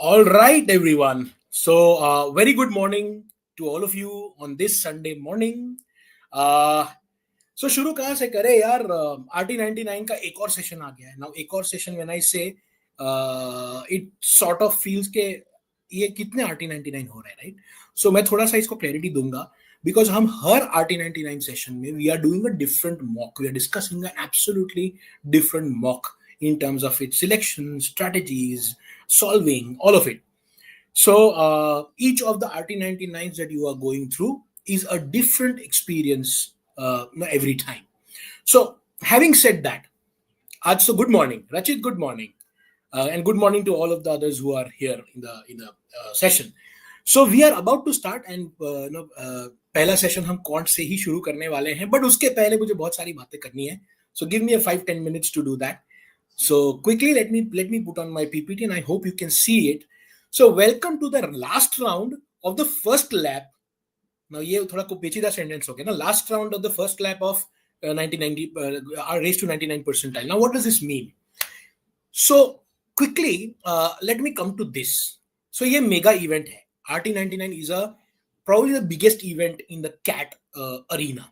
All right, everyone. So, very good morning to all of you on this Sunday morning. Uh, so शुरू कहाँ से करें यार? RT99 का एक और सेशन आ गया है. Now एक और session when I say it sort of feels के ये कितने RT99 हो रहे हैं, right? So मैं थोड़ा सा इसको क्लैरिटी दूंगा because हम हर RT99 सेशन में we are doing a different mock. We are discussing an absolutely different mock in terms of its selection, strategies, solving, all of it. So each of the RT99s that you are going through is a different experience every time. So having said that, so good morning, Rachit. Good morning, and good morning to all of the others who are here in the session. So we are about to start, and पहला session हम quant से ही शुरू करने वाले हैं, but उसके पहले मुझे बहुत सारी बातें करनी है. So give me a 5-10 minutes to do that. So quickly, let me put on my PPT, and I hope you can see it. So welcome to the last round of the first lap. Now ये थोड़ा को पेचीदा sentence हो गया ना. Last round of the first lap of 1990 raised to 99 percentile. Now what does this mean? So quickly, let me come to this. So ये mega event है. RT99 is probably the biggest event in the CAT arena.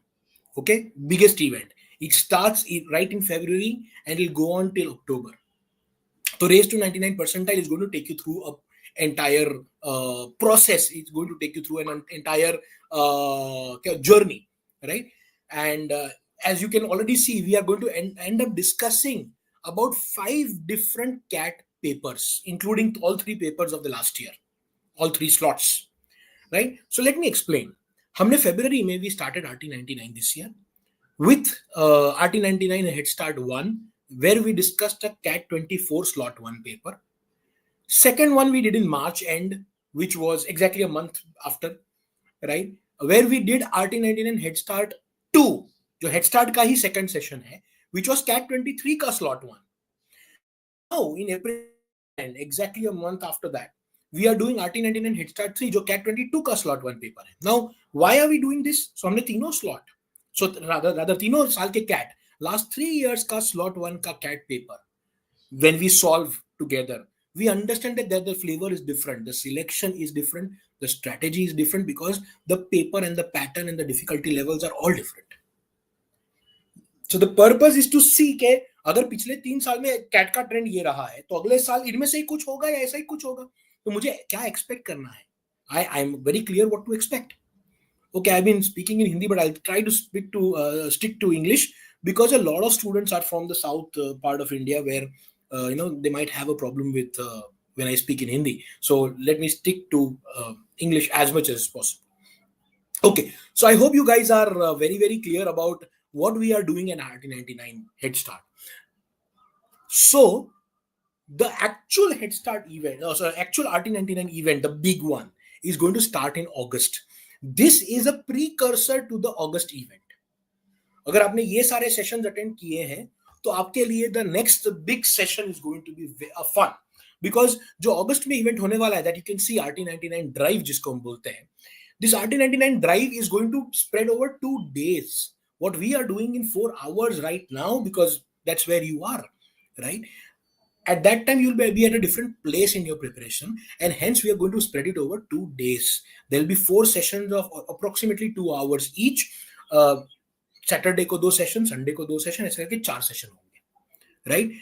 Okay, biggest event. It starts right in February and it will go on till October. So race to 99 percentile is going to take you through an entire process. It's going to take you through an entire journey, right? And as you can already see, we are going to end up discussing about 5 different CAT papers, including all 3 papers of the last year, all 3 slots, right? So let me explain. हमने February में we started RT99 this year with RT99 Headstart 1, where we discussed a CAT 24 slot 1 paper. Second one we did in March end, which was exactly a month after, right? Where we did RT99 Headstart 2, जो Headstart का ही second session है, which was CAT 23 का slot 1. Now in April, exactly a month after that, we are doing RT99 Headstart 3, जो CAT 22 का slot 1 paper है. Now why are we doing this? So हमने तीनों slot, so rather तीनों साल के CAT, last 3 years का slot 1 का CAT paper, when we solve together, we understand that the flavor is different, the selection is different, the strategy is different, because the paper and the pattern and the difficulty levels are all different. So the purpose is to see के अगर पिछले 3 साल में CAT का trend ये रहा है, तो अगले साल इनमें से ही कुछ होगा या ऐसा ही कुछ होगा, तो मुझे क्या एक्सपेक्ट करना है. I'm very clear what to expect. Okay, I've been speaking in Hindi, but I'll try to stick to English, because a lot of students are from the south part of India, where they might have a problem with when I speak in Hindi. So let me stick to English as much as possible. Okay, so I hope you guys are very, very clear about what we are doing in RT99 Headstart. So the actual Headstart event, actual RT99 event, the big one, is going to start in August. This is a precursor to the August event. अगर आपने ये सारे sessions attend किए हैं, तो आपके लिए the next big session is going to be fun, because जो अगस्त में इवेंट होने वाला है, that you can see RT99 drive जिसको हम बोलते हैं, this RT99 drive is going to spread over 2 days. What we are doing in 4 hours right now, because that's where you are, right? At that time, you'll be at a different place in your preparation, and hence we are going to spread it over 2 days. There will be 4 sessions of approximately 2 hours each. Saturday को 2 session, Sunday को 2 session, ऐसे करके 4 session होंगे, right?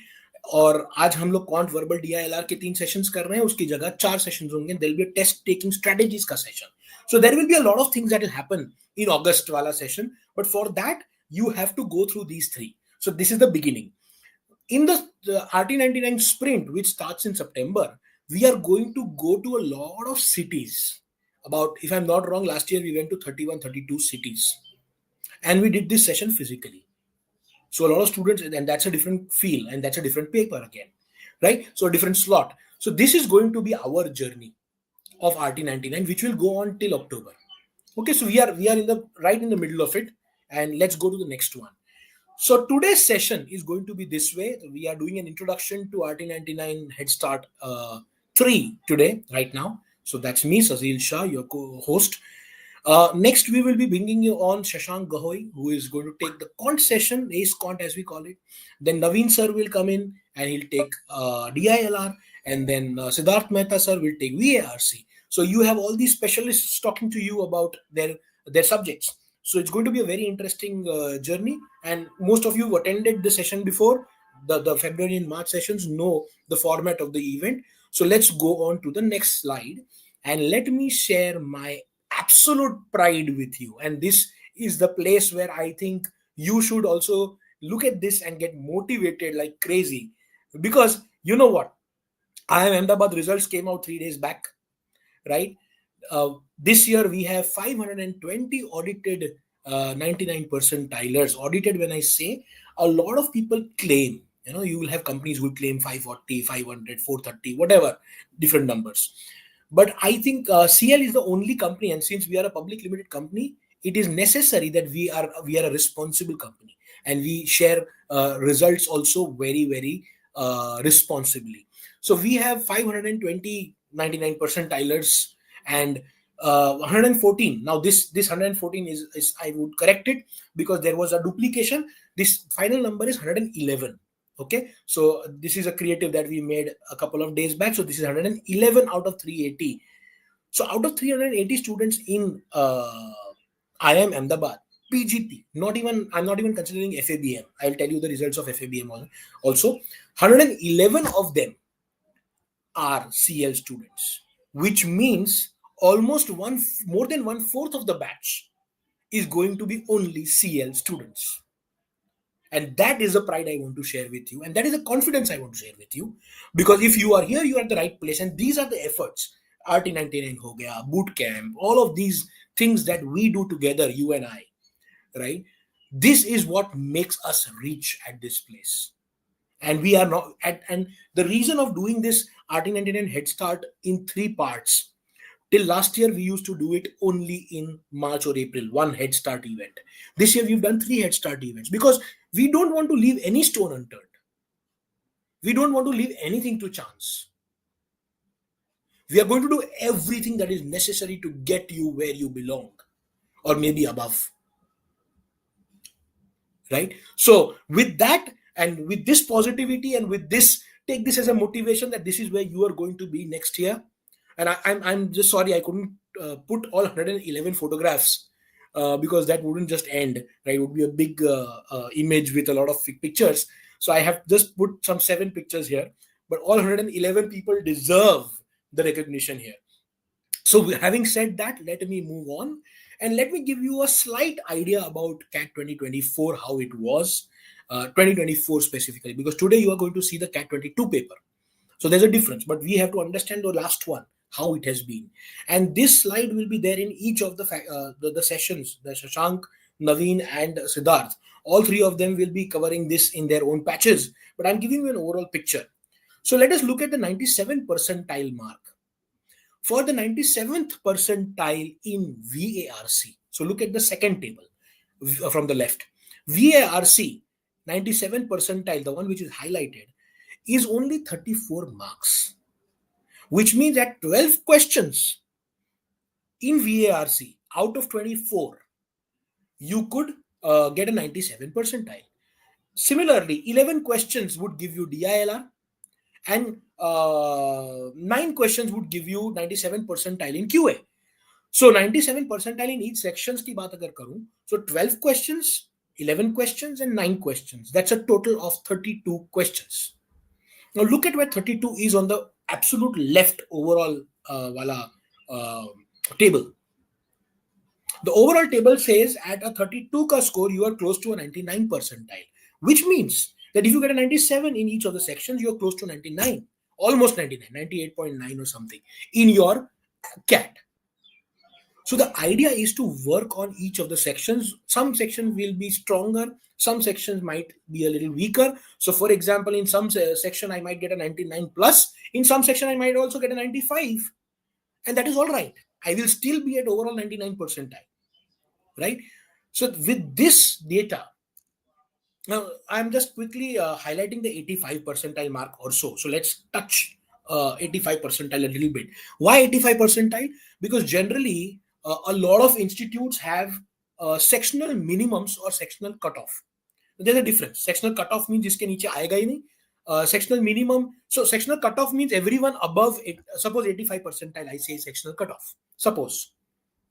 और आज हम लोग quant verbal DILR के 3 सेशंस कर रहे हैं, उसकी जगह 4 सेशंस होंगे. There will be a test taking strategies का session. So there will be a lot of things that will happen in August वाला session, but for that you have to go through these 3. So this is the beginning. In the RT99 sprint, which starts in September, we are going to go to a lot of cities. About, if I'm not wrong, last year we went to 31-32 cities. And we did this session physically. So a lot of students, and that's a different feel, and that's a different paper again, right? So a different slot. So this is going to be our journey of RT99, which will go on till October. Okay, so we are right in the middle of it, and let's go to the next one. So today's session is going to be this way. We are doing an introduction to RT99 Headstart 3 today, right now. So that's me, Sazil Shah, your co-host. Next, we will be bringing you on Shashank Gahoi, who is going to take the quant session, Ace Quant as we call it. Then Naveen sir will come in and he'll take DILR. and then Siddharth Mehta sir will take VARC. So you have all these specialists talking to you about their subjects. So it's going to be a very interesting journey, and most of you who attended the session before, the February and March sessions, know the format of the event. So let's go on to the next slide, and let me share my absolute pride with you. And this is the place where I think you should also look at this and get motivated like crazy, because you know what, IIM Ahmedabad results came out 3 days back, right? This year we have 520 audited 99 percentilers. Audited, when I say, a lot of people claim, you will have companies who claim 540, 500, 430, whatever, different numbers. But I think CL is the only company, and since we are a public limited company, it is necessary that we are a responsible company, and we share results also very, very responsibly. So we have 520 99 percentilers and 114. Now this 114 is I would correct it because there was a duplication. This final number is 111. Okay, so this is a creative that we made a couple of days back. So this is 111 out of 380. So out of 380 students in IIM Ahmedabad, PGP, I'm not even considering FABM. I'll tell you the results of FABM also. 111 of them are CL students, which means almost more than 1/4 of the batch is going to be only CL students. And that is the pride I want to share with you. And that is the confidence I want to share with you. Because if you are here, you are at the right place. And these are the efforts. RT99 ho gaya, boot camp, all of these things that we do together, you and I, right? This is what makes us reach at this place. And we are not and the reason of doing this RT99 Headstart in 3 parts. Till last year, we used to do it only in March or April, one Headstart event. This year, we've done 3 Headstart events because we don't want to leave any stone unturned. We don't want to leave anything to chance. We are going to do everything that is necessary to get you where you belong, or maybe above. Right? So with that, and with this positivity, and with this, take this as a motivation that this is where you are going to be next year. And I'm just sorry I couldn't put all 111 photographs because that wouldn't just end, right? It would be a big image with a lot of pictures. So I have just put some 7 pictures here, but all 111 people deserve the recognition here. So having said that, let me move on and let me give you a slight idea about CAT 2024, how it was, 2024 specifically, because today you are going to see the CAT 22 paper. So there's a difference, but we have to understand the last one, how it has been. And this slide will be there in each of the sessions. The Shashank, Naveen, and Siddharth, all 3 of them will be covering this in their own patches, but I'm giving you an overall picture. So let us look at the 97 percentile mark. For the 97th percentile in VARC, so look at the second table from the left. VARC, 97 percentile, the one which is highlighted, is only 34 marks, which means that 12 questions in VARC out of 24, you could get a 97 percentile. Similarly, 11 questions would give you DILR, and 9 questions would give you 97 percentile in QA. So 97 percentile in each sections ki baat agar karu, so 12 questions, 11 questions, and 9 questions. That's a total of 32 questions. Now look at where 32 is on the absolute left overall table. The overall table says at a 32 ka score, you are close to a 99 percentile, which means that if you get a 97 in each of the sections, you're close to 99, almost 99, 98.9 or something in your CAT. So the idea is to work on each of the sections. Some sections will be stronger, some sections might be a little weaker. So for example, in some section, I might get a 99 plus. In some section, I might also get a 95. And that is all right. I will still be at overall 99 percentile, right? So with this data, now I'm just quickly highlighting the 85 percentile mark or so. So let's touch 85 percentile a little bit. Why 85 percentile? Because generally, a lot of institutes have sectional minimums or sectional cutoff. There's a difference. Sectional cutoff means jiske niche aayega hi nahi. sectional minimum. So sectional cutoff means everyone above it. Suppose 85 percentile, I say sectional cutoff. Suppose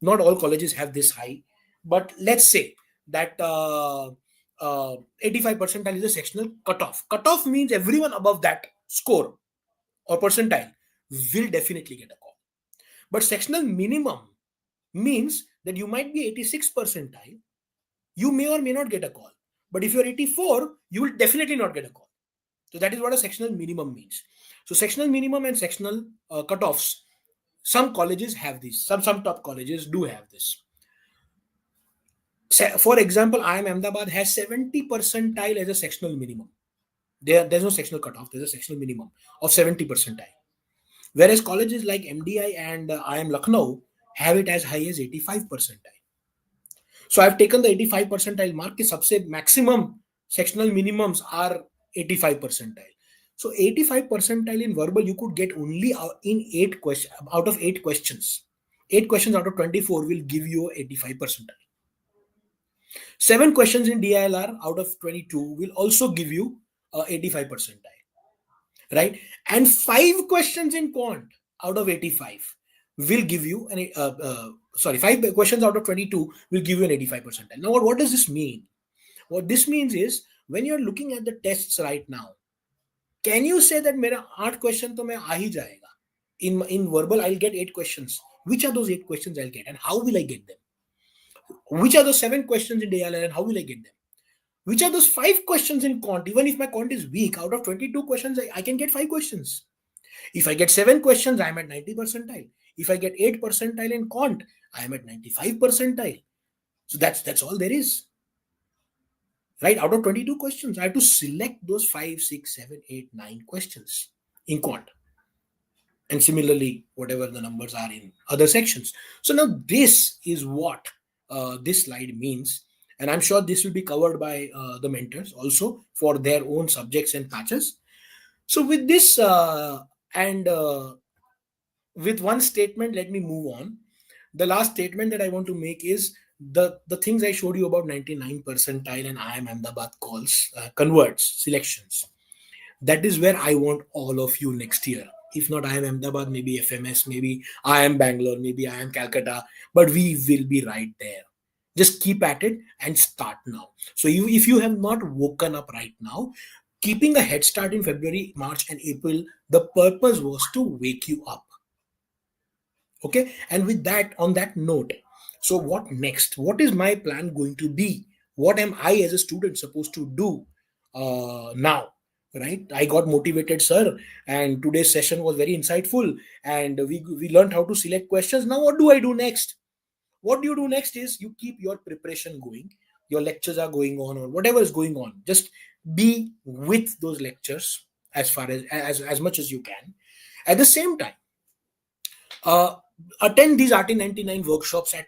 not all colleges have this high, but let's say that 85 percentile is a sectional cutoff. Cutoff means everyone above that score or percentile will definitely get a call. But sectional minimum means that you might be 86 percentile, you may or may not get a call. But if you're 84, you will definitely not get a call. So that is what a sectional minimum means. So sectional minimum and sectional cutoffs, some colleges have this. Some top colleges do have this. For example, IIM Ahmedabad has 70 percentile as a sectional minimum. There's no sectional cutoff. There's a sectional minimum of 70 percentile. Whereas colleges like MDI and IIM Lucknow have it as high as 85 percentile. So I've taken the 85 percentile mark. The सबसे maximum sectional minimums are 85 percentile. So 85 percentile in verbal you could get only in 8 questions out of 8 questions. 8 questions out of 24 will give you 85 percentile. 7 questions in DILR out of 22 will also give you 85 percentile, right? And 5 questions in quant out of 85 will give you 5 questions out of 22 will give you an 85 percentile. Now, what does this mean? What this means is when you're looking at the tests right now, can you say that मेरा 8 question तो मैं आ ही जाएगा? In verbal, I'll get 8 questions. Which are those 8 questions I'll get and how will I get them? Which are those 7 questions in DLR and how will I get them? Which are those 5 questions in quant? Even if my quant is weak, out of 22 questions, I can get 5 questions. If I get 7 questions, I'm at 90 percentile. If I get 8 percentile in quant, I'm at 95 percentile. So that's all there is. Right? Out of 22 questions, I have to select those 5, 6, 7, 8, 9 questions in quant. And similarly, whatever the numbers are in other sections. So now this is what this slide means. And I'm sure this will be covered by the mentors also for their own subjects and patches. So with this with one statement, let me move on. The last statement that I want to make is the things I showed you about 99 percentile and IIM Ahmedabad calls, converts, selections. That is where I want all of you next year. If not IIM Ahmedabad, maybe FMS, maybe IIM Bangalore, maybe IIM Calcutta, but we will be right there. Just keep at it and start now. So if you have not woken up right now, keeping a head start in February, March, and April, the purpose was to wake you up. Okay, and with that, on that note, so what next? What is my plan going to be? What am I as a student supposed to do now? Right? I got motivated, sir, and today's session was very insightful, and we learned how to select questions. Now, what do I do next? What you do next is you keep your preparation going. Your lectures are going on, or whatever is going on. Just be with those lectures as far as much as you can. At the same time, attend these RT99 workshops at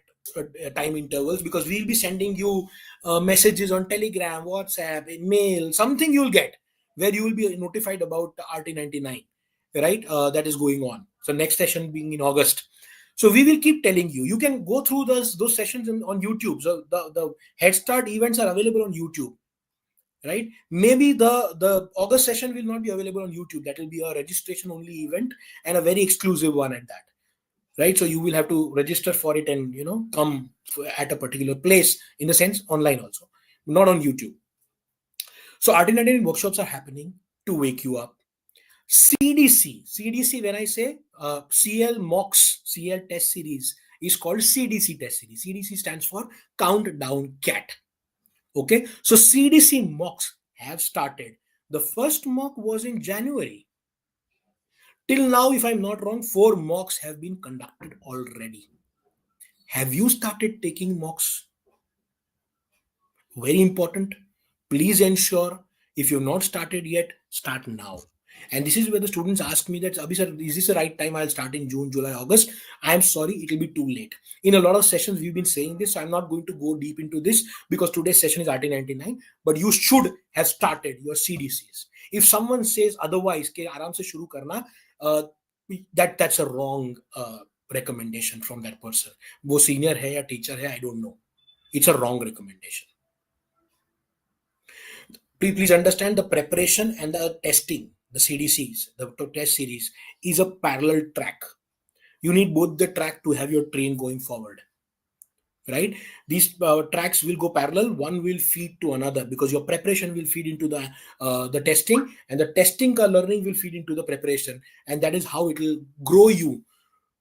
time intervals, because we'll be sending you messages on Telegram, WhatsApp, mail, something you'll get where you will be notified about RT99, right? That is going on. So next session being in August. So we will keep telling you. You can go through those sessions on YouTube. So the Headstart events are available on YouTube, right? Maybe the August session will not be available on YouTube. That will be a registration only event and a very exclusive one at that. Right, so you will have to register for it and come at a particular place, in the sense online also, not on YouTube. So RT99 workshops are happening to wake you up. CDC, when I say CL mocks, CL test series is called CDC test series. CDC stands for Countdown Cat. Okay, so CDC mocks have started. The first mock was in January. Till now, if I'm not wrong, 4 mocks have been conducted already. Have you started taking mocks? Very important. Please ensure, if you've not started yet, start now. And this is where the students ask me that, Abhi sir, is this the right time? I'll start in June, July, August. I'm sorry, it will be too late. In a lot of sessions, we've been saying this, so I'm not going to go deep into this because today's session is RT99, but you should have started your CDCs. If someone says otherwise, ke aaram se shuru karna, that's a wrong recommendation from that person. वो senior है या teacher है, I don't know. It's a wrong recommendation. Please understand the preparation and the testing, the CDCs, the test series is a parallel track. You need both the track to have your train going forward, right? These tracks will go parallel. One will feed to another because your preparation will feed into the testing, and the testing learning will feed into the preparation, and that is how it will grow you.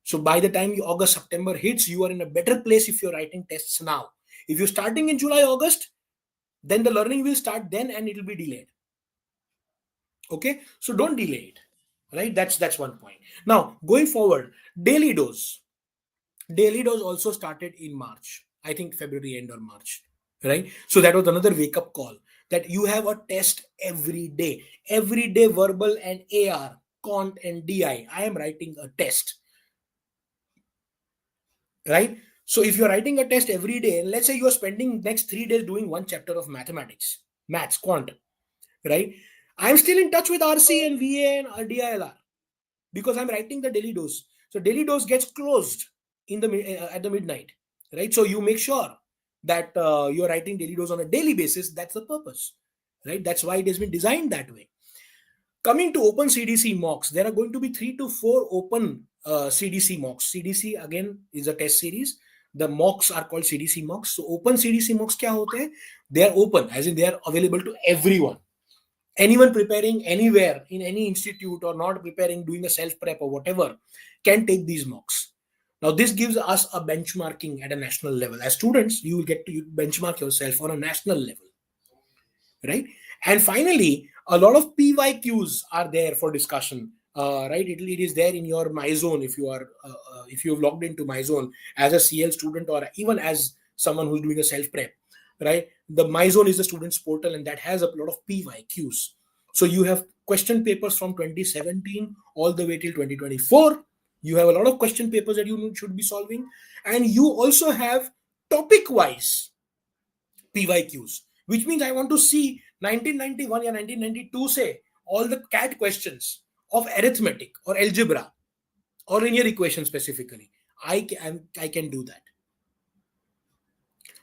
So by the time August, September hits, you are in a better place if you're writing tests now. If you're starting in July, August, then the learning will start then and it will be delayed. Okay, so don't delay it, right? That's one point. Now going forward, daily dose. Daily dose also started in March, I think February end or March, right? So that was another wake up call that you have a test every day, verbal and AR, Quant and DI. I am writing a test, right? So if you're writing a test every day, and let's say you're spending next 3 days doing one chapter of maths, quant, right? I'm still in touch with RC and VA and DILR because I'm writing the daily dose. So daily dose gets closed in the at the midnight, right? So you make sure that you're writing daily dose on a daily basis. That's the purpose, right? That's why it has been designed that way. Coming to open CDC mocks, there are going to be 3 to 4 open CDC mocks. CDC again is a test series. The mocks are called CDC mocks. So open CDC mocks क्या होते हैं? They are open, as in they are available to everyone. Anyone preparing anywhere in any institute or not preparing, doing a self prep or whatever, can take these mocks. Now this gives us a benchmarking at a national level. As students, you will get to benchmark yourself on a national level, right? And finally, a lot of PYQs are there for discussion, right? It is there in your MyZone if you have logged into MyZone as a CL student or even as someone who's doing a self prep, right? The MyZone is the students portal and that has a lot of PYQs. So you have question papers from 2017 all the way till 2024. You have a lot of question papers that you should be solving, and you also have topic wise PYQs, which means I want to see 1991 or 1992 say all the CAT questions of arithmetic or algebra or linear equation specifically. I can do that.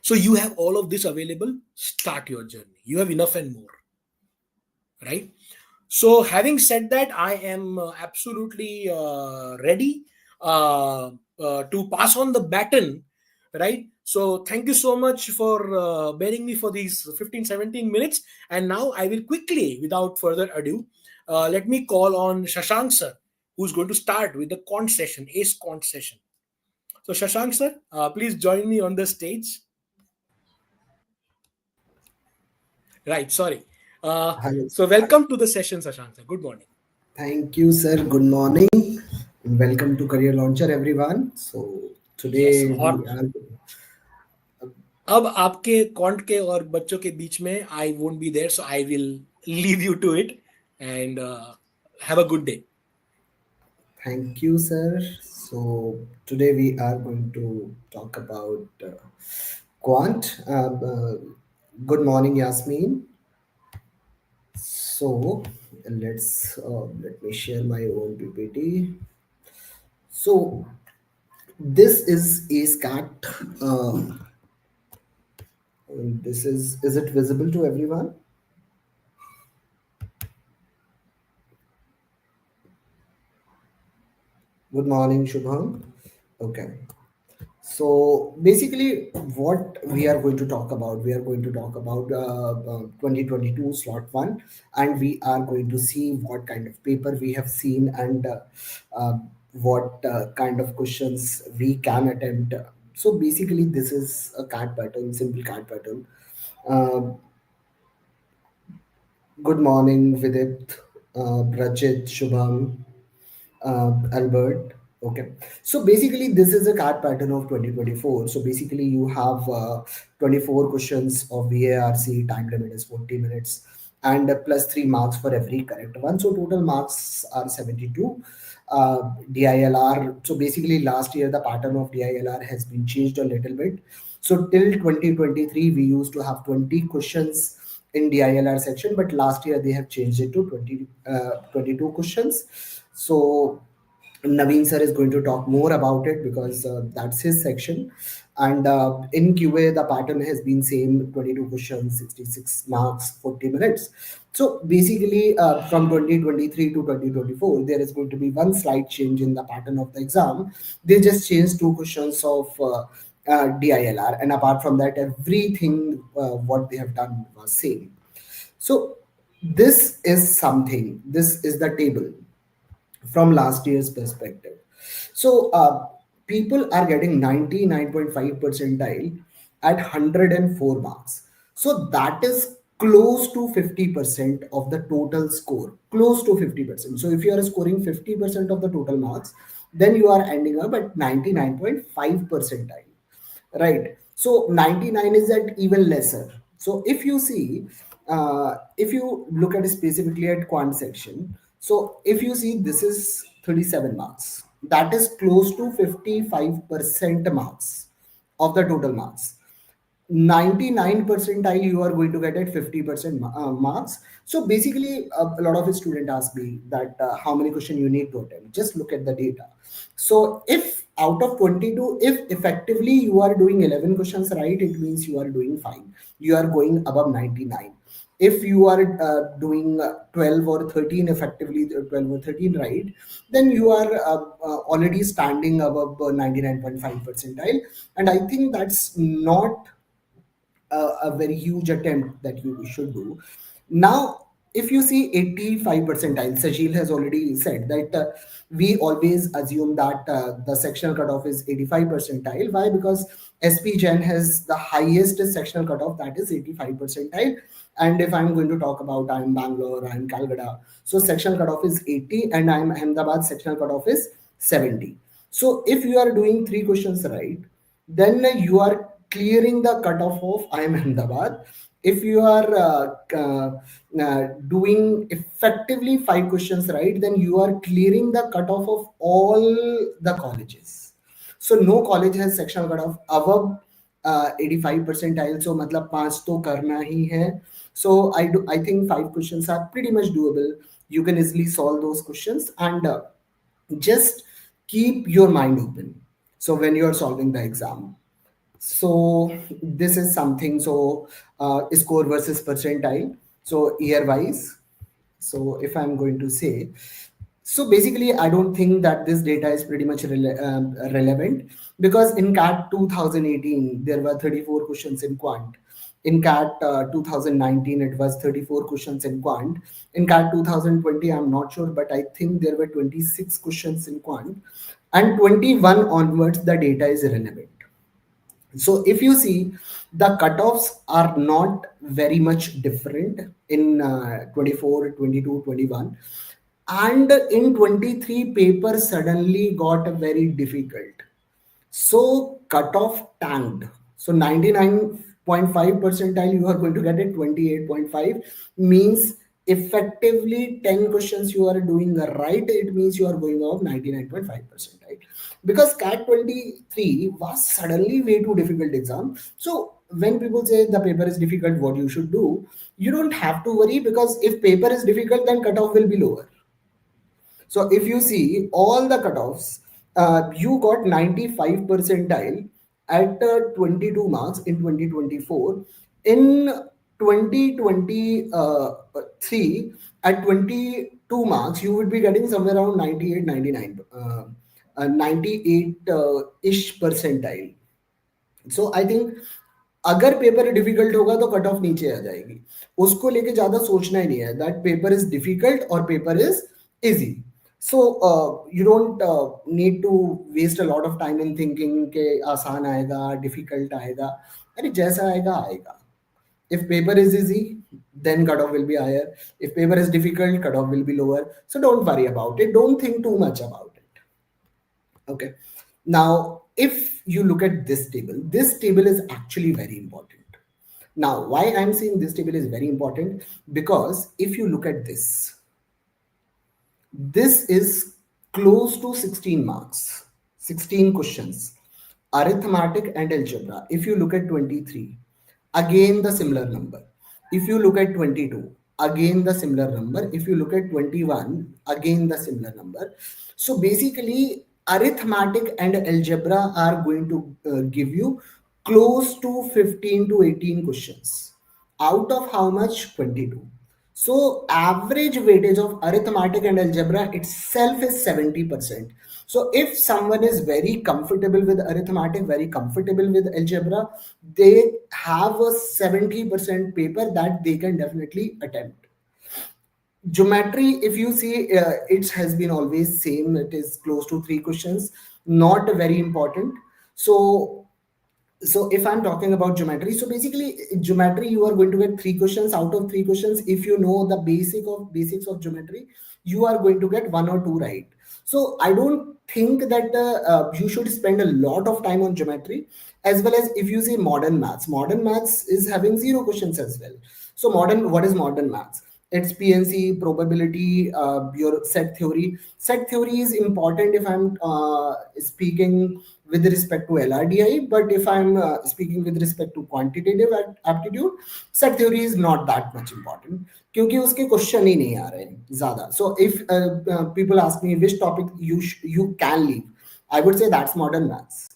So you have all of this available. Start your journey. You have enough and more, right? So having said that, I am absolutely ready to pass on the baton, right? So thank you so much for bearing me for these 15-17 minutes. And now I will quickly, without further ado, let me call on Shashank sir, who's going to start with the quant session, ACE quant session. So Shashank sir, please join me on the stage. Right, sorry. Hello. So welcome to the session, Shashank sir. Good morning. Thank you, sir. Good morning. Welcome to Career Launcher, everyone. So Yes, today और we are. अब आपके quant के और बच्चों के बीच में I won't be there, so I will leave you to it and have a good day. Thank you, sir. So today we are going to talk about quant. Good morning, Yasmin. So let me share my own PPT. So this is a scat. Uh, this is it visible to everyone? Good morning, Shubham. Okay. So basically, what we are going to talk about, we are going to talk about 2022 slot 1, and we are going to see what kind of paper we have seen and what kind of questions we can attempt. So basically, this is a card pattern, simple card pattern. Uh, Good morning, Vidit, Rachit, Shubham, Albert. Okay. So basically, this is a card pattern of 2024. So basically, you have 24 questions of VARC, time limit is 40 minutes, and plus 3 marks for every correct one. So total marks are 72. DILR. So basically, last year, the pattern of DILR has been changed a little bit. So till 2023, we used to have 20 questions in DILR section, but last year they have changed it to 22 questions. So Naveen sir is going to talk more about it because that's his section. And in QA, the pattern has been same: 22 questions, 66 marks, 40 minutes. So basically, from 2023 to 2024, there is going to be one slight change in the pattern of the exam. They just changed two questions of DILR, and apart from that, everything what they have done was same. So this is something. This is the table from last year's perspective. So people are getting 99.5 percentile at 104 marks. So that is close to 50% of the total score. Close to 50%. So if you are scoring 50% of the total marks, then you are ending up at 99.5 percentile, right? So 99 is at even lesser. So if you see, if you look at specifically at quant section, so if you see, this is 37 marks, that is close to 55% marks of the total marks. 99 percentile you are going to get at 50% marks. So basically, a lot of students ask me that how many questions you need to attempt. Just look at the data. So if out of 22, if effectively you are doing 11 questions right, it means you are doing fine. You are going above 99. If you are doing 12 or 13 effectively, 12 or 13 right, then you are already standing above 99.5 percentile. And I think that's not a very huge attempt that you should do. Now, if you see 85 percentile, Sajil has already said that we always assume that the sectional cutoff is 85 percentile. Why? Because SP Gen has the highest sectional cutoff, that is 85 percentile. And if I'm going to talk about, I'm Bangalore, I'm Calcutta, so sectional cutoff is 80, and I'm Ahmedabad, sectional cutoff is 70. So if you are doing three questions right, then you are clearing the cutoff of IIM Ahmedabad. If you are doing effectively five questions right, then you are clearing the cutoff of all the colleges. So no college has sectional cutoff above 85 percentile. So मतलब पांच तो करना ही है. So I think five questions are pretty much doable. You can easily solve those questions, and just keep your mind open. So when you are solving the exam, so this is something. So score versus percentile, so year wise. So if I'm going to say, so basically I don't think that this data is pretty much relevant, because in CAT 2018 there were 34 questions in quant. In CAT 2019 it was 34 questions in quant. In CAT 2020 I'm not sure, but I think there were 26 questions in quant, and 21 onwards the data is irrelevant. So if you see, the cutoffs are not very much different in 24, 22, 21. And in 23, paper suddenly got very difficult. So cutoff tanked. So 99.5 percentile, you are going to get it 28.5, means effectively 10 questions you are doing right, it means you are going off 99.5 percentile. Because CAT 23 was suddenly way too difficult exam. So when people say the paper is difficult, what you should do, you don't have to worry, because if paper is difficult, then cutoff will be lower. So if you see all the cutoffs, you got 95 percentile at 22 marks in 2024. In 2023, at 22 marks, you would be getting somewhere around 98, 99, 98-ish percentile. So I think अगर paper difficult होगा तो cut off नीचे आ जाएगी. उसको लेके ज्यादा सोचना ही नहीं है दैट पेपर इज डिफिकल्ट और paper is easy. So you don't need to waste a lot of time in thinking के आसान आएगा डिफिकल्ट आएगा. अरे जैसा आएगा आएगा. If paper is easy, then cutoff will be higher. If paper is difficult, cutoff will be lower. So don't worry about it. Don't think too much about it. Okay. Now, if you look at this table is actually very important. Now, why I'm saying this table is very important? Because if you look at this is close to 16 marks, 16 questions, arithmetic and algebra. If you look at 23, again the similar number. If you look at 22, again the similar number. If you look at 21, again the similar number. So basically, arithmetic and algebra are going to give you close to 15 to 18 questions out of how much? 22. So average weightage of arithmetic and algebra itself is 70%. So if someone is very comfortable with arithmetic, very comfortable with algebra, they have a 70% paper that they can definitely attempt. Geometry, if you see, it has been always same. It is close to 3 questions, not very important. So if I'm talking about geometry, so basically geometry, you are going to get 3 questions. Out of 3 questions, if you know the basics of geometry, you are going to get 1 or 2 right. So I don't think that you should spend a lot of time on geometry. As well as if you say modern maths is having 0 questions as well. So what is modern maths? It's PNC, probability, your set theory is important if I'm speaking with respect to LRDI, but if I'm speaking with respect to quantitative aptitude, set theory is not that much important क्योंकि उसके question ही नहीं आ रहे हैं ज्यादा. So if people ask me which topic you can leave, I would say that's modern maths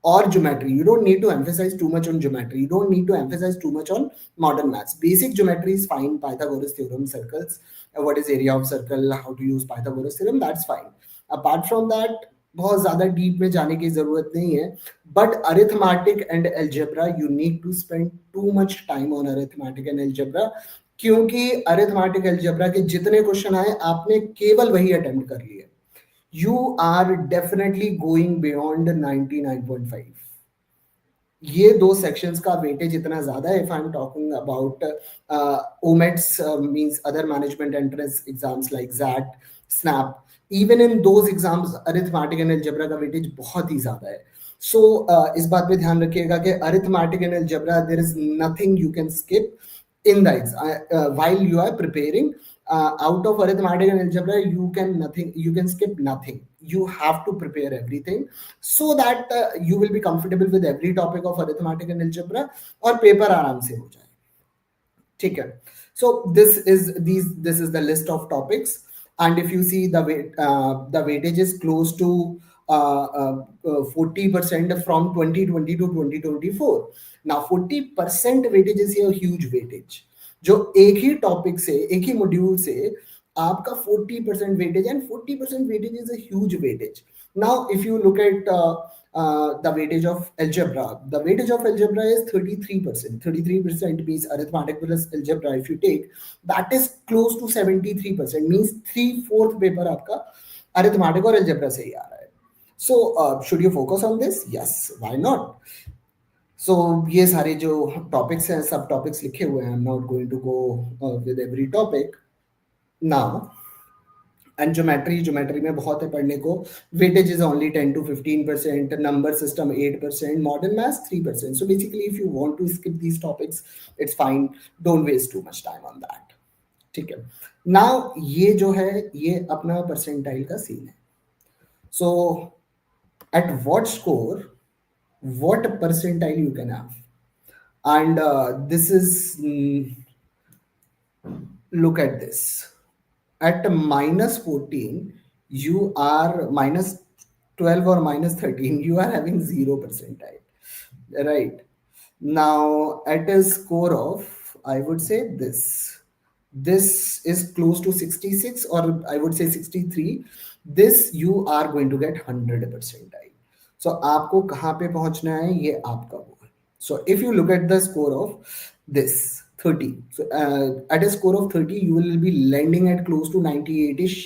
or geometry. You don't need to emphasize too much on geometry. You don't need to emphasize too much on modern maths. Basic geometry is fine. Pythagoras theorem, circles, what is area of circle, how to use Pythagoras theorem, that's fine. Apart from that, बहुत ज्यादा deep में जाने की जरूरत नहीं है. But arithmetic and algebra, you need to spend too much time on arithmetic and algebra, क्योंकि arithmetic algebra के जितने क्वेश्चन आए आपने केवल वही अटेम्प्ट कर लिए. You are definitely going beyond 99.5. ये 2 sections का वेटेज इतना ज्यादा है. If I am talking about OMETs, means other management entrance exams like XAT, SNAP, even in those exams arithmetic and algebra का वेटेज बहुत ही ज्यादा है. सो इस बात पे ध्यान रखिएगा कि arithmetic and algebra there is nothing you can skip in the while you are preparing. Out of arithmetic and algebra, you can skip nothing. You have to prepare everything so that you will be comfortable with every topic of arithmetic and algebra और paper आराम से हो जाए. ठीक है. So this is the list of topics, and if you see the weightage is close to 40% from 2020 to 2024. Now 40% weightage is a huge weightage. जो एक ही topic से, एक ही मॉड्यूल से आपका 40% weightage, and 40% weightage is a huge weightage. Now if you look at the weightage of algebra, the weightage of algebra is 33%. 33% means arithmetic plus algebra if you take, that is close to 73%, means 3/4 paper आपका arithmetic और algebra से ही आ रहा है. So should you focus on this? Yes, why not? So ये सारे जो topics हैं, सब टॉपिक्स लिखे हुए हैं. I'm not going to go with every topic now. And geometry में बहुत है पढ़ने को. Weightage is only 10 to 15%, number system 8%, modern maths 3%. So basically if you want to skip these topics, it's fine, don't waste too much time on that. ठीक है. Now ये जो है ये अपना परसेंटाइल का सीन है. So at what score, what percentile you can have, and this is look at this. At -14 you are, -12 or -13 you are having 0 percentile, right? Now at a score of, I would say this is close to 66, or I would say 63. This you are going to get 100 percentile. So आपको कहाँ पे पहुंचना है ये आपका वो है. So if you look at the score of this 30, so at a score of 30 you will be landing at close to 98ish,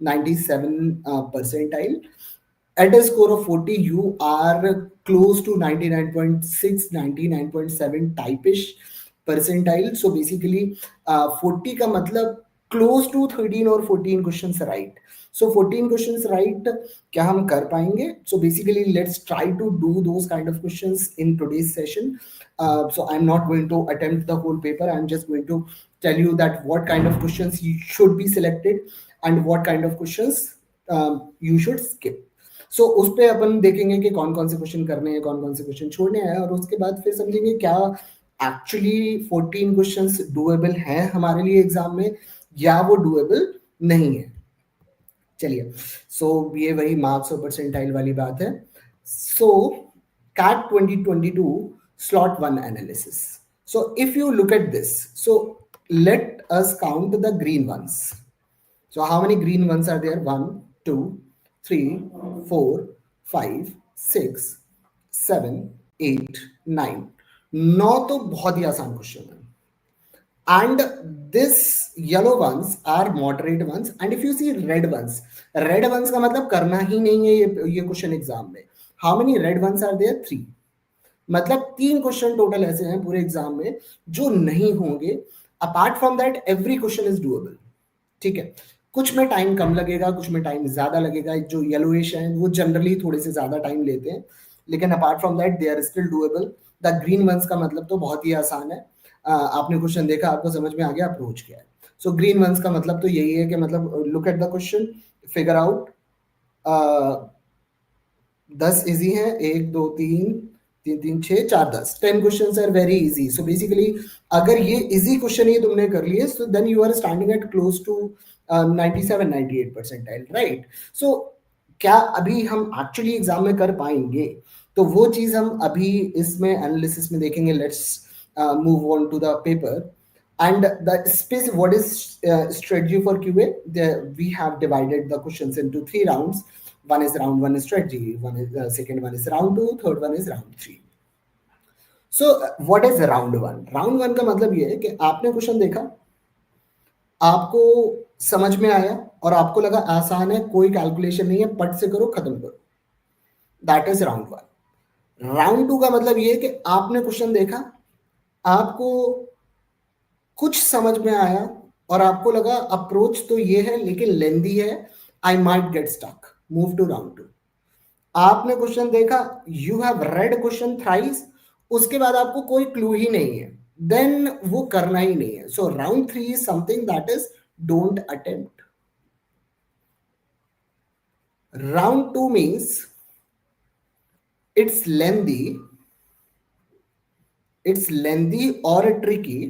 97 percentile. At a score of 40 you are close to 99.6, 99.7 type-ish percentile. So basically 40 का मतलब close to 13 or 14 questions right. So 14 questions right, क्या हम कर पाएंगे? So basically let's try to do those kind of questions in today's session. So I'm not going to attempt the whole paper. I'm just going to tell you that what kind of questions you should be selected and what kind of questions you should skip. So उस पे अपन देखेंगे कि कौन कौन से question करने हैं, कौन कौन से क्वेश्चन छोड़ने हैं, और उसके बाद फिर समझेंगे क्या एक्चुअली 14 क्वेश्चंस डुएबल हैं हमारे लिए एग्जाम में, या वो डुएबल नहीं है. चलिए, सो ये वही मार्क्स और परसेंटाइल वाली बात है. सो CAT 2022 slot 1 analysis. So if you look at this, so let us count the green ones. So how many green ones are there? 1, 2, 3, 4, 5, 6, 7, 8, 9. 9 तो बहुत ही आसान क्वेश्चन है. And this yellow ones are moderate ones, and if you see red ones का मतलब करना ही नहीं है ये क्वेश्चन एग्जाम में. How many red ones are there? 3. मतलब 3 क्वेश्चन टोटल ऐसे हैं पूरे एग्जाम में जो नहीं होंगे. Apart from that every question is doable. ठीक है, कुछ में टाइम कम लगेगा, कुछ में टाइम ज्यादा लगेगा. जो येलोइश है वो जनरली थोड़े से ज्यादा टाइम लेते हैं, लेकिन apart from that they are still doable. The green ones का मतलब तो बहुत ही आसान है. आपने क्वेश्चन देखा, आपको समझ में आ गया अप्रोच क्या है. सो ग्रीन वंस का मतलब तो यही है कि मतलब look at the question, figure out. 10 easy है, 1 2 3 3 3 6 4 10 10 questions are very easy. So basically अगर ये इजी क्वेश्चन ही तुमने कर लिए, so then you are standing at close to 97-98 percentile, right. So क्या अभी हम एक्चुअली एग्जाम में कर पाएंगे, तो वो चीज हम अभी इसमें एनालिसिस में देखेंगे. Let's move on to the paper. And the space, what is strategy for QA? We have divided the questions into 3 rounds. One is round 1 is strategy, one is second one is round 2, third one is round 3. So what is round 1? Round 1 का मतलब ये है कि आपने question देखा, आपको समझ में आया और आपको लगा आसान है, कोई कैलकुलेशन नहीं है, पट से करो, खत्म करो. That is round 1. राउंड 2 का मतलब ये है कि आपने क्वेश्चन देखा, आपको कुछ समझ में आया और आपको लगा अप्रोच तो ये है लेकिन लेंदी है, I might get stuck, move to round 2. आपने क्वेश्चन देखा, you have read question thrice, उसके बाद आपको कोई क्लू ही नहीं है, देन वो करना ही नहीं है. सो round 3 is something that is don't attempt. Round 2 means it's lengthy or tricky.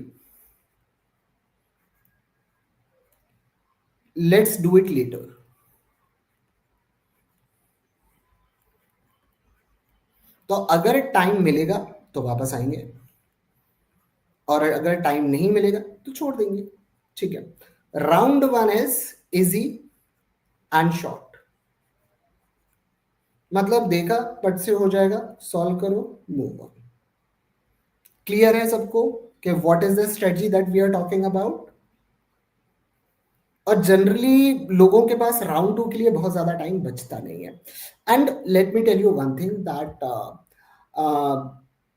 Let's do it later. तो अगर टाइम मिलेगा तो वापस आएंगे, और अगर टाइम नहीं मिलेगा तो छोड़ देंगे. ठीक है. Round 1 is easy and short. मतलब देखा, पट से हो जाएगा, सॉल्व करो, मूव ऑन. क्लियर है सबको कि what is the strategy that we are talking about? और जनरली लोगों के पास राउंड 2 के लिए बहुत ज्यादा टाइम बचता नहीं है. And let me tell you one thing that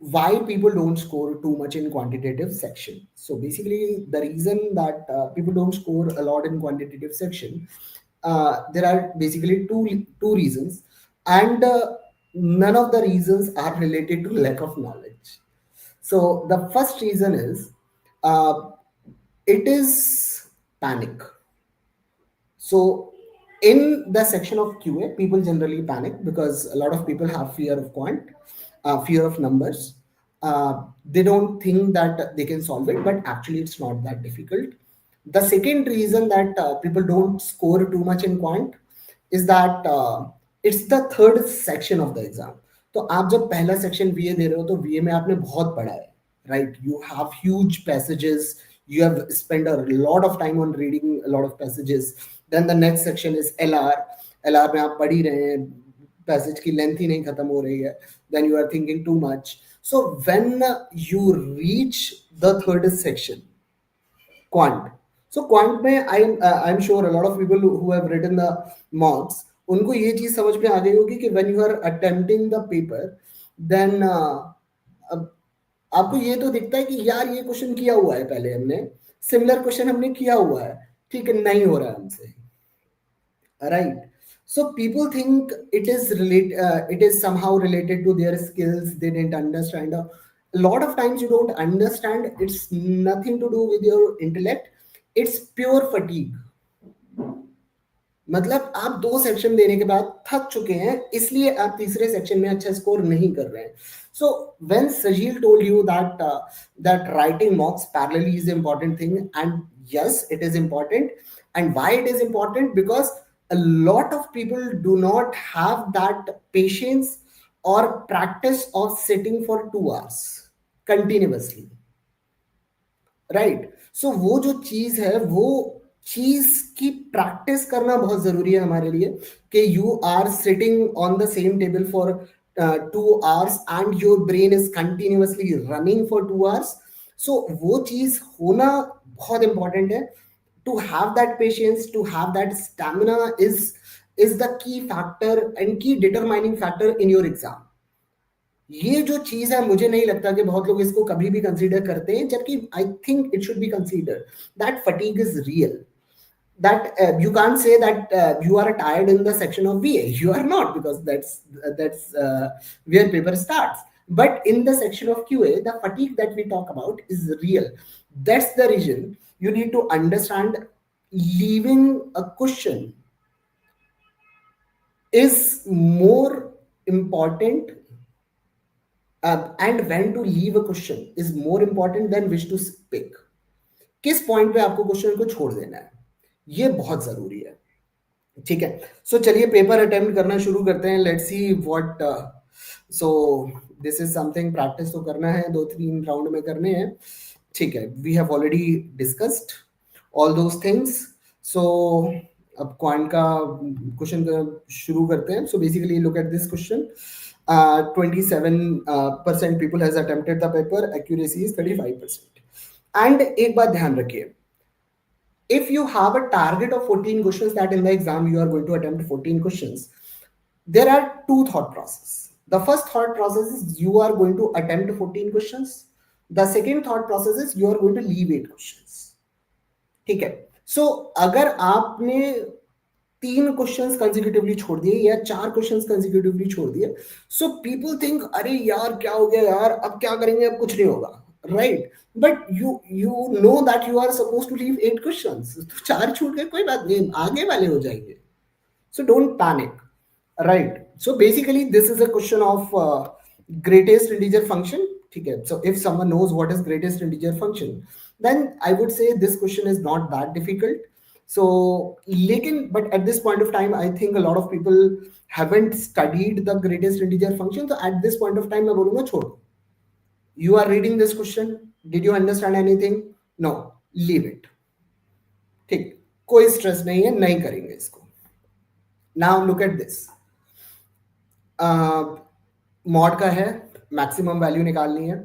why people don't score too much in quantitative section. So basically the reason that people don't score a lot in quantitative section, there are basically two reasons, and none of the reasons are related to lack of knowledge. So the first reason is uh, it is panic. So in the section of QA, people generally panic because a lot of people have fear of fear of numbers. They don't think that they can solve it, but actually it's not that difficult. The second reason that people don't score too much in quant is that it's the third section of the exam. तो आप जब पहला section VA दे रहे हो तो VA में आपने बहुत पढ़ा है, right? You have huge passages, you have spent a lot of time on reading a lot of passages. Then the next section is LR. LR में आप पढ़ ही रहे हैं, पैसेज की लेंथ ही नहीं खत्म हो रही है. Then you are thinking too much. So when you reach the third section, quant. So quant में I'm sure a lot of people who have written the mocks, उनको ये चीज समझ में आ गई होगी कि when you are attempting the paper, then आपको ये तो दिखता है कि यार ये क्वेश्चन किया हुआ है, पहले हमने सिमिलर क्वेश्चन हमने किया हुआ है, ठीक है, नहीं हो रहा है हमसे, right? So people think it is somehow related to their skills. They didn't understand. A lot of times you don't understand. It's nothing to do with your intellect. It's pure fatigue. मतलब आप 2 section देने के बाद थक चुके हैं, इसलिए आप तीसरे सेक्शन में अच्छा स्कोर नहीं कर रहे हैं. So when Sajil told you that that writing mocks parallelly is an important thing, and yes, it is important. And why it is important? Because a lot of people do not have that patience or practice of sitting for 2 hours continuously, right. So वो जो चीज है, वो चीज की practice करना बहुत जरूरी है हमारे लिए, कि you are sitting on the same table for 2 hours and your brain is continuously running for 2 hours. So वो चीज होना बहुत इंपॉर्टेंट है. To have that patience, to have that stamina is the key factor and key determining factor in your exam. ये जो चीज है, मुझे नहीं लगता कि बहुत लोग इसको कभी भी कंसीडर करते हैं, जबकि I think it should be consider that fatigue is real. That you can't say that you are tired in the section of VA. You are not, because that's where paper starts. But in the section of QA, the fatigue that we talk about is real. That's the reason you need to understand leaving a question is more important, and when to leave a question is more important than which to pick. किस point पे आपको question को छोड़ देना है, ये बहुत जरूरी है. ठीक है. सो चलिए पेपर अटेम्प्ट करना शुरू करते हैं. Let's see what. So this is something practice तो करना है, 2-3 राउंड में करने हैं. ठीक है. We have already discussed all those things. So अब क्वांट का क्वेश्चन शुरू करते हैं. So basically look at this question. 27% people has attempted the paper, accuracy is 35%. And एक बात ध्यान रखिए, if you have a target of 14 questions, that in the exam you are going to attempt 14 questions, there are two thought process. The first thought process is you are going to attempt 14 questions. The second thought process is you are going to leave 8 questions. ठीक है. So अगर आपने 3 questions consecutively छोड़ दिए या 4 questions consecutively छोड़ दिए, so people think अरे यार क्या हो गया यार, अब क्या करेंगे, अब कुछ नहीं होगा, right. But you know that you are suppose to leave 8 questions. 4 छूट गए, कोई बात नहीं, आगे वाले हो जाएंगे. So don't panic, right. So basically this is a question of greatest integer function. ठीक है. So if someone knows what is greatest integer function, then I would say this question is not that difficult. So lekin, but at this point of time I think a lot of people haven't studied the greatest integer function. So at this point of time मैं बोलूँगा छोड़ो. You are reading this question, did you understand anything? No, leave it. ठीक, कोई stress नहीं है, नहीं करेंगे इसको. Now look at this. Mod का है, maximum value निकालनी है.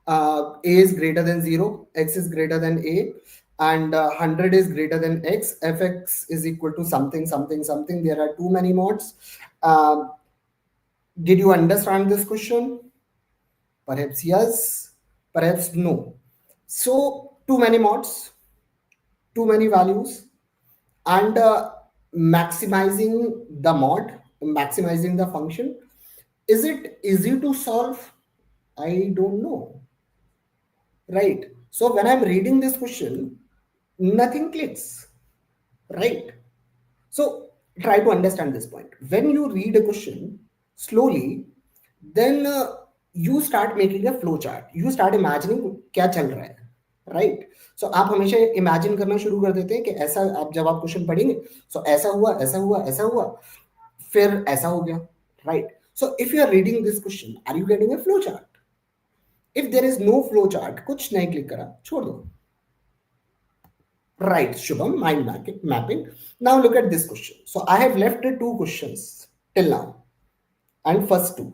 A is greater than 0, x is greater than a, and 100 is greater than x. Fx is equal to something something something. There are too many mods. Did you understand this question? Perhaps yes, perhaps no. So too many mods, too many values, and maximizing the mod, maximizing the function. Is it easy to solve? I don't know. Right. So when I'm reading this question, nothing clicks. Right. So try to understand this point. When you read a question slowly, then you start making a flow chart. You start imagining क्या चल रहा है. Right. So आप हमेशा imagine करना शुरू कर देते हैं कि ऐसा, आप जब आप क्वेश्चन पढ़ेंगे, so ऐसा हुआ, ऐसा हुआ, ऐसा हुआ, फिर ऐसा हो गया. Right. So if you are reading this question, are you getting a flow chart? If there is no flow chart, कुछ नहीं क्लिक करा, छोड़ दो. Right, Shubham, mind mapping. Now look at this question. So I have left 2 questions till now, and first 2,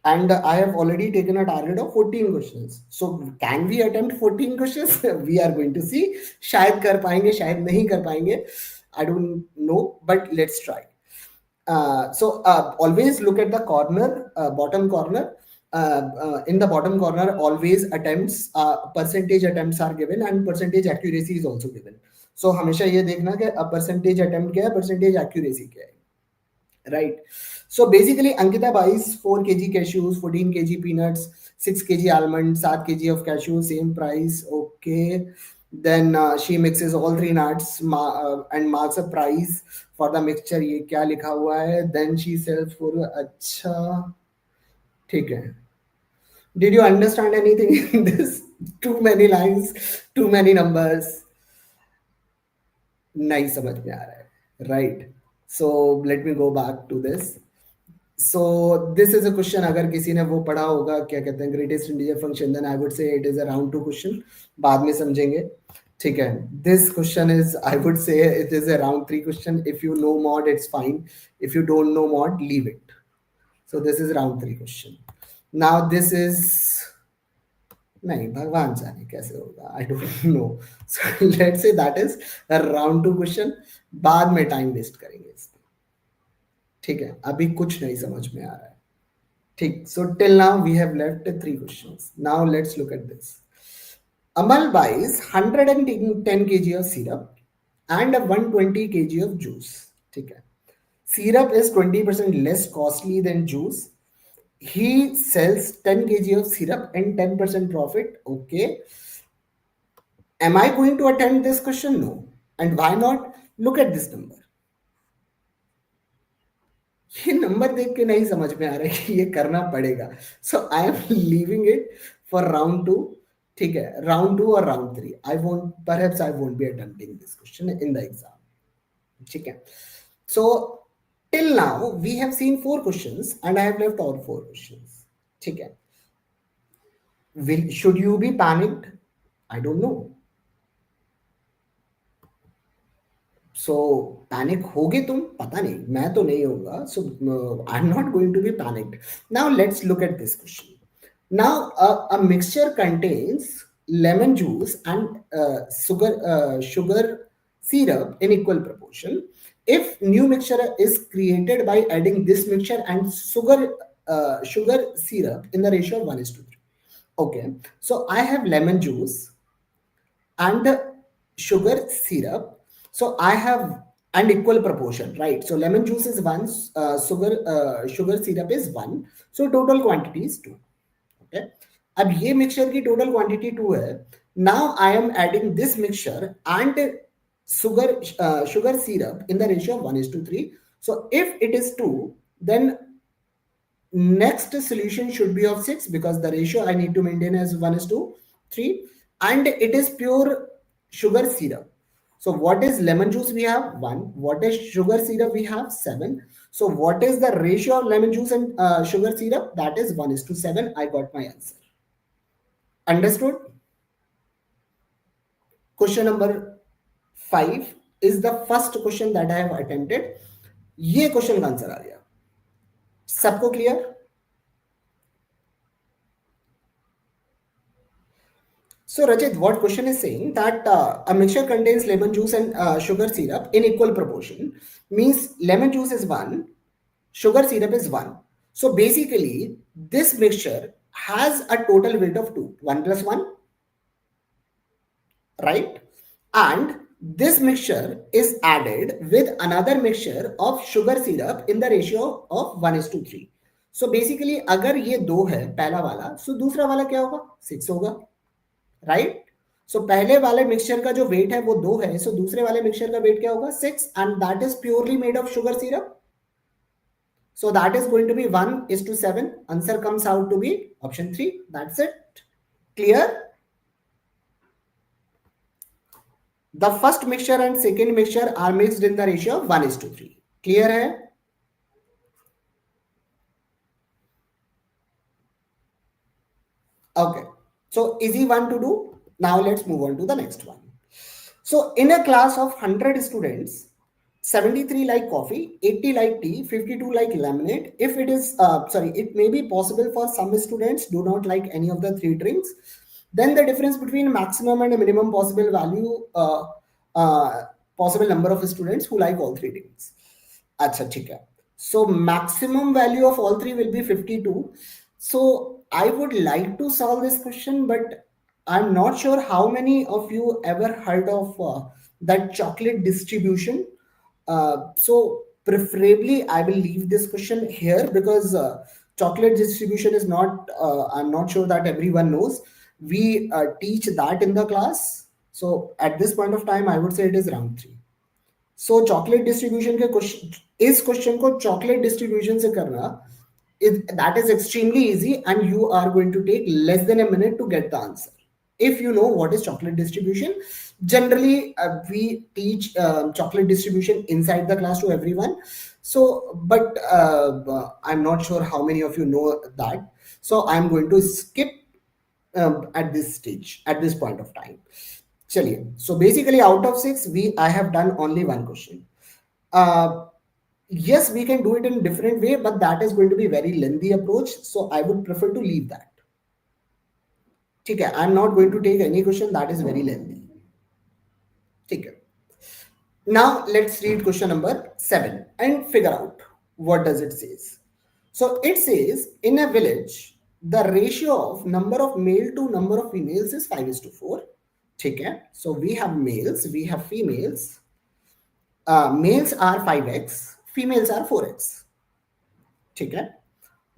and I have already taken a target of 14 questions. So can we attempt 14 questions? We are going to see. शायद कर पाएंगे, शायद नहीं कर पाएंगे. I don't know, but let's try. So always look at the corner, bottom corner. In the bottom corner, always attempts, percentage attempts are given and percentage accuracy is also given. So हमेशा ये देखना कि percentage attempt क्या है, percentage accuracy क्या है, right? So basically Ankita buys 4 kg cashews, 14 kg peanuts, 6 kg almonds, 7 kg of cashews, same price. Okay. Then she mixes all 3 nuts and marks a price for the mixture. ये क्या लिखा हुआ है? Then she sells for, अच्छा ठीक है. Did you understand anything in this? Too many lines, too many numbers. नहीं समझ में आ रहा है, right? So let me go back to this. So this is a question, अगर किसी ने वो पढ़ा होगा क्या कहते हैं greatest integer function, then I would say it is a round 2 question. बाद में समझेंगे. ठीक है. This question is, I would say it is a round 3 question. If you know mod, it's fine. If you don't know mod, leave it. So this is round 3 question. Now this is, नहीं भगवान जाने कैसे होगा, I don't know. So let's say that is a round 2 question. बाद में time waste करेंगे इसमें. ठीक है, अभी कुछ नहीं समझ में आ रहा है. ठीक, so till now we have left 3 questions. Now let's look at this. Amal buys 110 kg of syrup and 120 kg of juice. ठीक है. Syrup is 20% less costly than juice. He sells 10 kg of syrup and 10% profit. Okay. Am I going to attempt this question? No. And why not? Look at this number. ये number देख के नहीं समझ में आ रहा है कि ये करना पड़ेगा. So I am leaving it for round 2. ठीक है, राउंड 2 और round 3 I won't, perhaps I won't be attempting this question in the exam. ठीक है. So till now we have seen 4 questions and I have left all 4 questions. ठीक है. Should you be panicked? I don't know. So panic होगे तुम, पता नहीं, मैं तो नहीं होगा. So I am not going to be panicked. Now let's look at this question. Now a mixture contains lemon juice and sugar syrup in equal proportion. If new mixture is created by adding this mixture and sugar syrup in the ratio of 1:3. Okay, so I have lemon juice and sugar syrup. So I have and equal proportion, right? So lemon juice is 1, sugar syrup is 1. So total quantity is 2. Okay. अब ये mixture की total quantity 2 है. Now I am adding this mixture and sugar syrup in the ratio of 1:3. So if it is 2, then next solution should be of 6 because the ratio I need to maintain is 1:3, and it is pure sugar syrup. So what is lemon juice? We have 1. What is sugar syrup? We have 7. So what is the ratio of lemon juice and sugar syrup? That is 1:7. I got my answer. Understood? Question number 5 is the first question that I have attempted. ये question का answer आ गया. सबको clear? So Rajit, what question is saying that a mixture contains lemon juice and sugar syrup in equal proportion, means lemon juice is 1, sugar syrup is 1. So basically this mixture has a total weight of 2, 1 plus 1, right? And this mixture is added with another mixture of sugar syrup in the ratio of 1:3. So basically अगर ये 2 है पहला वाला, so दूसरा वाला क्या होगा? 6 होगा, right? So पहले वाले मिक्सचर का जो वेट है वो 2 है, so दूसरे वाले मिक्सचर का वेट क्या होगा? 6, and that is purely made of sugar syrup. So that is going to be 1:7. Answer comes out to be option 3. That's it. Clear? The first mixture and second mixture are mixed in the ratio of 1:3. Clear है? Okay. So easy one to do. Now let's move on to the next one. So in a class of 100 students, 73 like coffee, 80 like tea, 52 like lemonade. If it is, it may be possible for some students do not like any of the 3 drinks. Then the difference between maximum and minimum possible value, possible number of students who like all 3 drinks. Achha, theek hai. So maximum value of all 3 will be 52. So I would like to solve this question, but I'm not sure how many of you ever heard of that chocolate distribution. So preferably I will leave this question here because chocolate distribution is not, I'm not sure that everyone knows. We teach that in the class. So at this point of time, I would say it is round 3. So chocolate distribution के question, इस question को chocolate distribution से करना, that is extremely easy and you are going to take less than a minute to get the answer. if you know what is chocolate distribution. Generally we teach chocolate distribution inside the class to everyone. So but I'm not sure how many of you know that, so I'm going to skip at this stage, at this point of time. Chaliye. So basically out of 6 I have done only one question. uh, yes, we can do it in a different way, but that is going to be very lengthy approach, so I would prefer to leave that. Okay, I'm not going to take any question that is very lengthy. Okay. Now let's read question number 7 and figure out what does it says. So it says in a village the ratio of number of male to number of females is 5:4. Okay. So we have males, we have females. Males are 5x, females are 4x. Okay.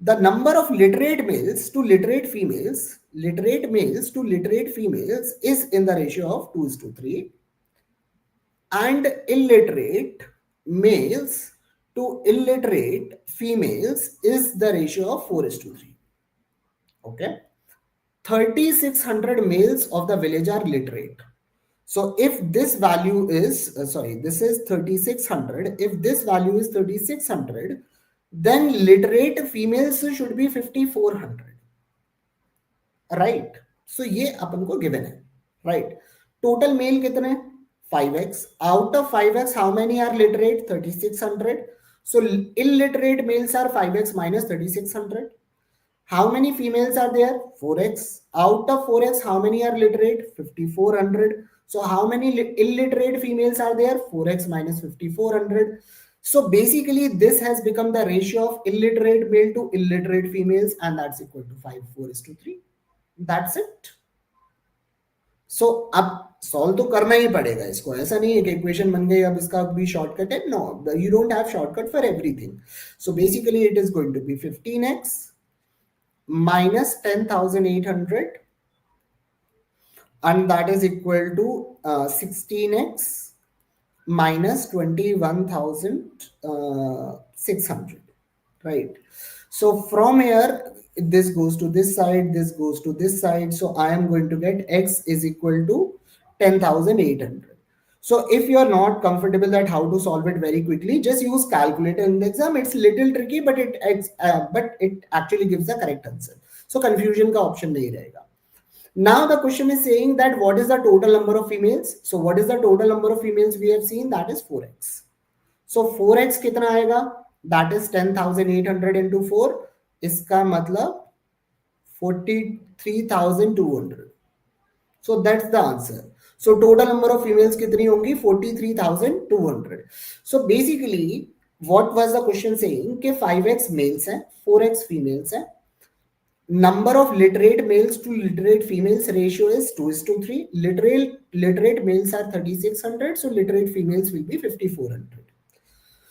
The number of literate males to literate females, literate males to literate females is in the ratio of 2:3, and illiterate males to illiterate females is the ratio of 4:3. Okay. 3,600 males of the village are literate. So if this value is, this is 3,600. If this value is 3,600, then literate females should be 5,400. Right. सो ये अपन को given है. Right. Total male कितने? 5x. Out of 5x how many are literate? 3600. So illiterate males are 5x minus 3600. How many females are there? 4x. Out of 4x how many are literate? 5400. So how many illiterate females are there? 4x minus 5400. So basically this has become the ratio of illiterate male to illiterate females, and that's equal to 5:4:3. That's it. So अब solve तो करना ही पड़ेगा इसको. ऐसा नहीं है कि equation बन गई अब इसका भी शॉर्टकट है. No, you don't have shortcut for everything. So basically it is going to be 15x minus 10,800, and that is equal to 16x minus 21,600. Right. So from here this goes to this side, this goes to this side. So I am going to get x is equal to 10,800. So if you are not comfortable that how to solve it very quickly, just use calculator in the exam. It's little tricky, but it actually gives the correct answer. So confusion का option नहीं रहेगा. Now the question is saying that what is the total number of females? So what is the total number of females we have seen? That is 4x. So 4x कितना आएगा? That is 10,800 into 4. इसका मतलब 43,200. So that's the answer. So total number of females कितनी होंगी? 43,200. So basically what was the question saying? कि 5x males हैं, 4x females हैं. Number of literate males to literate females ratio is 2:3. Literate males are 3,600. So literate females will be 5,400.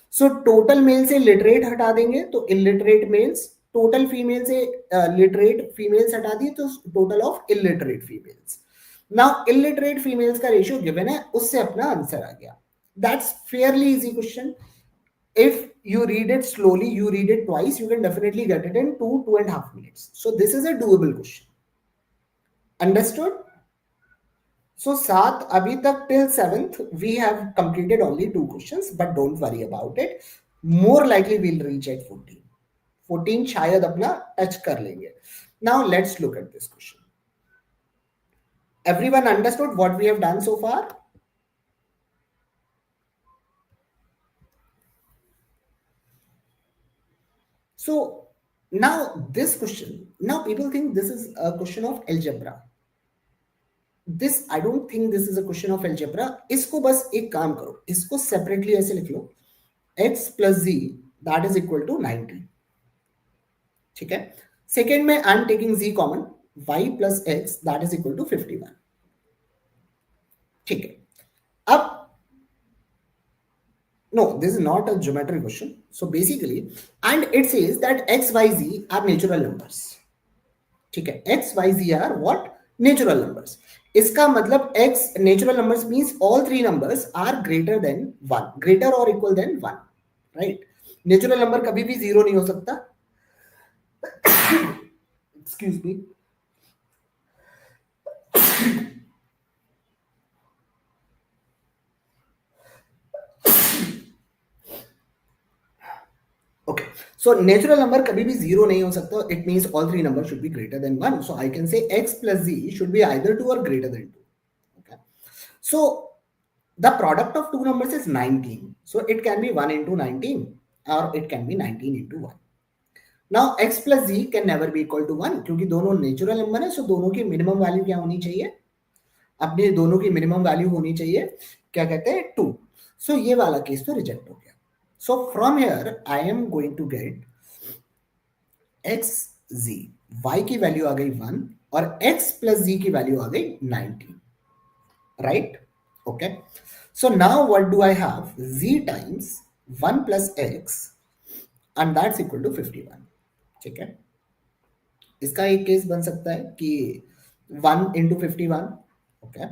So total male से literate हटा देंगे तो illiterate males, total female से literate females हटा दिए तो total of illiterate females. Now illiterate females का ratio given है, उससे अपना आंसर आ गया. That's fairly easy question. If you read it slowly, you read it twice, you can definitely get it in 2.5 minutes. So this is a doable question. Understood? So Sat, abhi tak till 7th, we have completed only 2 questions, but don't worry about it. More likely we'll reach at 14. 14 shayad apna touch kar lenge. Now let's look at this question. Everyone understood what we have done so far? So now this question, now people think this is a question of algebra. This I don't think this is a question of algebra. इसको बस एक काम करो, इसको separately ऐसे लिख लो, x plus z that is equal to 90. ठीक है. Second में I'm taking z common, y plus x that is equal to 51. ठीक है. अब no, this is not a geometry question. So basically, and it says that x, y, z are natural numbers. ठीक है. x, y, z are what? Natural numbers. इसका मतलब x natural numbers means all three numbers are greater than 1, greater or equal than 1, right? Natural number कभी भी 0 नहीं हो सकता. Excuse me. So natural number कभी भी zero नहीं हो सकता. It means all three numbers should be greater than 1. So I can say x plus z should be either 2 or greater than 2. Okay. So the product of two numbers is 19. So it can be 1 into 19 or it can be 19 into 1. Now x plus z can never be equal to 1 क्योंकि दोनों natural number है. So दोनों की minimum value क्या होनी चाहिए? अपने दोनों की minimum value होनी चाहिए क्या कहते हैं 2. So ये वाला केस तो रिजेक्ट हो गया. So from here I am going to get x z, y की वैल्यू आ गई 1 और x plus z की वैल्यू आ गई 19, right? Okay, so now what do I have? Z times 1 plus x and that's equal to 51. ठीक है, इसका एक case बन सकता है कि 1 into 51. Okay,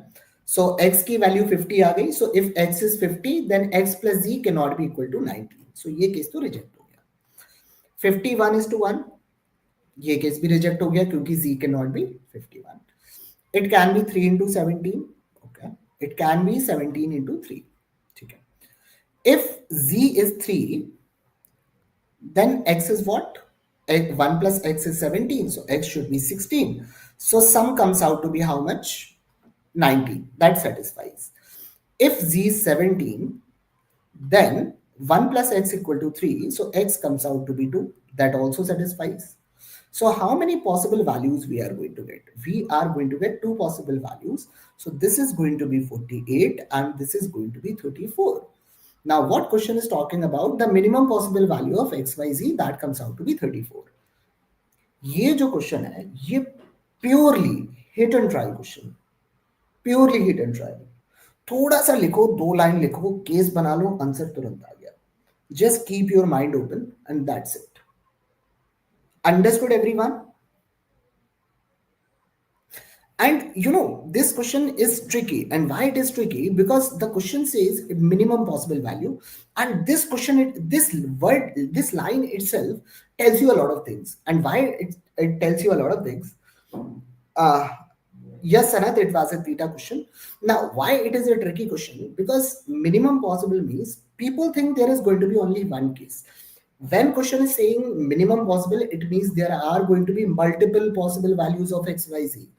so x की वैल्यू 50 आ गई. So if x is 50 then x plus z cannot be equal to 19. So ये केस तो रिजेक्ट हो गया. 51 is to 1, ये केस भी रिजेक्ट हो गया क्योंकि z cannot be 51. It can be 3 into 17. Okay, it can be 17 into 3. ठीक है, if z is 3 then x is what? 1 plus x is 17, so x should be 16. So sum comes out to be how much? 19. That satisfies. If z is 17 then 1 plus x equal to 3, so x comes out to be 2. That also satisfies. So how many possible values we are going to get? We are going to get two possible values. So this is going to be 48 and this is going to be 34. Now what question is talking about? The minimum possible value of xyz, that comes out to be 34. ये जो question है ये purely hit and try question, purely hit and try. थोड़ा सा लिखो, 2 line लिखो, case बना लो, answer तुरंत आ गया. Just keep your mind open and that's it. Understood everyone? And you know, this question is tricky. And why it is tricky? Because the question says minimum possible value. And this question, this word, this line itself tells you a lot of things. And why it tells you a lot of things? Yes, Sanath, it was a theta question. Now, why it is a tricky question? Because minimum possible means people think there is going to be only one case. When question is saying minimum possible, it means there are going to be multiple possible values of x, y, z.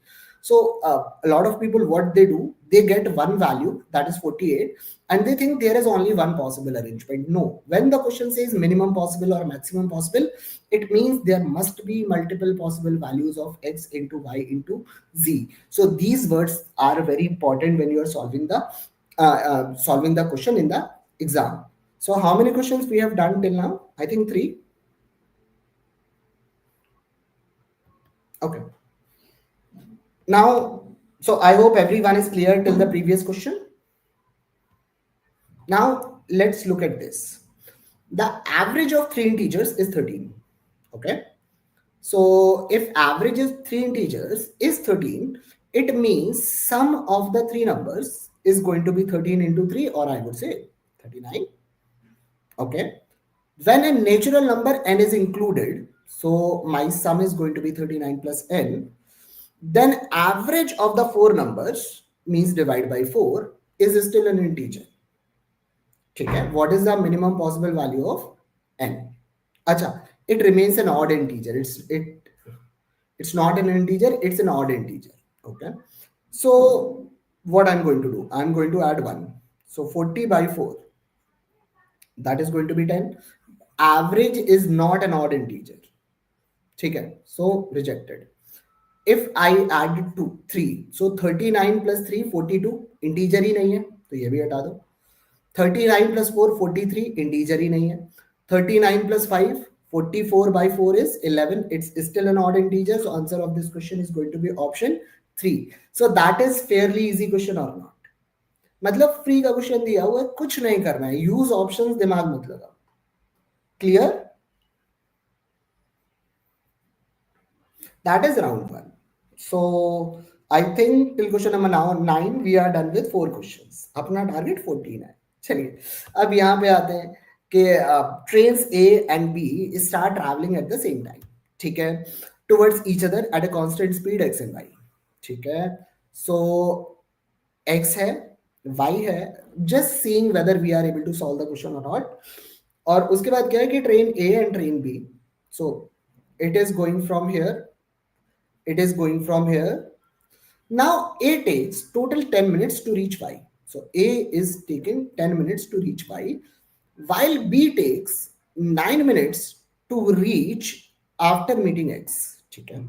So a lot of people, what they do, they get one value, that is 48, and they think there is only one possible arrangement. No, when the question says minimum possible or maximum possible, it means there must be multiple possible values of x into y into z. So these words are very important when you are solving the question in the exam. So how many questions we have done till now? I think 3. Okay. Now, so I hope everyone is clear till the previous question. Now, let's look at this. The average of 3 integers is 13. Okay. So if average is 3 integers is 13, it means sum of the 3 numbers is going to be 13 into 3, or I would say 39. Okay. When a natural number n is included, so my sum is going to be 39 plus n, then average of the 4 numbers, means divide by 4, is still an integer. Okay. What is the minimum possible value of n? Acha, it remains an odd integer. It's not an integer, it's an odd integer. Okay. So what I'm going to do? I'm going to add 1. So 40 by 4, that is going to be 10. Average is not an odd integer. Okay. So rejected. If I add 3, so 39 plus 3, 42, integer ही नहीं है, तो ये भी हटा दो. 39 plus 4, 43, integer ही नहीं है. 39 plus 5, 44 by 4 is 11. It's still an odd integer. So answer of this question is going to be option 3. So that is fairly easy question or not? मतलब फ्री का क्वेश्चन दिया हुआ है, कुछ नहीं करना है, यूज ऑप्शंस, दिमाग मत लगाओ. Clear? That is round 1. So I think till question number 9 we are done with 4 questions. अपना टारगेट 14 है. चलिए अब यहाँ पे आते हैं कि trains A and B start traveling at the same time. ठीक है, towards each other at a constant speed x and y. ठीक है, so x है, y है. Just seeing whether we are able to solve the question or not. और उसके बाद क्या है कि train A and train B, so it is going from here, it is going from here. Now A takes total 10 minutes to reach Y. So A is taking 10 minutes to reach Y, while B takes 9 minutes to reach after meeting X. ठीक है,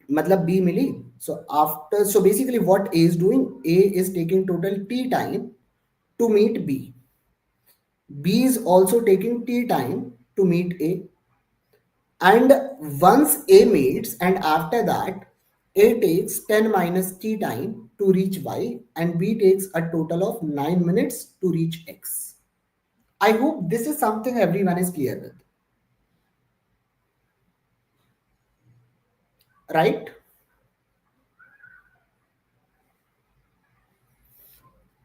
मतलब B milli. So after, so basically what A is doing, A is taking total T time to meet B. B is also taking T time to meet A. And once A meets, and after that, A takes 10 minus T time to reach Y, and B takes a total of 9 minutes to reach X. I hope this is something everyone is clear with. Right?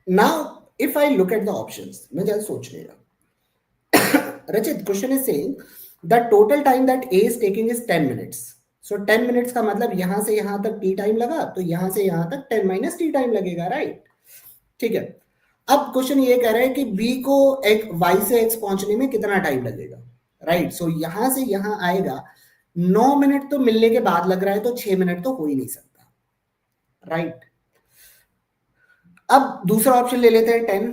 Now, if I look at the options, मैं जरा सोच रही हूँ. Rachit, question is saying the total time that A is taking is 10 minutes. So 10 minutes का मतलब यहाँ से यहाँ तक T टाइम लगा, तो यहाँ से यहाँ तक 10 minus T टाइम लगेगा, राइट? ठीक है. अब क्वेश्चन ये कह रहा है कि बी को एक वाई से एक्स पहुंचने में कितना टाइम लगेगा, राइट? सो यहां से यहां आएगा 9 मिनट तो मिलने के बाद लग रहा है, तो 6 मिनट तो हो ही नहीं सकता, राइट? अब दूसरा ऑप्शन ले लेते हैं 10.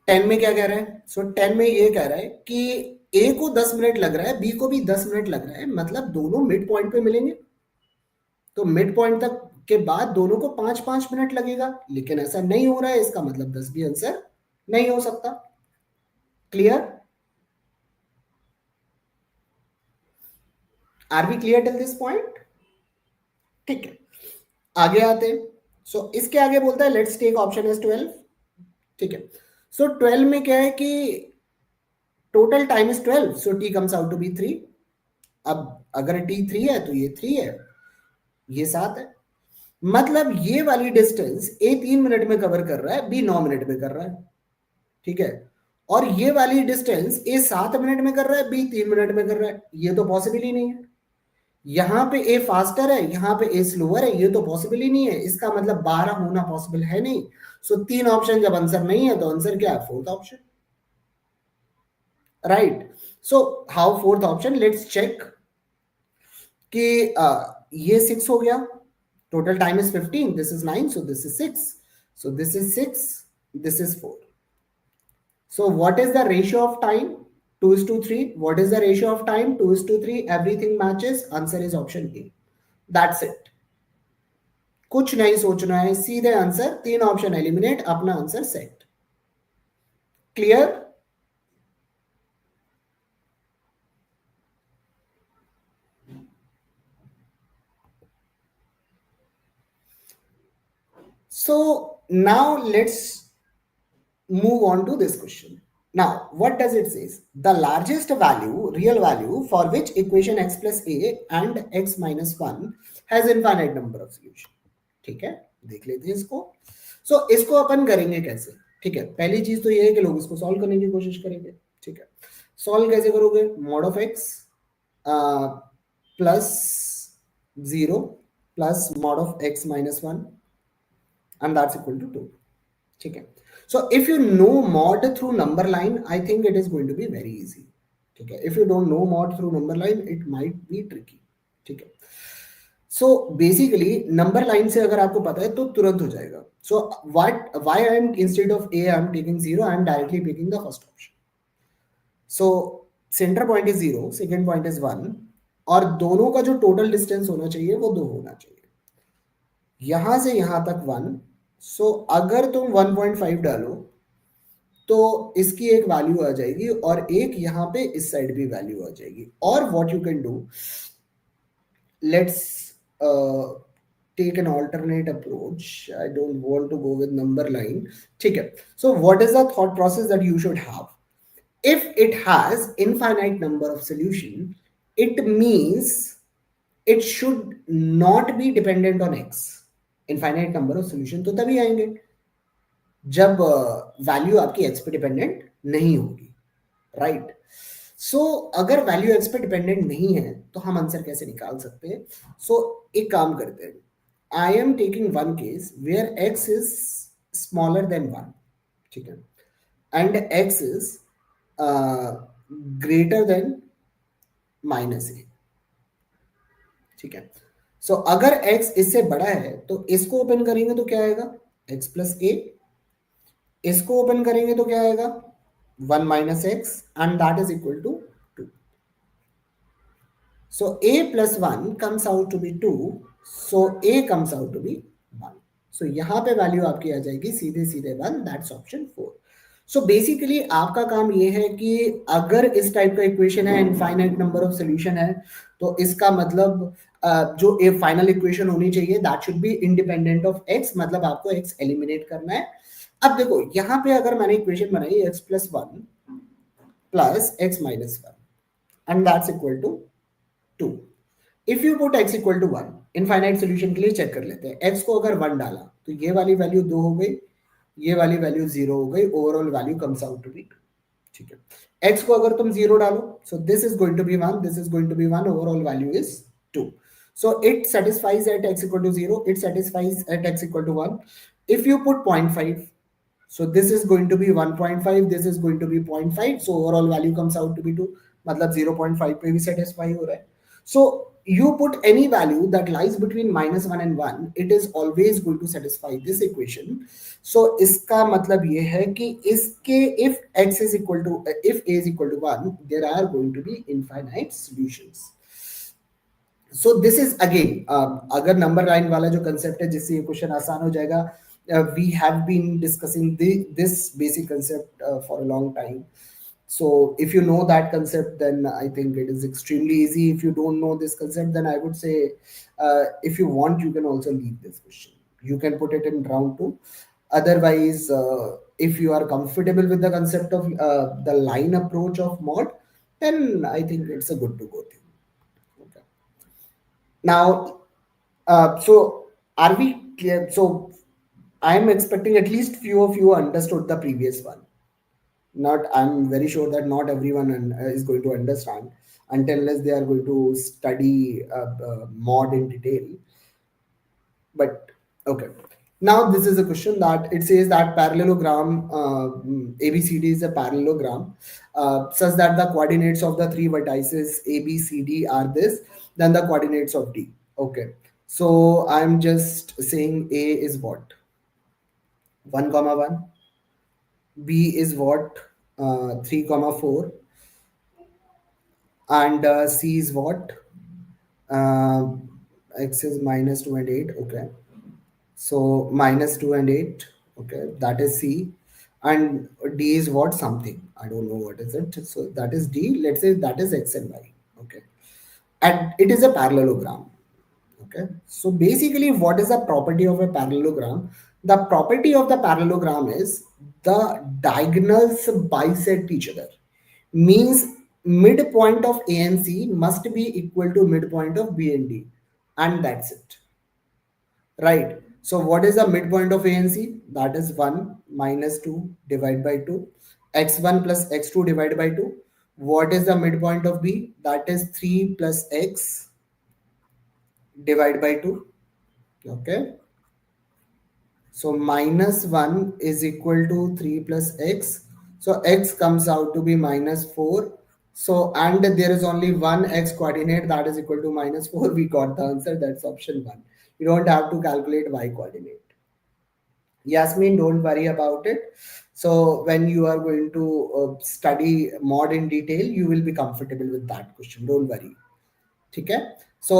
10 में क्या कह रहा है? सो 10 में ये कह रहा है कि ए को 10 मिनट लग रहा है, बी को भी 10 मिनट लग रहा है, मतलब दोनों मिड पॉइंट पे मिलेंगे, तो मिड पॉइंट तक के बाद दोनों को 5-5 मिनट लगेगा. लेकिन ऐसा नहीं हो रहा है, इसका मतलब 10 भी आंसर नहीं हो सकता. Clear? Are we clear till this point? ठीक है, आगे आते हैं. सो इसके आगे बोलता है लेट्स टेक ऑप्शन एज 12. ठीक है, सो 12 में क्या है कि total time is 12, so T comes out to be 3. अब अगर टी 3 है तो ये 3 है, ये 7 है, मतलब ये वाली डिस्टेंस ए 3 मिनट में कवर कर रहा है, बी 9 मिनट में कर रहा है. ठीक है, और ये वाली डिस्टेंस ए 7 मिनट में कर रहा है, बी 3 मिनट में कर रहा है. ये तो पॉसिबल ही नहीं है. यहां पे ए फास्टर है, यहां पे ए स्लोअर है, ये तो पॉसिबल ही नहीं है. इसका मतलब 12 होना पॉसिबल है नहीं. सो 3 ऑप्शन जब आंसर नहीं है, तो आंसर क्या है? Fourth option, right? So how fourth option? Let's check कि ये 6 हो गया, total time is 15, this is 9, so this is 6, so this is 6, this is 4. So what is the ratio of time? 2 is to 3. What is the ratio of time? 2 is to 3. Everything matches. Answer is option A. That's it. कुछ नहीं सोचना है, सीधे answer. 3 option eliminate, अपना answer set. Clear? So now let's move on to this question. Now, what does it say? The largest value, real value, for which equation x plus a and x minus 1 has infinite number of solution. ठीक है, देख लेते हैं इसको. So, इसको अपन करेंगे कैसे? ठीक है, पहली चीज तो ये है कि लोग इसको सॉल्व करने की कोशिश करेंगे. ठीक है, सॉल्व कैसे करोगे? Mod of x plus 0 plus mod of x minus 1 and that's equal to 2. ठीक है, so if you know mod through number line, I think it is going to be very easy. ठीक है, if you don't know mod through number line, it might be tricky. ठीक है, so basically number line से अगर आपको पता है तो तुरंत हो जाएगा. So why I am, instead of a I am taking 0, I am directly picking the first option. So center point is 0, second point is 1, और दोनों का जो total distance होना चाहिए वो 2 होना चाहिए. यहां से यहां तक 1. सो अगर तुम 1.5 डालो तो इसकी एक वैल्यू आ जाएगी, और एक यहां पे इस साइड भी वैल्यू आ जाएगी. और what you can do, let's take an alternate approach. I don't want to go with number line. ठीक है, so what is the thought process that you should have? if it has infinite number of solution, it means it should not be dependent on x. Infinite number of solution तो तभी आएंगे जब value आपकी x पे dependent नहीं होगी, right? सो अगर value x पे डिपेंडेंट नहीं है तो हम आंसर कैसे निकाल सकते हैं? सो एक काम करते हैं. I am taking one case where X is smaller than 1. ठीक है, and X is uh, greater than minus A. ठीक है. सो अगर x इससे बड़ा है तो इसको ओपन करेंगे तो क्या आएगा, x प्लस ए. इसको ओपन करेंगे तो क्या आएगा, 1 minus x, and that is equal to 2. So a plus 1 comes out to be 2. So a comes out to be 1. So यहाँ पे वैल्यू आपकी आ जाएगी सीधे सीधे 1. That's option 4. सो बेसिकली आपका काम ये है कि अगर इस टाइप का इक्वेशन है, इनफाइनाइट नंबर ऑफ सोल्यूशन है, तो इसका मतलब जो ए फाइनल इक्वेशन होनी चाहिए that should be independent of x. मतलब आपको एक्स एलिमिनेट करना है. अब देखो यहाँ पे अगर मैंने इक्वेशन बनाई x plus 1 plus x minus 1 and that's equal to 2. If you put x equal to 1, infinite solution के लिए चेक कर लेते हैं. x को अगर 1 डाला तो ये वाली वैल्यू 2 हो गई, ये वाली वैल्यू 0 हो गई. Overall value comes out to be 2. ठीक है. x को अगर तुम 0 डालो, so this is going to be 1, this is going to be 1. Overall value is 2. So it satisfies at x equal to 0, it satisfies at x equal to 1. If you put 0.5, so this is going to be 1.5, this is going to be 0.5, so overall value comes out to be 2. मतलब 0.5 पे भी satisfy हो रहा है. So you put any value that lies between -1 and 1, it is always going to satisfy this equation. So इसका मतलब ये है कि इसके if x is equal to if a is equal to 1, there are going to be infinite solutions. So this is again, अगर number line वाला जो concept है जिससे ये क्वेश्चन आसान हो जाएगा, we have been discussing this basic concept for a long time. So if you know that concept, then I think it is extremely easy. If you don't know this concept, then I would say, if you want, you can also leave this question. You can put it in round 2. Otherwise, if you are comfortable with the concept of the line approach of mod, then I think it's a good to go thing. Okay. Now, so are we clear? So I am expecting at least few of you understood the previous one. Not, I'm very sure that not everyone is going to understand until unless they are going to study mod in detail. But okay. Now this is a question that it says that parallelogram ABCD is a parallelogram such that the coordinates of the three vertices ABCD are this, then the coordinates of D. Okay. So I'm just saying A is what? 1, 1. B is what? 3, 4. And C is what? X is -2 and 8. Okay. So -2 and 8. Okay. That is C. And D is what? Something. I don't know what is it. So that is D. Let's say that is X and Y. Okay. And it is a parallelogram. Okay. So basically, what is the property of a parallelogram? The property of the parallelogram is the diagonals bisect each other. Means midpoint of A and C must be equal to midpoint of B and D. And that's it. Right. So what is the midpoint of A and C? That is 1 minus 2 divided by 2. X1 plus x2 divided by 2. What is the midpoint of B? That is 3 plus x divided by 2. Okay. So -1 is equal to 3 plus x. So x comes out to be -4. So, and there is only one x coordinate that is equal to -4. We got the answer. That's option 1. You don't have to calculate y coordinate. Yasmin, don't worry about it. So when you are going to study mod in detail, you will be comfortable with that question. Don't worry. Okay. So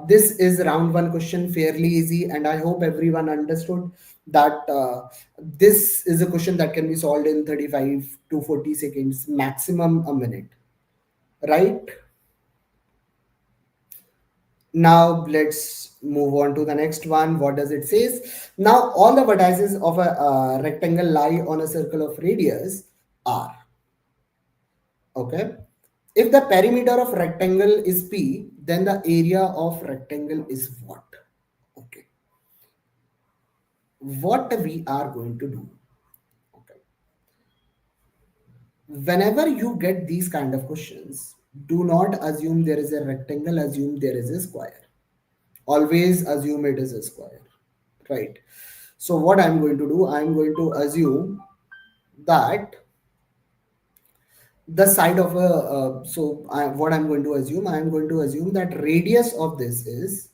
this is round 1 question, fairly easy, and I hope everyone understood that this is a question that can be solved in 35 to 40 seconds, maximum a minute, right? Now let's move on to the next one. What does it says? Now all the vertices of a rectangle lie on a circle of radius r. Okay. If the perimeter of rectangle is P, then the area of rectangle is what? Okay. What we are going to do? Okay. Whenever you get these kind of questions, do not assume there is a rectangle, assume there is a square. Always assume it is a square, right? So what I'm going to do, I'm going to assume that the side of a what I'm going to assume, I'm going to assume that radius of this is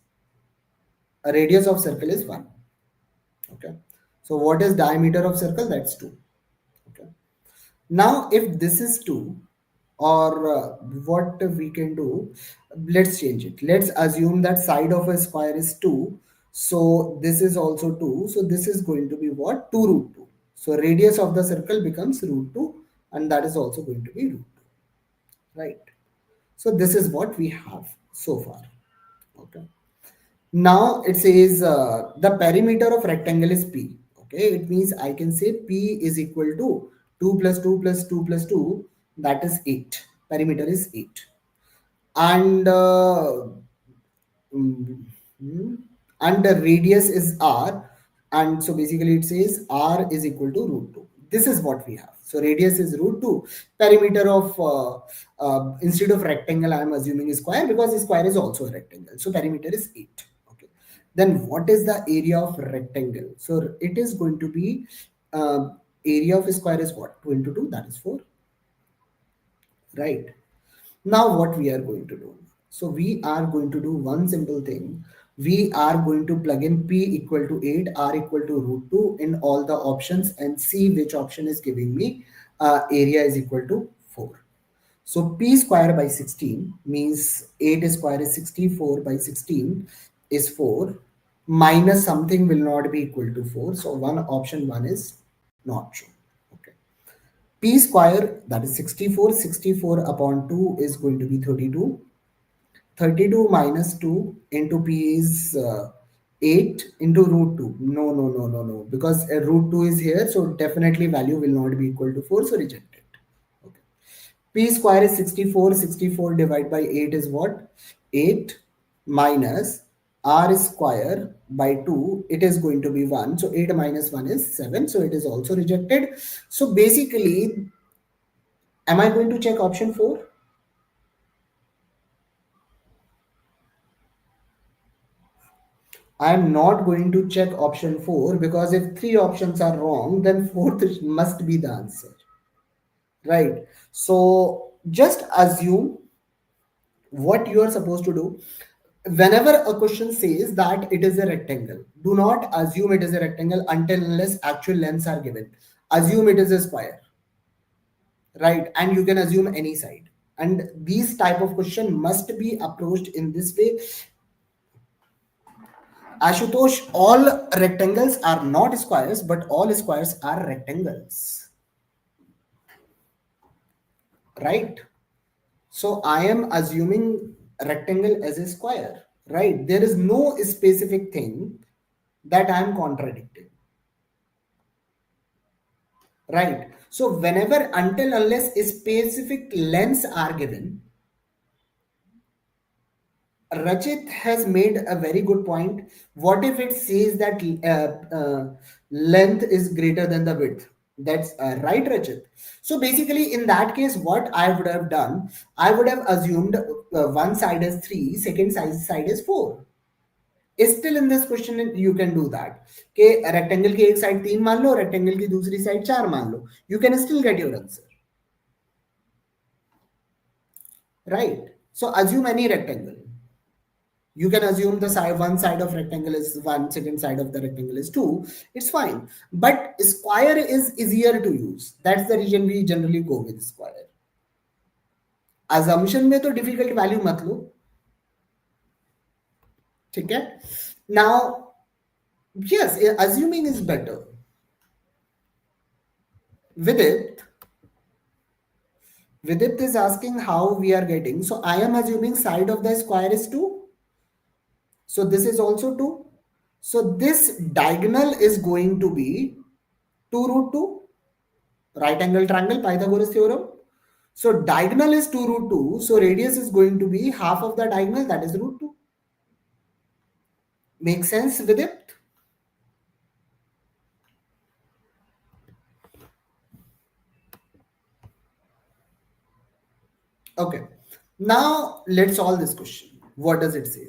a radius of circle is 1. Okay, so what is diameter of circle? That's 2. Okay, now if this is 2, or what we can do, let's change it. Let's assume that side of a square is 2, so this is also 2, so this is going to be what? 2 root 2. So radius of the circle becomes root 2, and that is also going to be root 2, right? So this is what we have so far. Okay, now it says the perimeter of rectangle is P. Okay, it means I can say P is equal to 2 plus 2 plus 2 plus 2, that is 8. Perimeter is 8. And mm, mm, and the radius is R. And so basically it says R is equal to root 2. This is what we have. So radius is root 2. Perimeter of instead of rectangle, I am assuming square, because square is also a rectangle. So perimeter is 8. Okay, then what is the area of rectangle? So it is going to be area of square is what? 2 into 2, that is 4, right? Now what we are going to do? So we are going to do one simple thing. We are going to plug in P equal to 8, R equal to root 2 in all the options, and see which option is giving me area is equal to 4. So P square by 16 means 8 square is 64 by 16 is 4, minus something will not be equal to 4. So option 1 is not true. Okay. P square, that is 64. 64 upon 2 is going to be 32. 32 minus 2 into P is 8 into root 2. No, no, no, no, no. Because root 2 is here. So definitely value will not be equal to 4. So reject it. Okay. P square is 64. 64 divided by 8 is what? 8 minus R square by 2. It is going to be 1. So 8 minus 1 is 7. So it is also rejected. So basically, am I going to check option 4? I am not going to check option 4, because if 3 options are wrong, then fourth must be the answer, right? So just assume what you are supposed to do. Whenever a question says that it is a rectangle, do not assume it is a rectangle until unless actual lengths are given. Assume it is a square, right? And you can assume any side. And these type of question must be approached in this way. Ashutosh, all rectangles are not squares, but all squares are rectangles, right? So I am assuming rectangle as a square, right? There is no specific thing that I am contradicting, right? So whenever, until unless specific lengths are given, Rachit has made a very good point. What if it says that length is greater than the width? That's right, Rachit. So basically, in that case, what I would have done, I would have assumed one side is 3, second side is 4. Still in this question, you can do that. Okay, rectangle की एक side 3 मान लो, rectangle की दूसरी side 4 मान लो. You can still get your answer, right? So assume any rectangle. You can assume the side, one side of rectangle is 1, second side of the rectangle is 2. It's fine, but square is easier to use. That's the reason we generally go with square. Assumption में तो difficult value मत लो, ठीक है? Now, yes, assuming is better. Vidit is asking how we are getting. So I am assuming side of the square is 2. So this is also 2. So this diagonal is going to be 2 root 2. Right angle triangle, Pythagoras theorem. So diagonal is 2 root 2. So radius is going to be half of the diagonal, that is root 2. Make sense with it? Okay. Now let's solve this question. What does it say?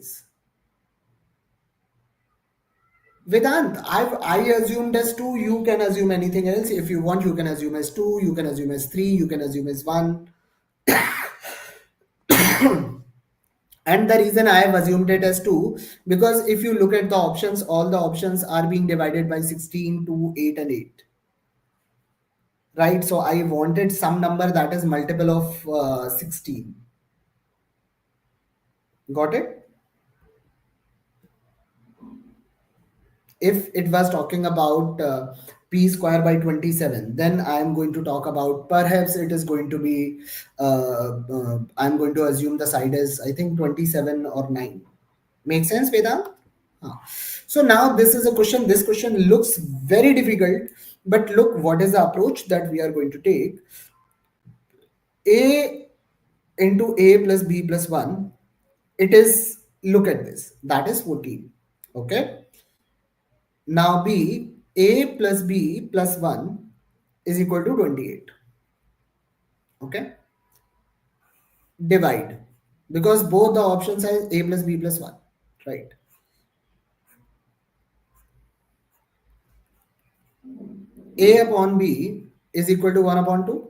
Vedant, I assumed as 2, you can assume anything else. If you want, you can assume as 2, you can assume as 3, you can assume as 1. And the reason I have assumed it as 2, because if you look at the options, all the options are being divided by 16, 2, 8 and 8. Right? So I wanted some number that is multiple of 16. Got it? If it was talking about p square by 27, then I am going to talk about, perhaps it is going to be I'm going to assume the side is, I think, 27 or 9. Make sense, Vedant? Huh. So now this is a question, this question looks very difficult, but look what is the approach that we are going to take. A into a plus b plus 1, it is, look at this, that is 14. Okay. Now b, a plus b plus 1 is equal to 28. Okay. Divide. Because both the options are a plus b plus 1. Right. A upon b is equal to 1 upon 2.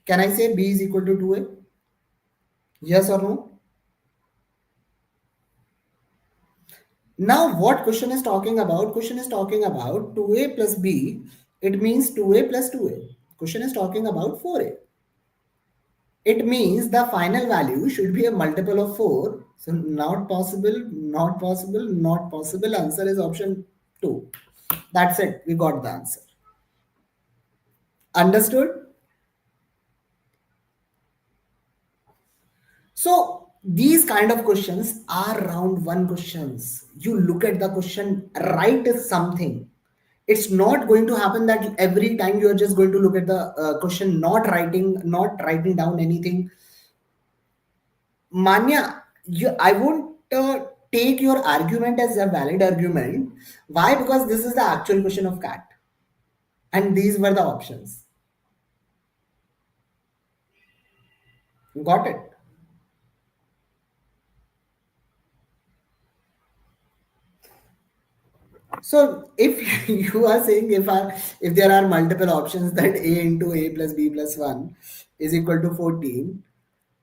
Can I say b is equal to 2a? Yes or no? Now what question is talking about? Question is talking about 2a plus b. It means 2a plus 2a. Question is talking about 4a. It means the final value should be a multiple of 4. So not possible, not possible, not possible. Answer is option 2. That's it. We got the answer. Understood? So these kind of questions are round one questions. You look at the question, write something. It's not going to happen that every time you are just going to look at the question, not writing down anything. Manya, I won't take your argument as a valid argument. Why? Because this is the actual question of cat, and these were the options. Got it? So if you are saying, if there are multiple options that a into a plus b plus 1 is equal to 14,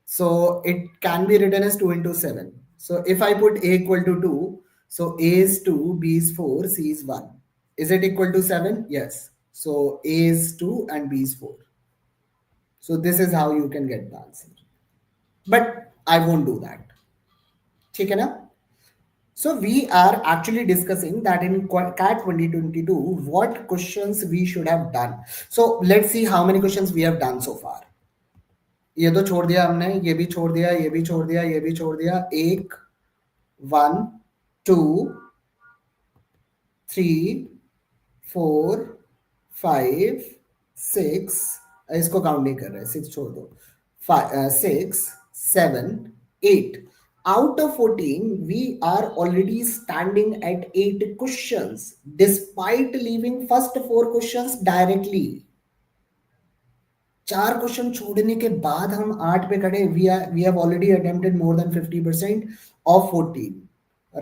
so it can be written as 2 into 7. So if I put a equal to 2, so a is 2, b is 4, c is 1. Is it equal to 7? Yes. So a is 2 and b is 4. So this is how you can get the answer. But I won't do that. ठीक है ना? So we are actually discussing that in CAT 2022, what questions we should have done. So let's see how many questions we have done so far. ये तो छोड़ दिया हमने, ये भी छोड़ दिया, ये भी छोड़ दिया, ये भी छोड़ दिया. 1, 1, 2, 3, 4, 5, 6. इसको काउंट नहीं कर रहे, 6 छोड़ दो. 6, 7, 8. Out of 14, we are already standing at 8 questions, despite leaving first 4 questions directly. 4 question छोड़ने के बाद हम 8 पे खड़े. We have already attempted more than 50% of 14.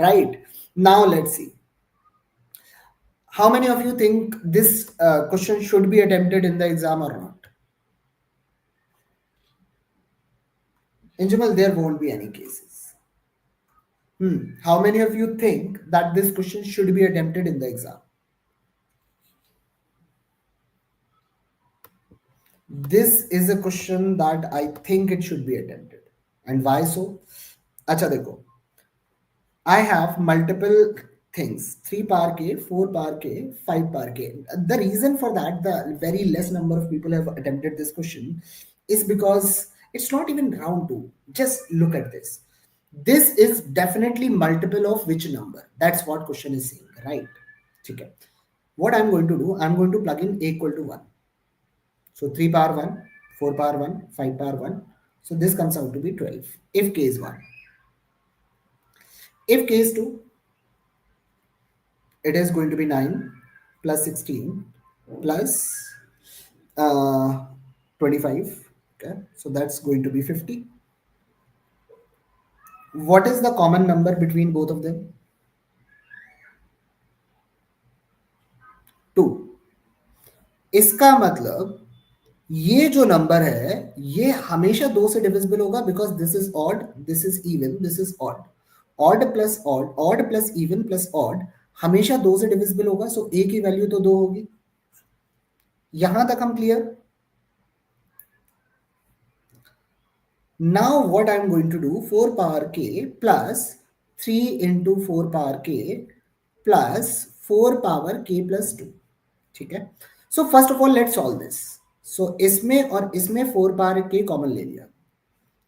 Right. Now let's see. How many of you think this question should be attempted in the exam or not? In general, there won't be any cases. How many of you think that this question should be attempted in the exam? This is a question that I think it should be attempted. And why so? Acha dekho. I have multiple things, 3 par K, 4 par K, 5 par K. The reason for that, the very less number of people have attempted this question, is because it's not even round 2. Just look at this. This is definitely multiple of which number? That's what question is saying, right? Okay. What I'm going to do, I'm going to plug in A equal to 1. So 3 power 1, 4 power 1, 5 power 1. So this comes out to be 12 if K is 1. If K is 2, it is going to be 9 plus 16 plus 25. Okay, so that's going to be 50. What is the common number between both of them? 2। इसका मतलब ये जो number है ये हमेशा 2 से divisible होगा, because this is odd, this is even, this is odd. Odd plus odd, odd plus even plus odd हमेशा 2 से डिविजिबल होगा, सो ए की वैल्यू तो 2 होगी। यहां तक हम clear? Now what I am going to do, 4 power के प्लस 3 इंटू 4 पावर के प्लस 4 पावर के प्लस 2। ठीक है, so first of all let's solve this. So इसमें और इसमें 4 पावर के कॉमन ले लिया,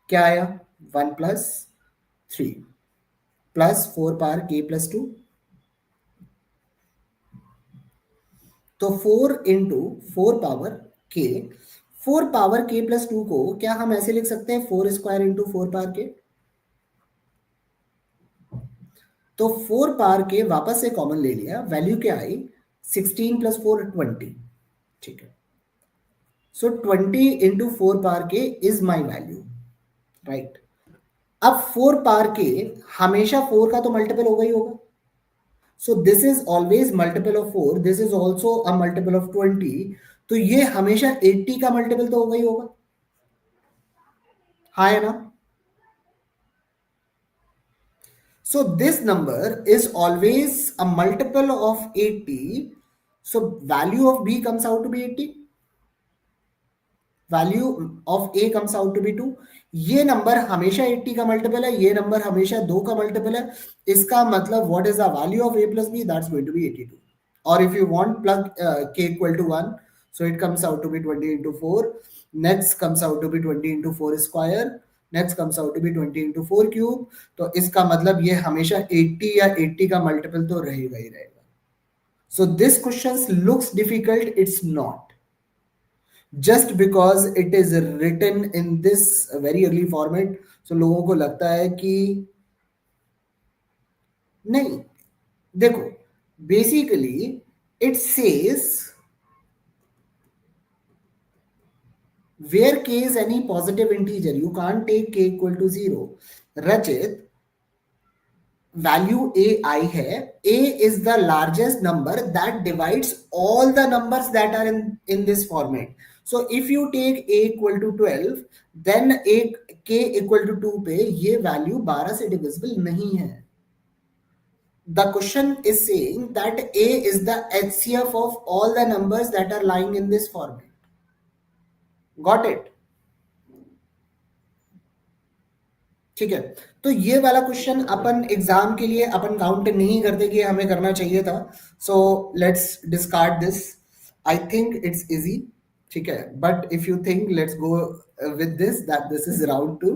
क्या आया? 1 प्लस 3 प्लस 4 पावर के प्लस 2। तो 4 इंटू 4 पावर के, 4 पावर के प्लस 2 को क्या हम ऐसे लिख सकते हैं, 4 स्क्वायर इंटू 4 पावर के। तो 4 पावर के वापस से कॉमन ले लिया, वैल्यू क्या आई? 16 प्लस 4 20। ठीक है, सो 20 इंटू 4 पावर के इज माई वैल्यू, राइट। अब 4 पावर के हमेशा 4 का तो मल्टीपल होगा ही होगा, सो this is always multiple of 4, this is also a multiple of 20, तो ये हमेशा 80 का मल्टीपल तो होगा ही होगा, हाँ है ना? So this number is always a multiple of 80. So value of B comes out to be 80. Value of a comes out to be 2। ये नंबर हमेशा 80 का मल्टीपल है, ये नंबर हमेशा 2 का मल्टीपल है। इसका मतलब what is the value of a plus b? That's going to be 82। और if you want plug k equal to 1, so it comes out to be 20 into 4, next comes out to be 20 into 4 square, next comes out to be 20 into 4 cube. तो इसका मतलब ये हमेशा 80 या 80 का multiple तो रहेगा ही रहेगा। So this question looks difficult, it's not, just because it is written in this very early format, so लोगों को लगता है कि नहीं। देखो, basically it says where k is any positive integer, you can't take k equal to 0. Rachit, value ai है, a is the largest number that divides all the numbers that are in this format. So if you take a equal to 12, then a k equal to 2 पे ये value 12 से divisible नहीं है। The question is saying that a is the HCF of all the numbers that are lying in this format. Got it? ठीक है, तो ये वाला क्वेश्चन अपन एग्जाम के लिए अपन काउंट नहीं करते कि हमें करना चाहिए था, so let's discard this. I think it's easy, ठीक है, but if you think let's go with this that this is round 2,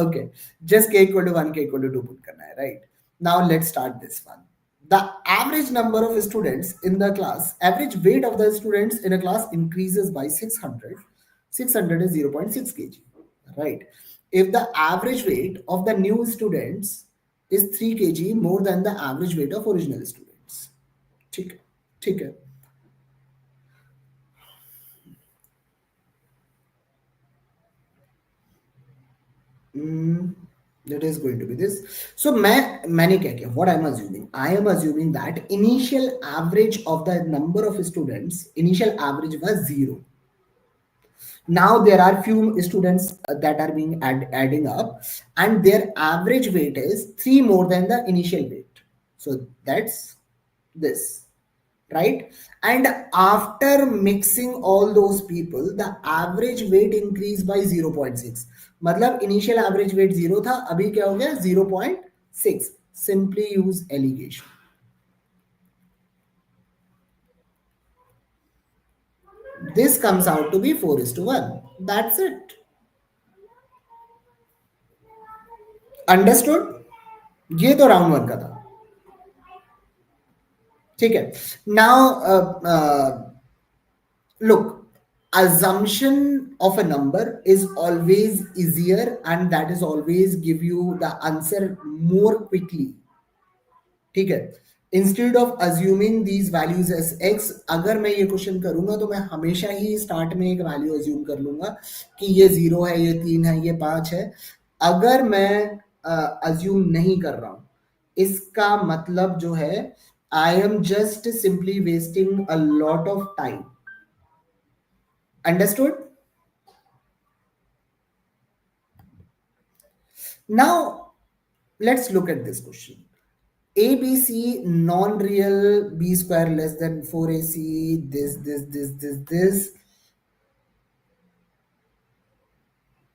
okay, just k equal to 1, k equal to 2 put करना है, right. Now let's start this one. The average number of students in the class, average weight of the students in a class increases by 600. 600 is 0.6 kg, right? If the average weight of the new students is 3 kg more than the average weight of original students. ठीक है, ठीक है। That is going to be this. So मैंने क्या किया? What I am assuming? I am assuming that initial average of the number of students, initial average was 0. Now there are few students that are being adding up, and their average weight is 3 more than the initial weight. So that's this, right? And after mixing all those people, the average weight increased by 0.6. मतलब initial average weight 0 था, अभी क्या हो गया? 0.6. Simply use alligation. This comes out to be 4:1. That's it. Understood? ये तो round 1 का था, ठीक है। Now look, assumption of a number is always easier, and that is always give you the answer more quickly, ठीक है। Instead of assuming these values as x, अगर मैं ये क्वेश्चन करूंगा तो मैं हमेशा ही स्टार्ट में एक वैल्यू अज्यूम कर लूंगा कि ये 0 है, ये 3 है, ये 5 है। अगर मैं अज्यूम नहीं कर रहा हूं, इसका मतलब जो है I am just simply wasting a lot of time. Understood? Now, let's look at this question. ABC non-real b square less than 4ac, this.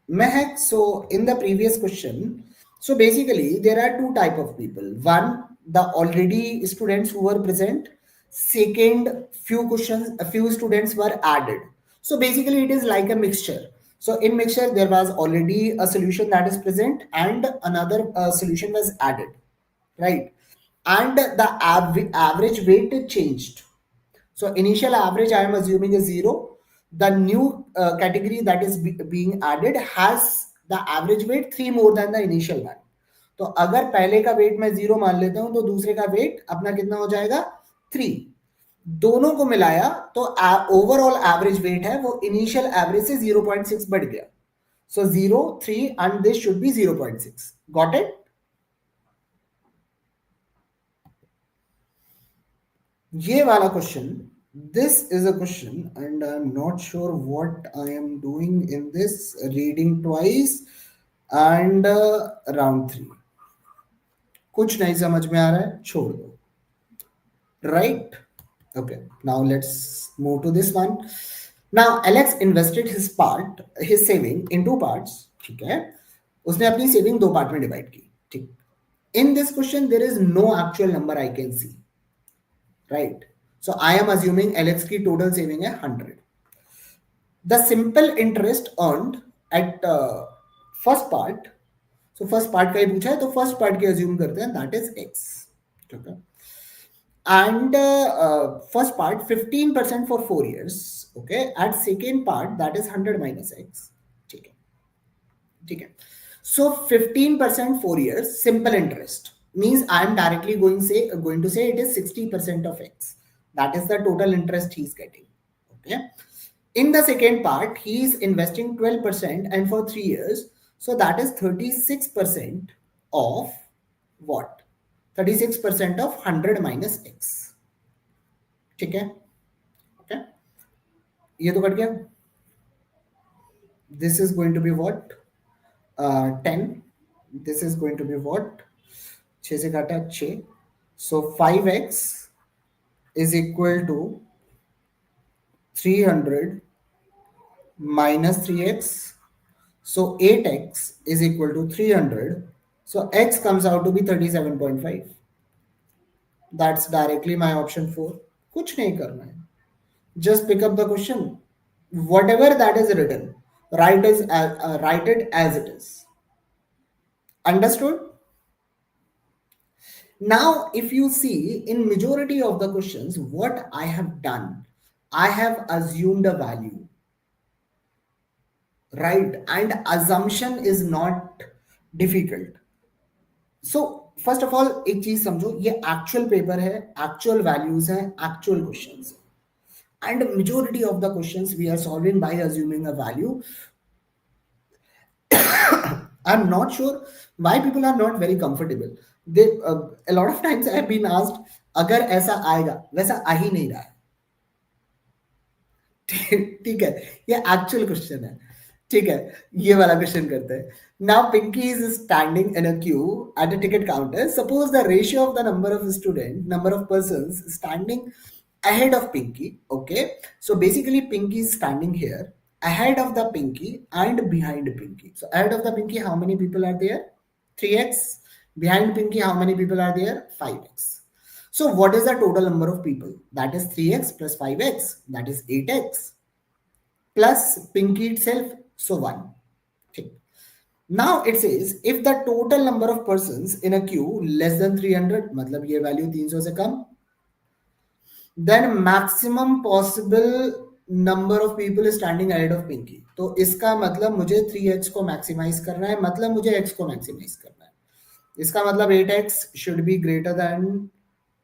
Mehak, so in the previous question, so basically there are two type of people. One, the already students who were present. Second, few questions, a few students were added. So basically it is like a mixture. So in mixture there was already a solution that is present and another solution was added, right? And the average weight changed. So initial average I am assuming is 0. The new category that is being added has the average weight 3 more than the initial one. तो अगर पहले का wait मैं 0 मान लेता हूं तो दूसरे का वेट अपना कितना हो जाएगा 3. दोनों को मिलाया तो ओवरऑल एवरेज वेट है वो इनिशियल एवरेज से 0.6 बढ़ गया. So 0, 3 and this should be 0.6. Got it? ये वाला question, this is a question and I'm not sure what I am doing in this, reading twice and round 3 कुछ नहीं समझ में आ रहा है, छोड़ दो. Right? Okay, now let's move to this one. Now Alex invested his saving in 2 parts. ठीक है, उसने अपनी सेविंग 2 पार्ट में डिवाइड की. ठीक. In this question there is no actual number I can see. Right? So I am assuming Alex की total saving है 100. The simple interest earned at first part. So first part का ही पूछा है तो first part की assume करते हैं, that is X. Okay. And first part 15% for 4 years. Okay. At second part that is 100 minus X. ठीक है. ठीक है. So 15% 4 years simple interest means I am directly going to say it is 60% of X. That is the total interest he is getting. Okay. In the second part, he is investing 12% and for 3 years. So that is 36% of what? 36% of 100 minus X. ठीक है. Okay. ये तो cut गया. This is going to be what? 10. This is going to be what? 6 से काटा 6. So 5x is equal to 300 minus 3x. So 8x is equal to 300. So x comes out to be 37.5. That's directly my option 4. कुछ नहीं करना है. Just pick up the question. Whatever that is written, write it as it is. Understood? Now, if you see in majority of the questions, what I have done, I have assumed a value, right? And assumption is not difficult. So first of all, एक चीज समझो, ये actual paper है, actual values है, actual questions, and majority of the questions we are solving by assuming a value. I'm not sure why people are not very comfortable. They a lot of times I have been asked, अगर ऐसा आएगा, वैसा आ ही नहीं रहा है. ठीक है, ये एक्चुअल क्वेश्चन है. ठीक है, ये वाला क्वेश्चन करते हैं. Now Pinky is standing in a queue at a ticket counter. Suppose the ratio of the number of persons standing ahead of Pinky. Okay, so basically Pinky is standing here ahead of the Pinky and behind Pinky. So ahead of the Pinky, how many people are there? 3x. Behind Pinky, how many people are there? 5x. So what is the total number of people? That is 3x plus 5x. That is 8x. Plus Pinky itself. So 1. Okay. Now it says if the total number of persons in a queue less than 300, मतलब ये value 300 से कम, then maximum possible number of people is standing ahead of Pinky. तो इसका मतलब मुझे 3x को maximize करना है, मतलब मुझे x को maximize करना है. इसका मतलब 8x should be greater than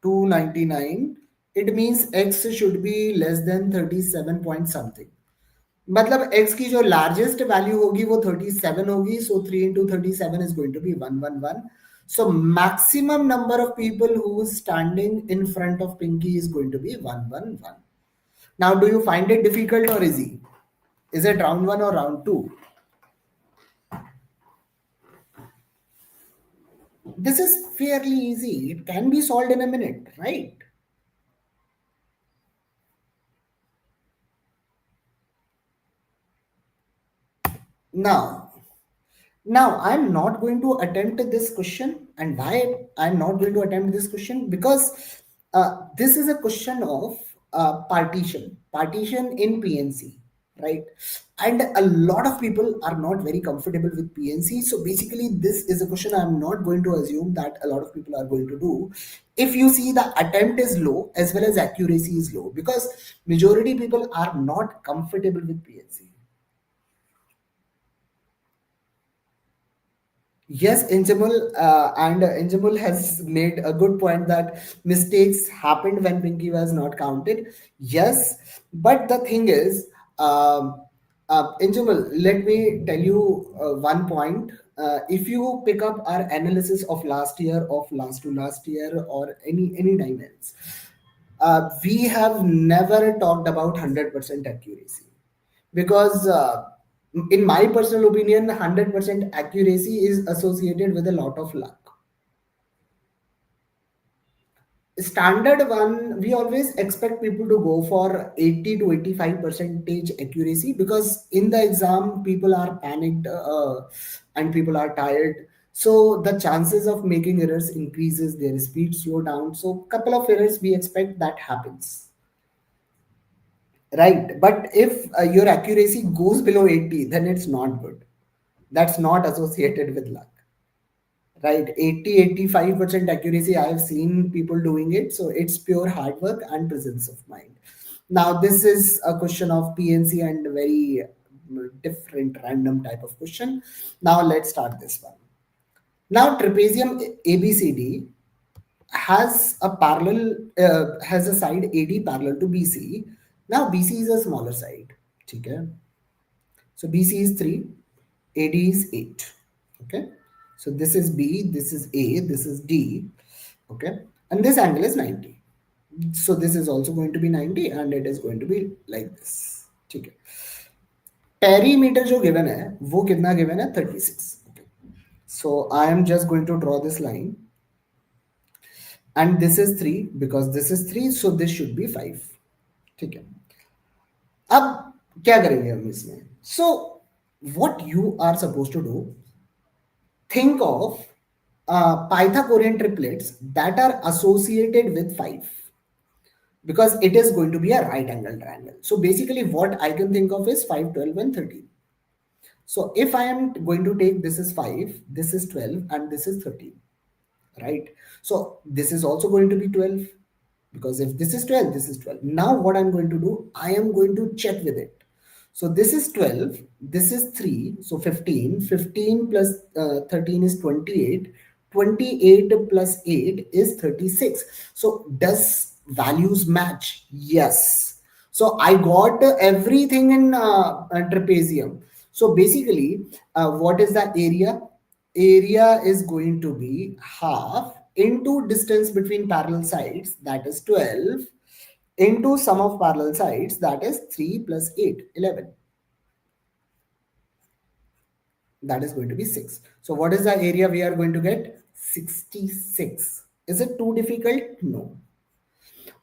299. It means x should be less than 37 point something. मतलब x की जो largest value होगी वो 37 होगी. So 3 into 37 is going to be 111. So maximum number of people who is standing in front of Pinky is going to be 111. Now, do you find it difficult or easy? Is it round 1 or round 2? This is fairly easy. It can be solved in a minute, right? Now, Now, I'm not going to attempt this question. And why I'm not going to attempt this question? Because this is a question of partition in PNC, right? And a lot of people are not very comfortable with PNC. So basically, this is a question I'm not going to assume that a lot of people are going to do. If you see the attempt is low as well as accuracy is low, because majority people are not comfortable with PNC. Yes, Injamul has made a good point that mistakes happened when Pinky was not counted. Yes, but the thing is, Injamul, let me tell you one point. If you pick up our analysis of last year, of last to last year, or any time else, we have never talked about 100% accuracy because in my personal opinion 100% accuracy is associated with a lot of luck. Standard one, we always expect people to go for 80 to 85 percentage accuracy because in the exam people are panicked and people are tired, so the chances of making errors increases, their speed slow down, so couple of errors we expect that happens. Right, but if your accuracy goes below 80, then it's not good. That's not associated with luck. Right, 80-85% accuracy, I have seen people doing it, so it's pure hard work and presence of mind. Now, this is a question of PNC and very different random type of question. Now, let's start this one. Now, trapezium ABCD has a side AD parallel to BC. Now BC is a smaller side. Okay. So BC is 3, AD is 8. Okay. So this is B, this is A, this is D. Okay. And this angle is 90. So this is also going to be 90 and it is going to be like this. Okay. Perimeter जो given है वो कितना given है 36. Okay. So I am just going to draw this line. And this is 3 because this is 3, so this should be 5. ठीक है. अब क्या करेंगे हम इसमें? So what you are supposed to do, think of Pythagorean triplets that are associated with 5 because it is going to be a right angle triangle. So basically what I can think of is 5, 12 and 13. So if I am going to take this is 5, this is 12 and this is 13, right? So this is also going to be 12 because if this is 12, this is 12. Now what I'm going to do, I am going to check with it. So this is 12, this is 3, so 15, 15 plus 13 is 28, 28 plus 8 is 36. So does values match? Yes. So I got everything in trapezium. So basically, what is the area? Area is going to be half into distance between parallel sides, that is 12, into sum of parallel sides, that is 3 plus 8, 11. That is going to be 6. So what is the area we are going to get? 66. Is it too difficult? No.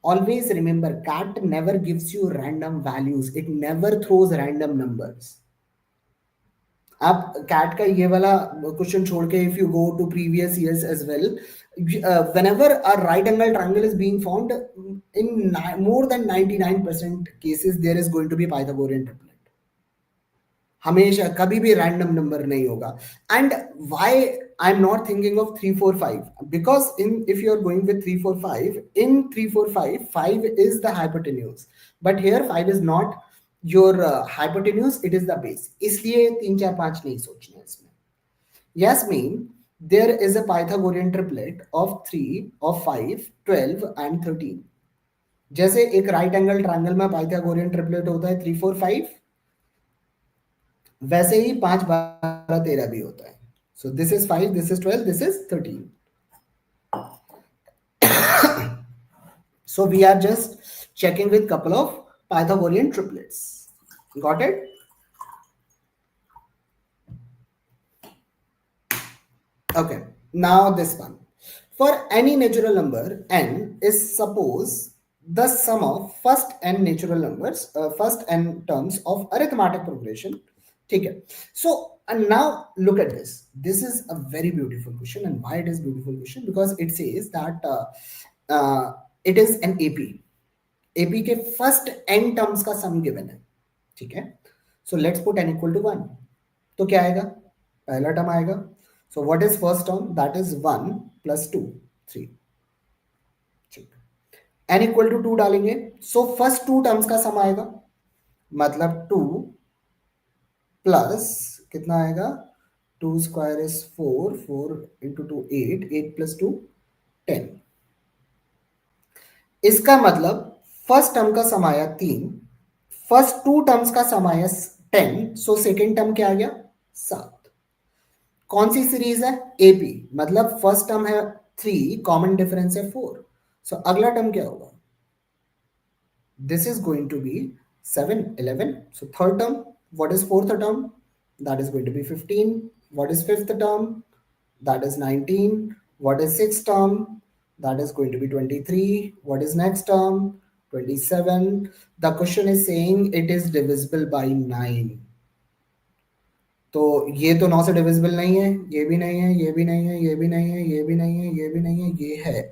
Always remember, CAT never gives you random values. It never throws random numbers. आप cat का ये वाला question छोड़ के if you go to previous years as well, whenever a right angle triangle is being found, in more than 99% cases there is going to be Pythagorean triplet. हमेशा कभी भी random number नहीं होगा. And why I'm not thinking of 3, 4, 5? Because if you're going with 3, 4, 5, in 3, 4, 5, 5 is the hypotenuse. But here 5 is not your hypotenuse, it is the base. इसलिए 3, 4, 5 नहीं सोचना है इसमें. Yasmin, there is a Pythagorean triplet of 3, of 5, 12 and 13. जैसे एक right angle triangle में Pythagorean triplet होता है 3, 4, 5, वैसे ही 5, 12, 13 भी होता है. So this is 5, this is 12, this is 13. So we are just checking with couple of Pythagorean triplets. Got it? Okay. Now this one. For any natural number, n is suppose the sum of first n natural numbers, first n terms of arithmetic progression. Okay. So and now look at this. This is a very beautiful question, and why it is beautiful question? Because it says that it is an AP. AP के first n terms का sum given है, ठीक है. So let's put n equal to 1. तो क्या आएगा? पहला term आएगा. So what is first term? That is 1 plus 2 3. ठीक. n इक्वल टू 2 डालेंगे. सो फर्स्ट टू टर्म्स का सम आएगा, मतलब 2 प्लस कितना आएगा? 2 स्क्वायर इज 4, 4 इंटू 2 8, 8 प्लस 2 10. इसका मतलब फर्स्ट टर्म का सम आया 3, फर्स्ट टू टर्म्स का सम आया 10. सो सेकेंड टर्म क्या आ गया? 7. कौन सी सीरीज है? एपी. मतलब फर्स्ट टर्म है 3, कॉमन डिफरेंस है 4. सो अगला टर्म क्या होगा? This is going to be 7 11. So third term, what is fourth term? That is going to be 15. What is fifth term? That is 19. What is sixth term? That is going to be 23. What is next term? 27. The question is saying it is divisible by 9. तो ये तो 9 से divisible नहीं है, ये भी नहीं है, ये भी नहीं है, ये भी नहीं है, ये भी नहीं है, ये भी नहीं है, ये है.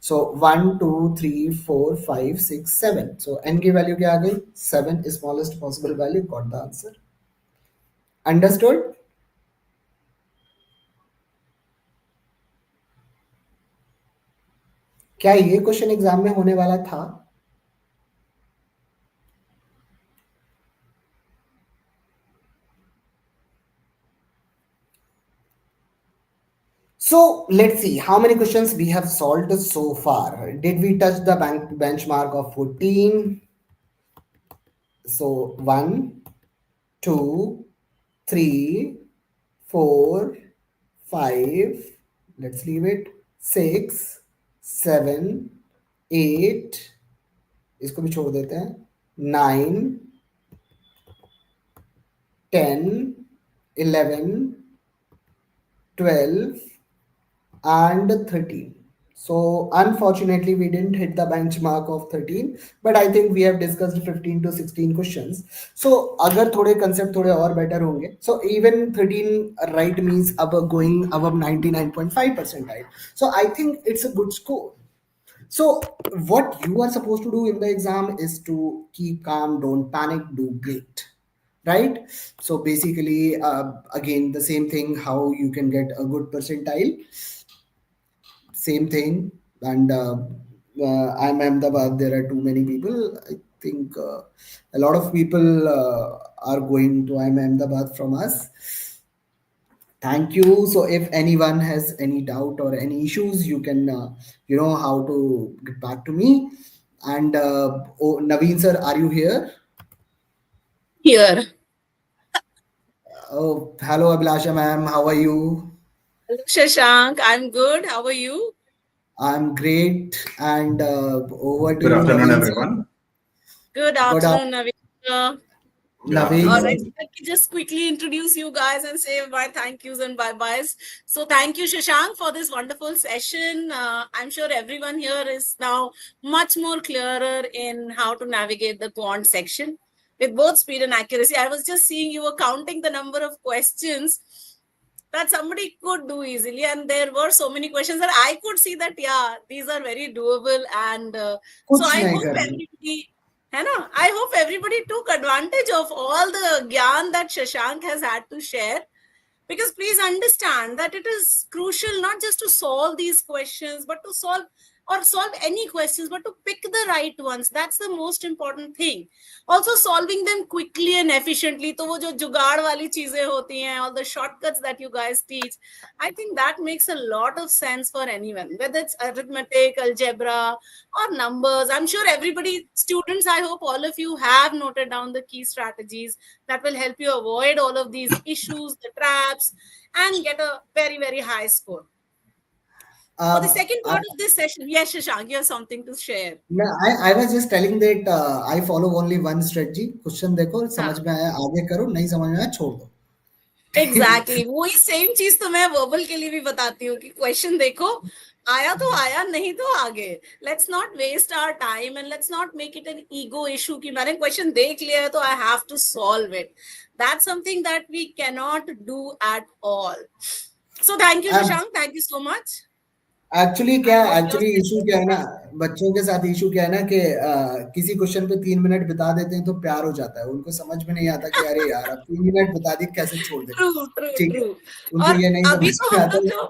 सो 1 2 3 4 5 6 7. सो n की वैल्यू क्या आ गई? 7. Smallest possible value. Got the answer. Understood? क्या ये क्वेश्चन एग्जाम में होने वाला था? So let's see how many questions we have solved so far. Did we touch the benchmark of 14? So 1, 2, 3, 4, 5. Let's leave it. 6, 7, 8. इसको भी छोड़ देते हैं. 9, 10, 11, 12, and 13. So unfortunately we didn't hit the benchmark of 13, but I think we have discussed 15 to 16 questions. So अगर थोड़े concept थोड़े और better होंगे, so even 13 right means above going above 99.5 percentile. So I think it's a good score. So what you are supposed to do in the exam is to keep calm, don't panic, do great. Right? So basically, again, the same thing, how you can get a good percentile. Same thing. And I'm Ahmedabad. There are too many people. I think a lot of people are going to Ahmedabad from us. Thank you. So if anyone has any doubt or any issues, you can, you know how to get back to me. And oh, Naveen sir, are you here? Here. Oh, hello, Abhilasha ma'am. How are you? Hello, Shashank. I'm good. How are you? I'm great. And over to Good you, afternoon, Naveen, everyone. Good afternoon, Naveen. Good Naveen. All afternoon. right, let me just quickly introduce you guys and say my thank yous and bye-byes. So thank you, Shashank, for this wonderful session. I'm sure everyone here is now much more clearer in how to navigate the quant section with both speed and accuracy. I was just seeing you were counting the number of questions that somebody could do easily, and there were so many questions that I could see that, yeah, these are very doable. And so I hope everybody... है ना? I hope everybody took advantage of all the gyan that Shashank has had to share, because please understand that it is crucial not just to solve these questions, but to solve any questions, but to pick the right ones. That's the most important thing. Also solving them quickly and efficiently. तो वो जो जुगाड़ वाली चीजें होती हैं, all the shortcuts that you guys teach, I think that makes a lot of sense for anyone, whether it's arithmetic, algebra, or numbers. I'm sure everybody, students, I hope all of you have noted down the key strategies that will help you avoid all of these issues, the traps, and get a very, very high score. For the second part of this session, yes, Shashank, you have something to share. I was just telling that I follow only one strategy. Question देखो, समझ में आया आगे करो, नहीं समझ में आया छोड़ दो. Exactly. वही सेम चीज तो मैं वर्बल के लिए भी बताती हूँ कि क्वेश्चन देखो, आया तो आया, नहीं तो आगे. Let's not waste our time and let's not make it an ego issue कि मैंने क्वेश्चन देख लिया है तो I have to solve it. That's something that we can not do at all. So thank you Shashank, thank you so much. Actually issue क्या है ना, बच्चों के साथ इशू क्या है ना कि किसी क्वेश्चन पे 3 मिनट बिता देते हैं तो प्यार हो जाता है. उनको समझ में नहीं आता कि अरे यार अब 3 मिनट बिता दी कैसे छोड़ दे. ट्रू. उनको ये नहीं अभी समझ तो में आता.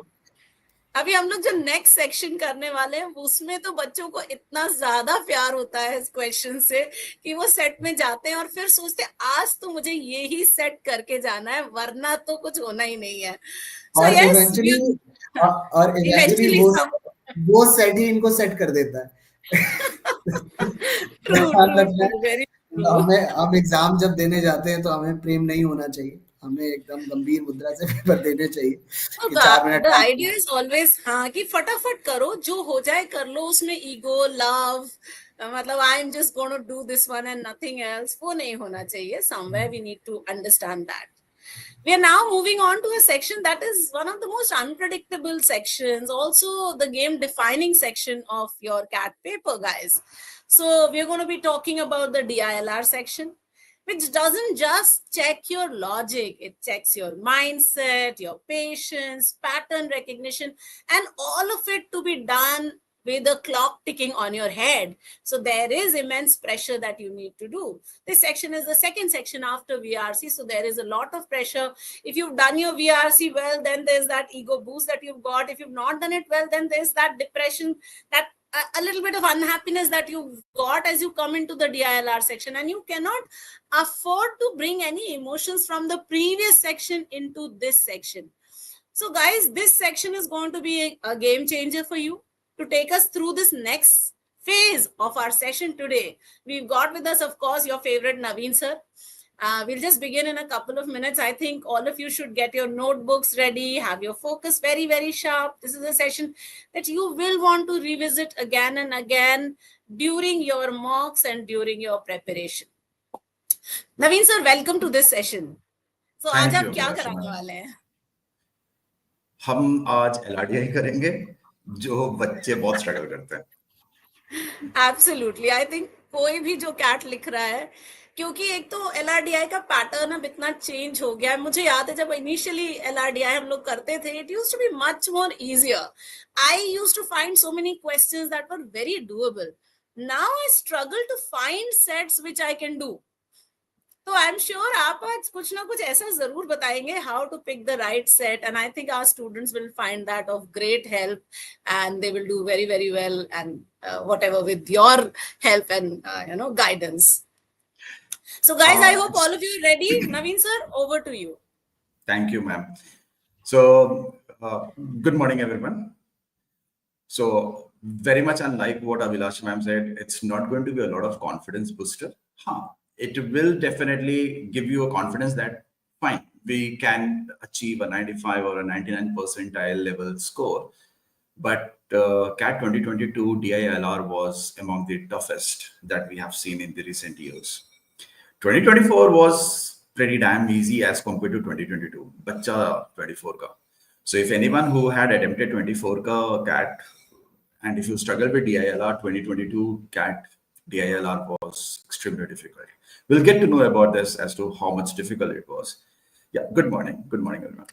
अभी हम लोग जो नेक्स्ट सेक्शन करने वाले हैं उसमें तो बच्चों को इतना ज्यादा प्यार होता है इस क्वेश्चन से कि वो सेट में जाते हैं और फिर सोचते हैं आज तो मुझे ये ही सेट करके जाना है वरना तो कुछ होना ही नहीं है. और इवेंचुअली वो सेट ही इनको सेट कर देता है. हम एग्जाम जब देने जाते हैं तो हमें प्रेम नहीं होना चाहिए. हमें एकदम गंभीर मुद्रा से पेपर देने चाहिए कि 4 minute. The idea is always हाँ कि फटाफट करो, जो हो जाए कर लो. उसमें ईगो लव मतलब I am just gonna do this one and nothing else वो नहीं होना चाहिए. Somewhere we need to understand that. We are now moving on to a section that is one of the most unpredictable sections, also the game defining section of your CAT paper, guys. So we are going to be talking about the DILR section, which doesn't just check your logic, it checks your mindset, your patience, pattern recognition, and all of it to be done with the clock ticking on your head. So there is immense pressure that you need to do. This section is the second section after VRC. So there is a lot of pressure. If you've done your VRC well, then there's that ego boost that you've got. If you've not done it well, then there's that depression, that a little bit of unhappiness that you've got as you come into the DILR section, and you cannot afford to bring any emotions from the previous section into this section. So guys, this section is going to be a game changer for you. To take us through this next phase of our session today, we've got with us, of course, your favorite Naveen sir. We'll just begin in a couple of minutes. I think all of you should get your notebooks ready, have your focus very, very sharp. This is a session that you will want to revisit again and again during your mocks and during your preparation. Naveen sir, welcome to this session. So, आज आप क्या कराने वाले हैं? हम आज LRDI करेंगे जो बच्चे बहुत स्ट्रगल करते हैं. Absolutely. I think कोई भी जो कैट लिख रहा है, क्योंकि एक तो LRDI का पैटर्न अब इतना चेंज हो गया है. मुझे याद है जब इनिशियली LRDI हम लोग करते थे, it used to be much more easier. I used to find so many questions that were very doable. Now I struggle to find sets which I can do. तो आई एम श्योर आप आज कुछ ना कुछ ऐसा जरूर बताएंगे how to pick the right set, and I think our students will find that of great help and they will do very very well and whatever with your help and guidance. So guys, I hope all of you are ready. Naveen sir, over to you. Thank you, ma'am. So good morning, everyone. So very much unlike what Abhilash ma'am said, it's not going to be a lot of confidence booster. It will definitely give you a confidence that fine, we can achieve a 95 or a 99 percentile level score. But CAT 2022 DILR was among the toughest that we have seen in the recent years. 2024 was pretty damn easy as compared to 2022. Bacha 24 ka. So if anyone who had attempted 24 ka CAT, and if you struggle with DILR, 2022 CAT DILR was extremely difficult. We'll get to know about this as to how much difficult it was. Yeah, good morning. Good morning, everyone.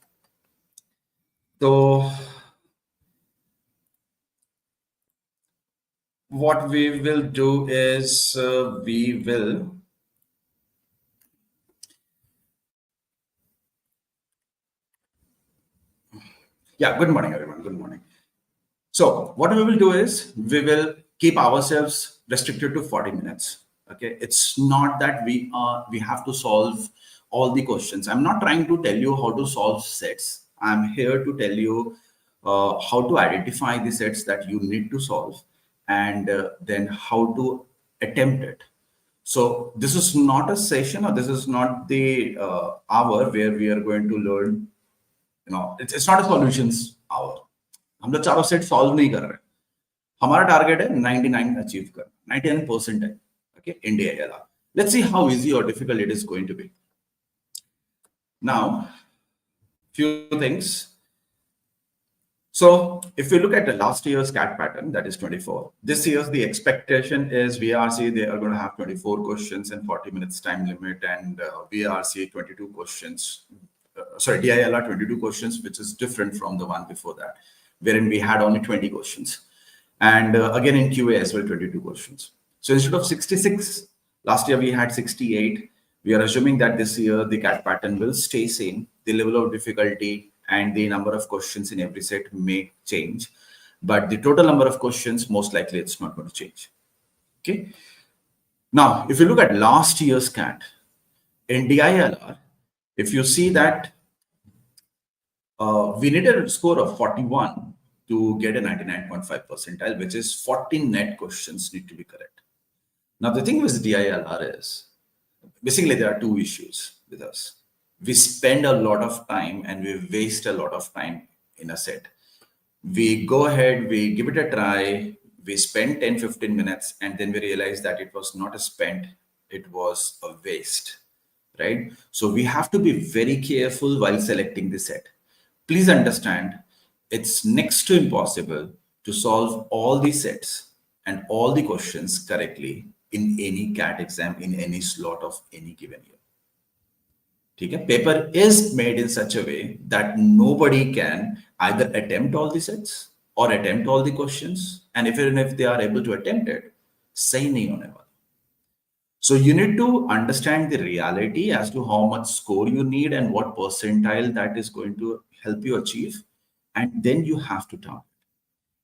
So what we will do is we will good morning, everyone. Good morning. So what we will do is we will keep ourselves restricted to 40 minutes. Okay, it's not that we have to solve all the questions. I'm not trying to tell you how to solve sets. I'm here to tell you how to identify the sets that you need to solve, and then how to attempt it. So this is not a session, or this is not the hour where we are going to learn it's not a solutions hour. हम लोग चारों set solve नहीं कर रहे. हमारा target है 99 achieve करना, 99% है. Okay, in DILR. Let's see how easy or difficult it is going to be. Now, few things. So if we look at the last year's CAT pattern, that is 24. This year's the expectation is VARC, they are going to have 24 questions and 40 minutes time limit, and VARC 22 questions. DILR 22 questions, which is different from the one before that, wherein we had only 20 questions. And again in QA as well, 22 questions. So instead of 66, last year we had 68. We are assuming that this year the CAT pattern will stay same. The level of difficulty and the number of questions in every set may change, but the total number of questions, most likely it's not going to change. Okay. Now, if you look at last year's CAT, in DILR, if you see that we needed a score of 41 to get a 99.5 percentile, which is 14 net questions need to be correct. Now, the thing with DILR is, basically there are two issues with us. We spend a lot of time and we waste a lot of time in a set. We go ahead, we give it a try, we spend 10-15 minutes, and then we realize that it was not a spend, it was a waste, right? So we have to be very careful while selecting the set. Please understand, it's next to impossible to solve all the sets and all the questions correctly in any CAT exam, in any slot of any given year. Okay? Paper is made in such a way that nobody can either attempt all the sets or attempt all the questions, and even if they are able to attempt it, sahi nahi hone wala. So you need to understand the reality as to how much score you need and what percentile that is going to help you achieve, and then you have to target.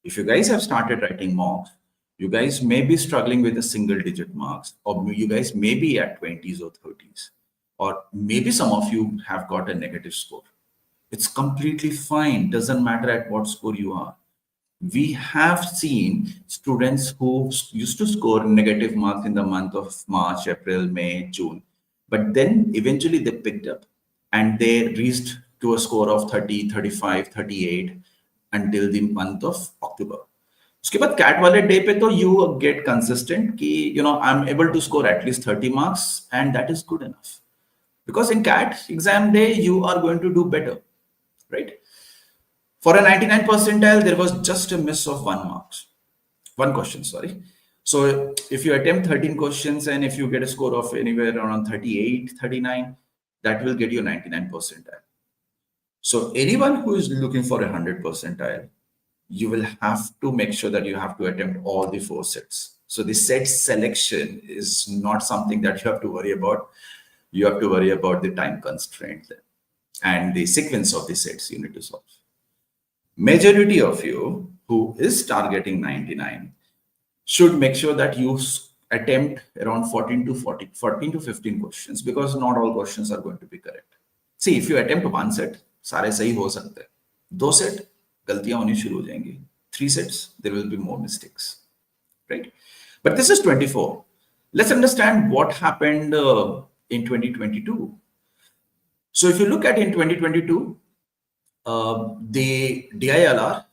If you guys have started writing mocks, you guys may be struggling with a single digit marks, or you guys may be at 20s or 30s. Or maybe some of you have got a negative score. It's completely fine. Doesn't matter at what score you are. We have seen students who used to score negative marks in the month of March, April, May, June. But then eventually they picked up and they reached to a score of 30, 35, 38 until the month of October. उसके बाद CAT वाले day पे तो you get consistent कि I'm able to score at least 30 marks and that is good enough. Because in CAT exam day, you are going to do better, right? For a 99 percentile, there was just a miss of one question, sorry. So if you attempt 13 questions and if you get a score of anywhere around 38, 39, that will get you 99 percentile. So anyone who is looking for a 100 percentile, you will have to make sure that you have to attempt all the 4 sets. So the set selection is not something that you have to worry about. You have to worry about the time constraint and the sequence of the sets you need to solve. Majority of you who is targeting 99 should make sure that you attempt around 14 to 15 questions, because not all questions are going to be correct. See, if you attempt one set, सारे सही हो सकते हैं. 2 set, गलतियां होनी शुरू हो जाएंगी. 3 sets, there will be more mistakes, right? But this is 24. Let's understand what happened in 2022. So if you look at in 2022, the DILR,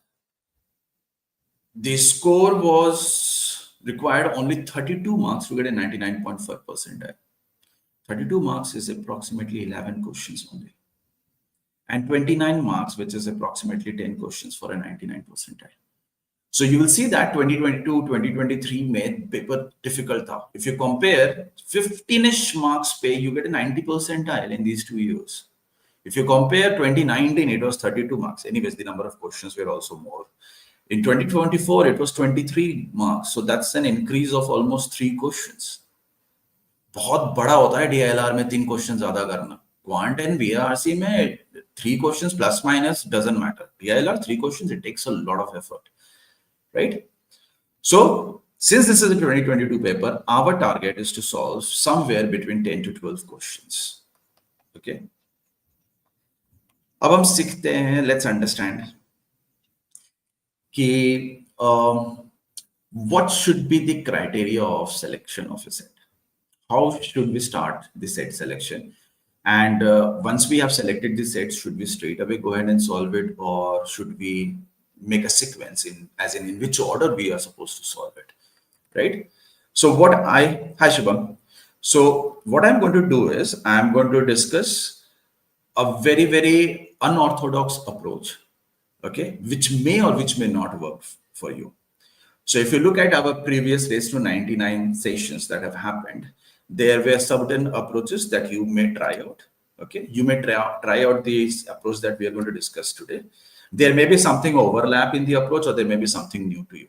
the score was required only 32 marks to get a 99.5 percentile. 32 marks is approximately 11 questions only. And 29 marks, which is approximately 10 questions for a 99 percentile. So you will see that 2022, 2023 made paper difficult. If you compare 15ish marks pay, you get a 90 percentile in these 2 years. If you compare 2019, it was 32 marks. Anyways, the number of questions were also more. In 2024, it was 23 marks. So that's an increase of almost 3 questions. बहुत बड़ा होता है DILR में 3 questions ज़्यादा करना. Quant and VARC में 3 questions plus minus doesn't matter. DILR 3 questions, it takes a lot of effort. Right? So since this is a 2022 paper, our target is to solve somewhere between 10 to 12 questions. Okay. अब हम सीखते हैं, let's understand कि what should be the criteria of selection of a set. How should we start the set selection? And once we have selected the sets, should we straight away go ahead and solve it, or should we make a sequence in which order we are supposed to solve it, right? So hi Shubham. So what I'm going to do is I'm going to discuss a very, very unorthodox approach, okay, which may or which may not work for you. So if you look at our previous race to 99 sessions that have happened, there were certain approaches that you may try out. Okay, you may try out this approach that we are going to discuss today. There may be something overlap in the approach, or there may be something new to you.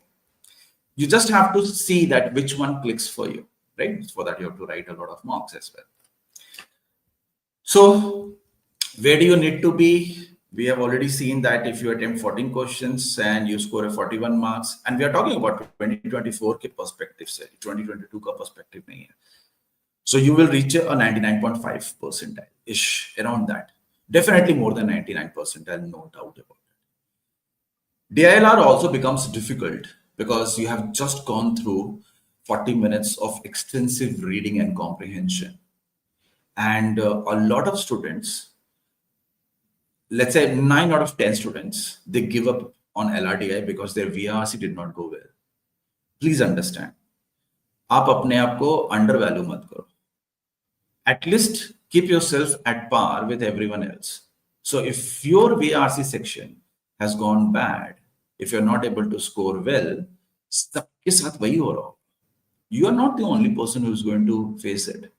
You just have to see that which one clicks for you, right? For that, you have to write a lot of mocks as well. So where do you need to be? We have already seen that if you attempt 14 questions and you score a 41 marks, and we are talking about 2024 ke perspective se, 2022 ka perspective nahi hai. So you will reach a 99.5 percentile ish, around that. Definitely more than 99 percentile, no doubt about it. DILR also becomes difficult because you have just gone through 40 minutes of extensive reading and comprehension. And a lot of students, let's say 9 out of 10 students, they give up on LRDI because their VARC did not go well. Please understand, आप अपने आप को undervalue मत करो. At least keep yourself at par with everyone else. So if your VARC section has gone bad, if you're not able to score well, सबके साथ वही हो रहा हो. You are not the only person who's going to face it.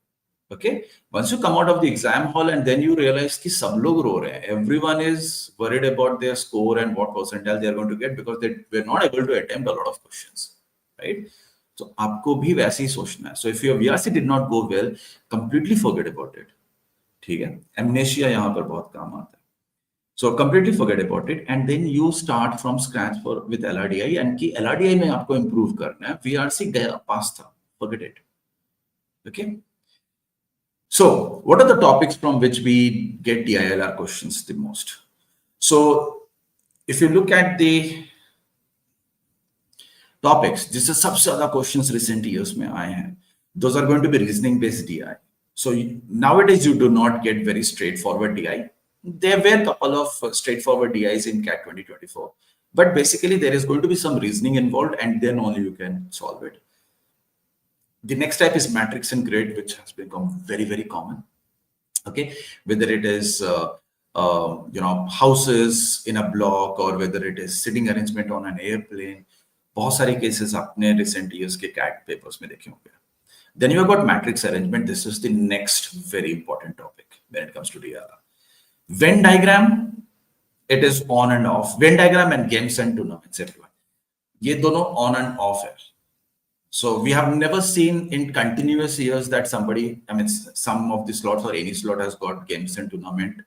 Okay, once you come out of the exam hall and then you realize कि सब लोग रो रहे हैं, everyone is worried about their score and what percentile they are going to get because they were not able to attempt a lot of questions, right? So आपको भी वैसे ही सोचना है. So if your VARC did not go well, completely forget about it. ठीक है, amnesia यहाँ पर बहुत काम आता है. So completely forget about it, and then you start from scratch with LRDI, and कि LRDI में आपको improve करना है. VARC गया पास था, forget it. Okay. So what are the topics from which we get DILR questions the most? So if you look at the topics, this is सबसे ज़्यादा questions recent years में आए हैं. Those are going to be reasoning based DI. So nowadays you do not get very straightforward DI. There were a couple of straightforward DIs in CAT 2024, but basically there is going to be some reasoning involved, and then only you can solve it. The next type is matrix and grid, which has become very, very common. Okay, whether it is houses in a block, or whether it is sitting arrangement on an airplane. बहुत सारे cases आपने recent years के CAT papers में देखे होंगे. Then you have got matrix arrangement. This is the next very important topic when it comes to DILR. Venn diagram, it is on and off. Venn diagram and games and tournaments, everyone. ये दोनों on and off है. So we have never seen in continuous years that somebody, I mean, some of the slots or any slot has got games and tournament,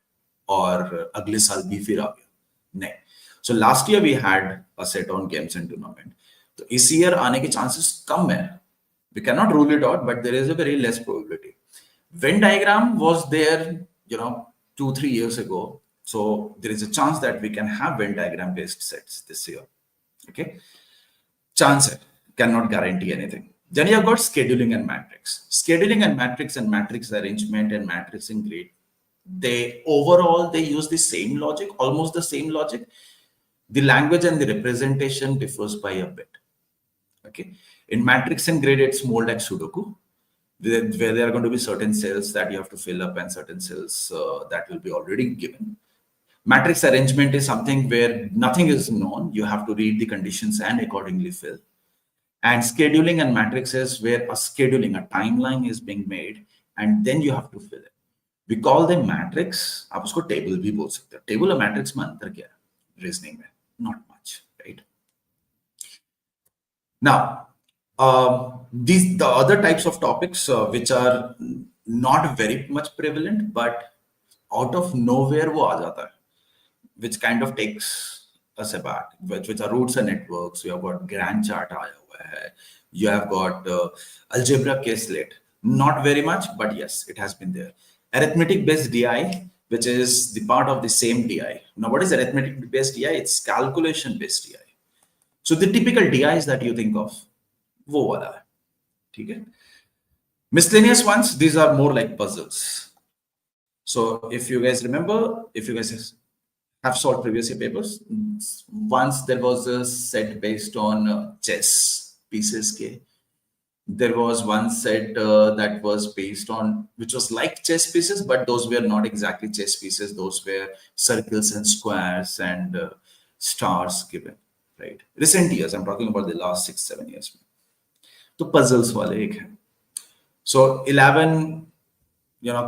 or अगले साल भी फिर आ गया. नहीं. So last year we had a set on games and tournament. तो इस year आने के chances कम है. We cannot rule it out, but there is a very less probability. Venn diagram was there, 2-3 years ago. So there is a chance that we can have Venn diagram based sets this year. Okay. Chance hai. Cannot guarantee anything. Then you have got scheduling and matrix. Scheduling and matrix arrangement and matrix and grid. They use the same logic, almost the same logic. The language and the representation differs by a bit. Okay. In matrix and grid, it's more like Sudoku, where there are going to be certain cells that you have to fill up and certain cells that will be already given. Matrix arrangement is something where nothing is known. You have to read the conditions and accordingly fill. And scheduling and matrix is where a timeline is being made, and then you have to fill it. We call them matrix. आप उसको table भी बोल सकते हैं. Table और matrix में अंतर क्या है? Reasoning में not much, right? Now, the other types of topics which are not very much prevalent, but out of nowhere वो आ जाता है, which kind of takes us aback, which are roots and networks. You have got grand chart आया हुआ है. You have got algebra K-slate. Not very much, but yes, it has been there. Arithmetic based DI, which is the part of the same DI. Now, what is arithmetic based DI? It's calculation based DI. So the typical DIs that you think of, वो वाला है, ठीक है? Miscellaneous ones, these are more like puzzles. So if you guys remember, if you guys have solved previous year papers, once there was a set based on chess pieces. There was one set that was based on, which was like chess pieces, but those were not exactly chess pieces. Those were circles and squares and stars given, right? Recent years, I'm talking about the last 6-7 years. So puzzles wale ek hai. So 11,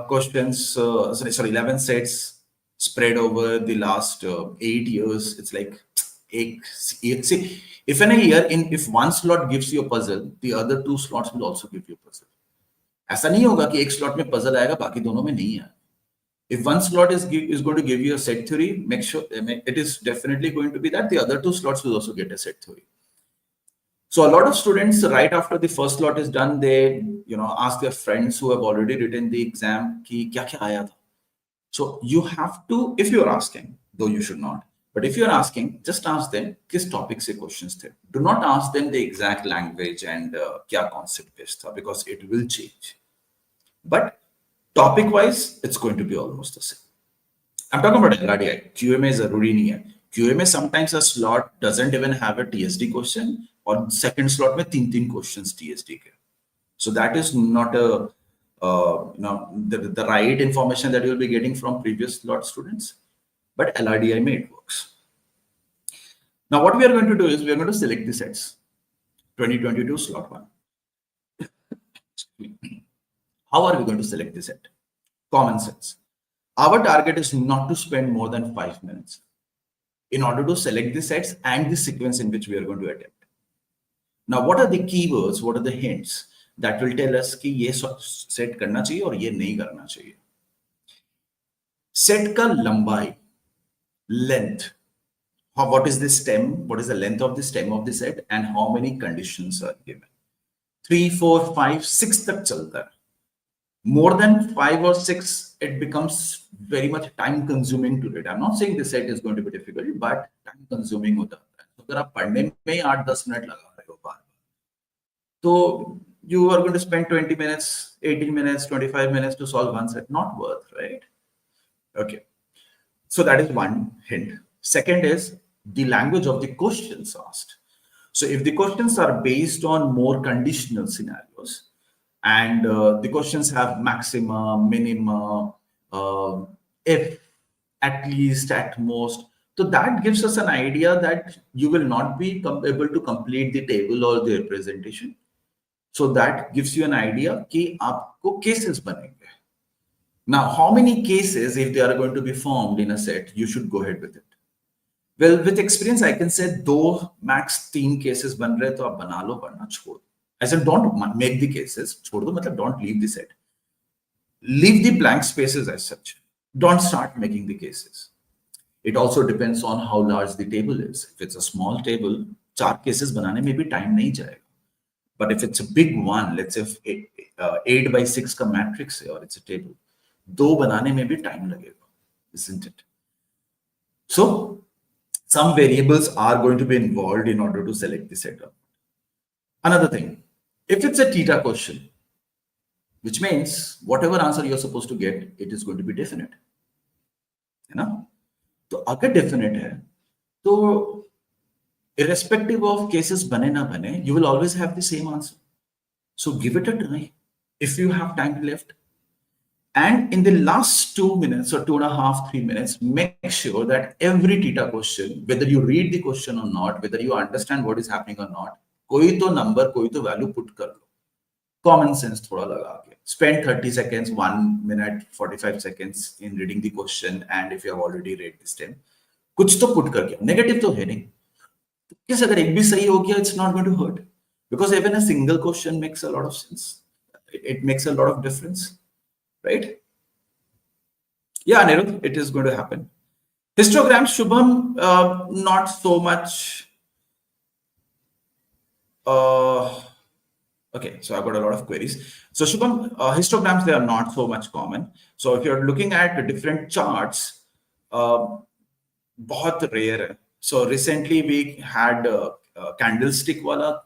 questions, 11 sets spread over the last 8 years. It's like, see, if in a year, if one slot gives you a puzzle, the other 2 slots will also give you a puzzle. ऐसा नहीं होगा कि एक slot में puzzle आएगा, बाकी दोनों में नहीं है. If one slot is going to give you a set theory, make sure it is definitely going to be that the other 2 slots will also get a set theory. So a lot of students, right after the first slot is done, they ask their friends who have already written the exam कि क्या क्या आया था. So you have to, if you are asking, though you should not, but if you are asking, just ask them किस topic से questions थे. Do not ask them the exact language and क्या concept based था, because it will change. But topic wise, it's going to be almost the same. I'm talking about LRDI. QMA is ज़रूरी नहीं है. QMA sometimes a slot doesn't even have a TSD question, or second slot में 3 questions TSD के. So that is not a the right information that you will be getting from previous slot students, but LRDI may it works. Now what we are going to do is we are going to select the sets. 2022 slot 1. How are we going to select the set? Common sense. Our target is not to spend more than 5 minutes in order to select the sets and the sequence in which we are going to attempt. Now, what are the keywords? What are the hints that will tell us कि ये set करना चाहिए और ये नहीं करना चाहिए? Set का लंबाई, length. What is the stem? What is the length of the stem of the set, and how many conditions are given? 3, 4, 5, 6 तक चलता है. More than 5 or 6, it becomes very much time consuming to read. I'm not saying the set is going to be difficult, but time consuming होता है. तो अगर आप पढ़ने में 8-10 मिनट लगा रहे हो बार, तो you are going to spend 20 minutes, 18 minutes, 25 minutes to solve one set. Not worth, right? Okay. So that is one hint. Second is the language of the questions asked. So if the questions are based on more conditional scenarios, and the questions have maxima, minima, if, at least, at most, so that gives us an idea that you will not be able to complete the table or the representation. So that gives you an idea कि आपको cases बनेंगे. Now, how many cases, if they are going to be formed in a set, you should go ahead with it? Well, with experience, I can say 2 max 3 cases बन रहे तो आप बना लो, वरना छोड़. I said don't make the cases. छोड़ दो मतलब don't leave the set. Leave the blank spaces as such. Don't start making the cases. It also depends on how large the table is. If it's a small table, 4 cases बनाने में भी time नहीं जाएगा. But if it's a big one, let's say 8 by 6 का matrix है और it's a table, 2 बनाने में भी time लगेगा, isn't it? So some variables are going to be involved in order to select the setup. Another thing, if it's a theta question, which means whatever answer you're supposed to get, it is going to be definite. You know? So अगर definite है, तो irrespective of cases bane na bane, you will always have the same answer. So give it a try if you have time left. And in the last 2 minutes or 2.5, 3 minutes, make sure that every theta question, whether you read the question or not, whether you understand what is happening or not, कोई तो number, कोई तो value put कर लो. Common sense थोड़ा लगा के. Spend 30 seconds, 1 minute, 45 seconds in reading the question, and if you have already read this time, कुछ तो put करके. Negative तो है नहीं. Yes, अगर एक भी सही हो गया, it's not going to hurt, because even a single question makes a lot of sense. It makes a lot of difference, right? Yeah, Anirudh, it is going to happen. Histogram, Shubham, not so much. Okay, so I've got a lot of queries. So Shubham, histograms, they are not so much common. So if you're looking at the different charts, बहुत rare. So recently we had candlestick wala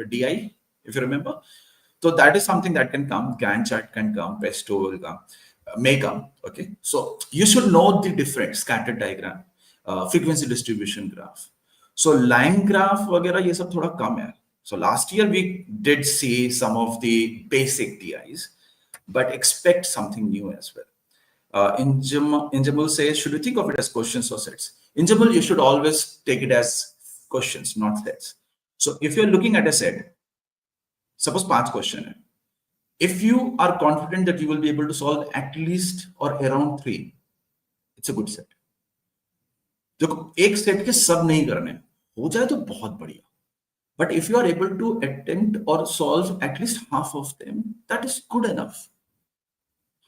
DI, if you remember. So that is something that can come. Gantt chart can come. Pesto will come. may come. Okay, so you should know the different scatter diagram, frequency distribution graph. So line graph वगैरह ये सब थोड़ा कम है. So last year we did see some of the basic DIs, but expect something new as well. Injamal says, should you think of it as questions or sets? Injamal, you should always take it as questions, not sets. So if you're looking at a set, suppose 5 question hai. If you are confident that you will be able to solve at least or around 3, it's a good set. देखो एक set के सब नहीं करने हो जाए तो बहुत बढ़िया. But if you are able to attempt or solve at least half of them, that is good enough.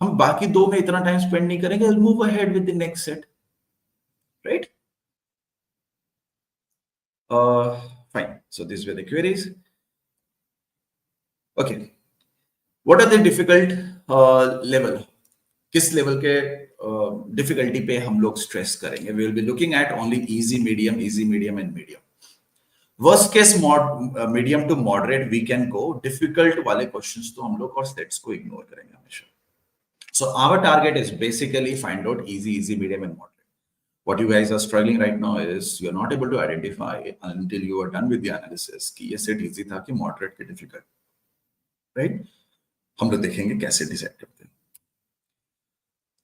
हम बाकी 2 में इतना टाइम स्पेंड नहीं करेंगे. We'll move ahead with the next set, right? Fine. So these were the queries. Okay. What are the difficult level? किस level के difficulty पे हम लोग stress करेंगे? We will be looking at only easy, medium, and medium. Worst case medium to moderate we can go. Difficult वाले questions तो हम लोग और sets को ignore करेंगे हमेशा. So our target is basically find out easy, medium, and moderate. What you guys are struggling right now is you're not able to identify until you are done with the analysis कि ये set easy था कि moderate कि difficult, right? हम लोग देखेंगे कैसे decide करते हैं.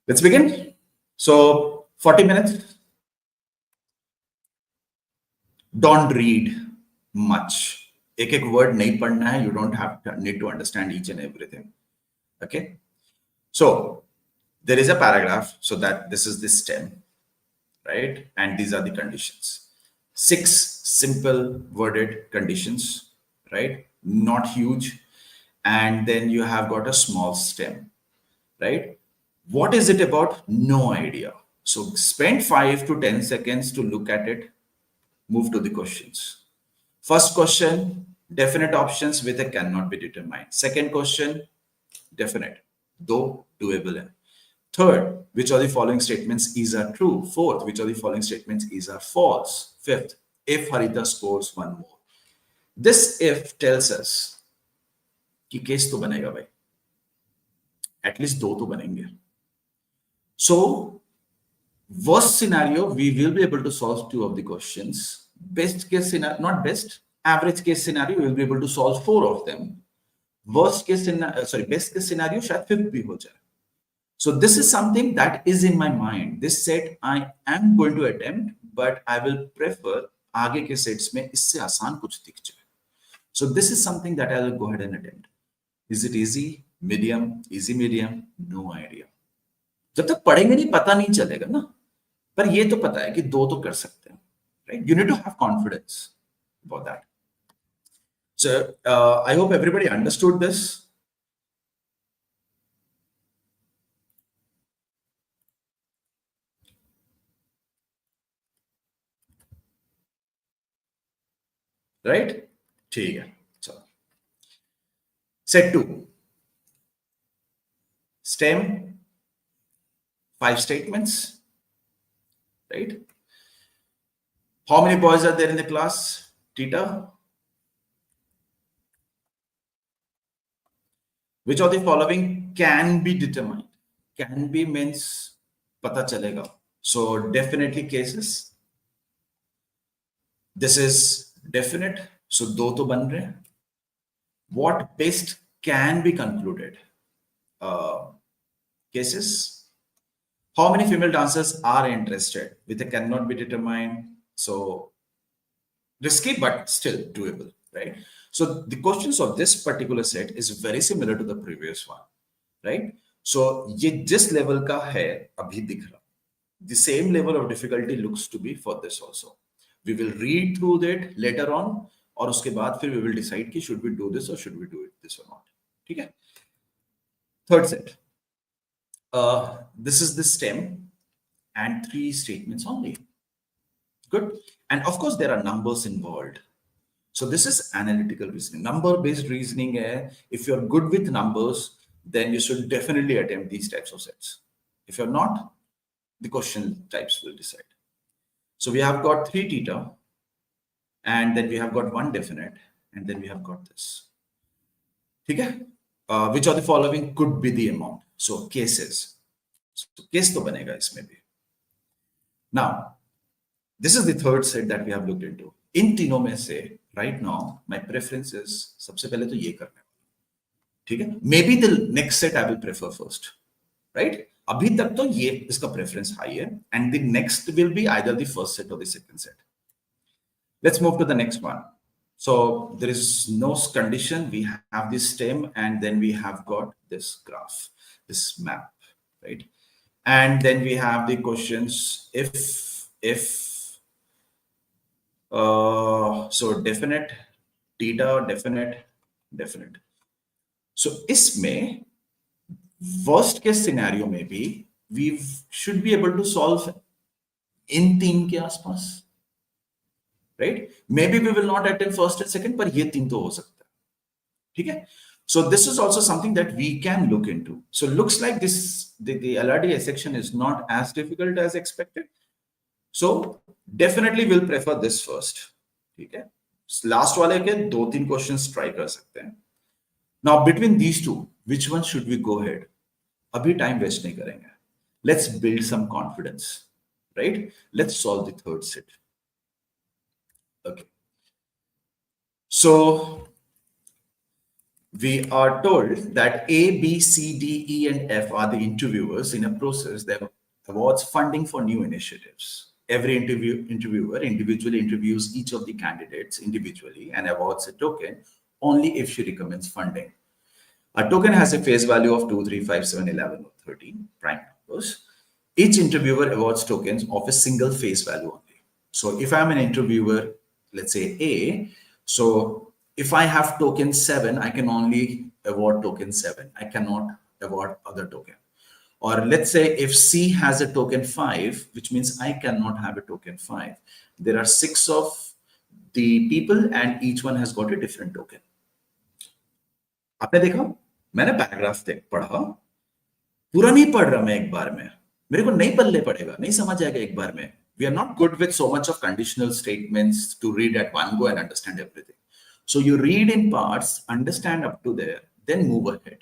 Let's begin. So 40 minutes. Don't read much. एक word नहीं पढ़ना है. You don't need to understand each and everything. Okay. So there is a paragraph. So that this is the stem, right? And these are the conditions. 6 simple worded conditions, right? Not huge. And then you have got a small stem, right? What is it about? No idea. So spend 5 to 10 seconds to look at it. Move to the questions. First question, definite options with a cannot be determined. Second question, definite, though doable. Third, which of the following statements is are true? Fourth, which of the following statements is are false? Fifth, if Harita scores 1 more. This if tells us कि case तो बनेगा भाई. At least 2 तो बनेंगे. So worst scenario, we will be able to solve 2 of the questions. Best case scenario, not best, average case scenario, we will be able to solve 4 of them. Worst case scenario, best case scenario, शायद 5th भी हो जाए. So this is something that is in my mind. This set I am going to attempt, but I will prefer आगे के sets में इससे आसान कुछ दिख जाए. So this is something that I will go ahead and attempt. Is it easy, medium, easy, medium? No idea. जब तक पढ़ेंगे नहीं पता नहीं चलेगा ना. पर ये तो पता है कि 2 तो कर सकते हैं, right? You need to have confidence about that. So I hope everybody understood this. Right? ठीक है. चलो. Set 2. Stem. 5 statements. Right? How many boys are there in the class? Tita? Which of the following can be determined? Can be means pata chalega. So definitely cases. This is definite. So 2 to ban rahe. What best can be concluded? Cases. How many female dancers are interested? With a cannot be determined. So risky, but still doable, right? So the questions of this particular set is very similar to the previous one, right? So ये जिस level का है अभी दिख रहा, the same level of difficulty looks to be for this also. We will read through that later on, और उसके बाद फिर we will decide कि should we do this or should we do it this or not. ठीक है? Third set. This is the stem and 3 statements only. Good. And of course, there are numbers involved. So this is analytical reasoning. Number-based reasoning. If you're good with numbers, then you should definitely attempt these types of sets. If you're not, the question types will decide. So we have got 3 theta, and then we have got 1 definite, and then we have got this. Okay? Which of the following could be the amount? So cases. So case तो बनेगा इसमें भी. Now, this is the third set that we have looked into. इन तीनों में से right now my preference is सबसे पहले तो ये करने वाला, ठीक है? Maybe the next set I will prefer first, right? अभी तक तो ये इसका preference high है, and the next will be either the first set or the second set. Let's move to the next one. So there is no condition. We have this stem, and then we have got this graph, this map, right? And then we have the questions if so definite, theta, definite. So इसमें worst case scenario में भी we should be able to solve इन तीन के आसपास, right? Maybe we will not attempt first and second, पर ये तीन तो हो सकता है, ठीक है? So this is also something that we can look into. So looks like this the LRDA section is not as difficult as expected. So definitely we'll prefer this first, ठीक है? Last वाले के 2-3 questions try कर सकते हैं. Now between these two, which one should we go ahead? अभी time waste नहीं करेंगे. Let's build some confidence, right? Let's solve the third set. Okay. So we are told that A, B, C, D, E, and F are the interviewers in a process that awards funding for new initiatives. Every interviewer individually interviews each of the candidates individually and awards a token only if she recommends funding. A token has a face value of 2, 3, 5, 7, 11, or 13 prime numbers. Each interviewer awards tokens of a single face value only. So if I'm an interviewer, let's say A, so if I have token 7, I can only award token 7. I cannot award other token. Or let's say if C has a token 5, which means I cannot have a token 5. There are 6 of the people and each one has got a different token. आपने देखा? मैंने paragraph पढ़ा, पूरा नहीं पढ़ रहा मैं एक बार में. मेरे को नहीं पल्ले पड़ेगा, नहीं समझ आएगा एक बार में. We are not good with so much of conditional statements to read at one go and understand everything. So you read in parts, understand up to there, then move ahead.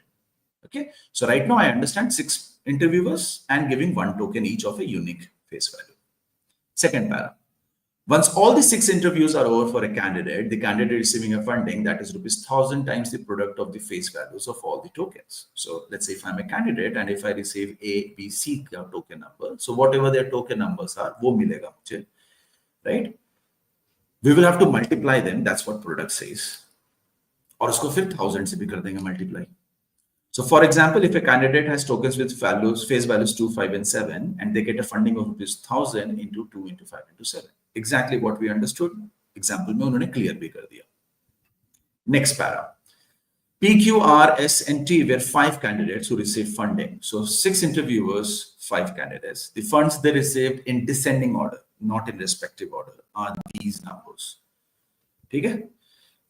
Okay. So right now I understand 6 interviewers and giving 1 token each of a unique face value. Second para. Once all the 6 interviews are over for a candidate, the candidate receiving a funding that is ₹1,000 times the product of the face values of all the tokens. So let's say if I'm a candidate and if I receive A, B, C token number, so whatever their token numbers are, वो मिलेगा मुझे, right? We will have to multiply them. That's what product says. और उसको फिर 1000 से भी कर देंगे multiply. So for example, if a candidate has tokens with face values 2, 5, and 7, and they get a funding of ₹1,000 into 2 into 5 into 7. Exactly what we understood. Example में उन्होंने clear भी कर दिया. Next para. P, Q, R, S, and T were 5 candidates who received funding. So 6 interviewers, 5 candidates. The funds they received in descending order, not in respective order, are these numbers. ठीक है?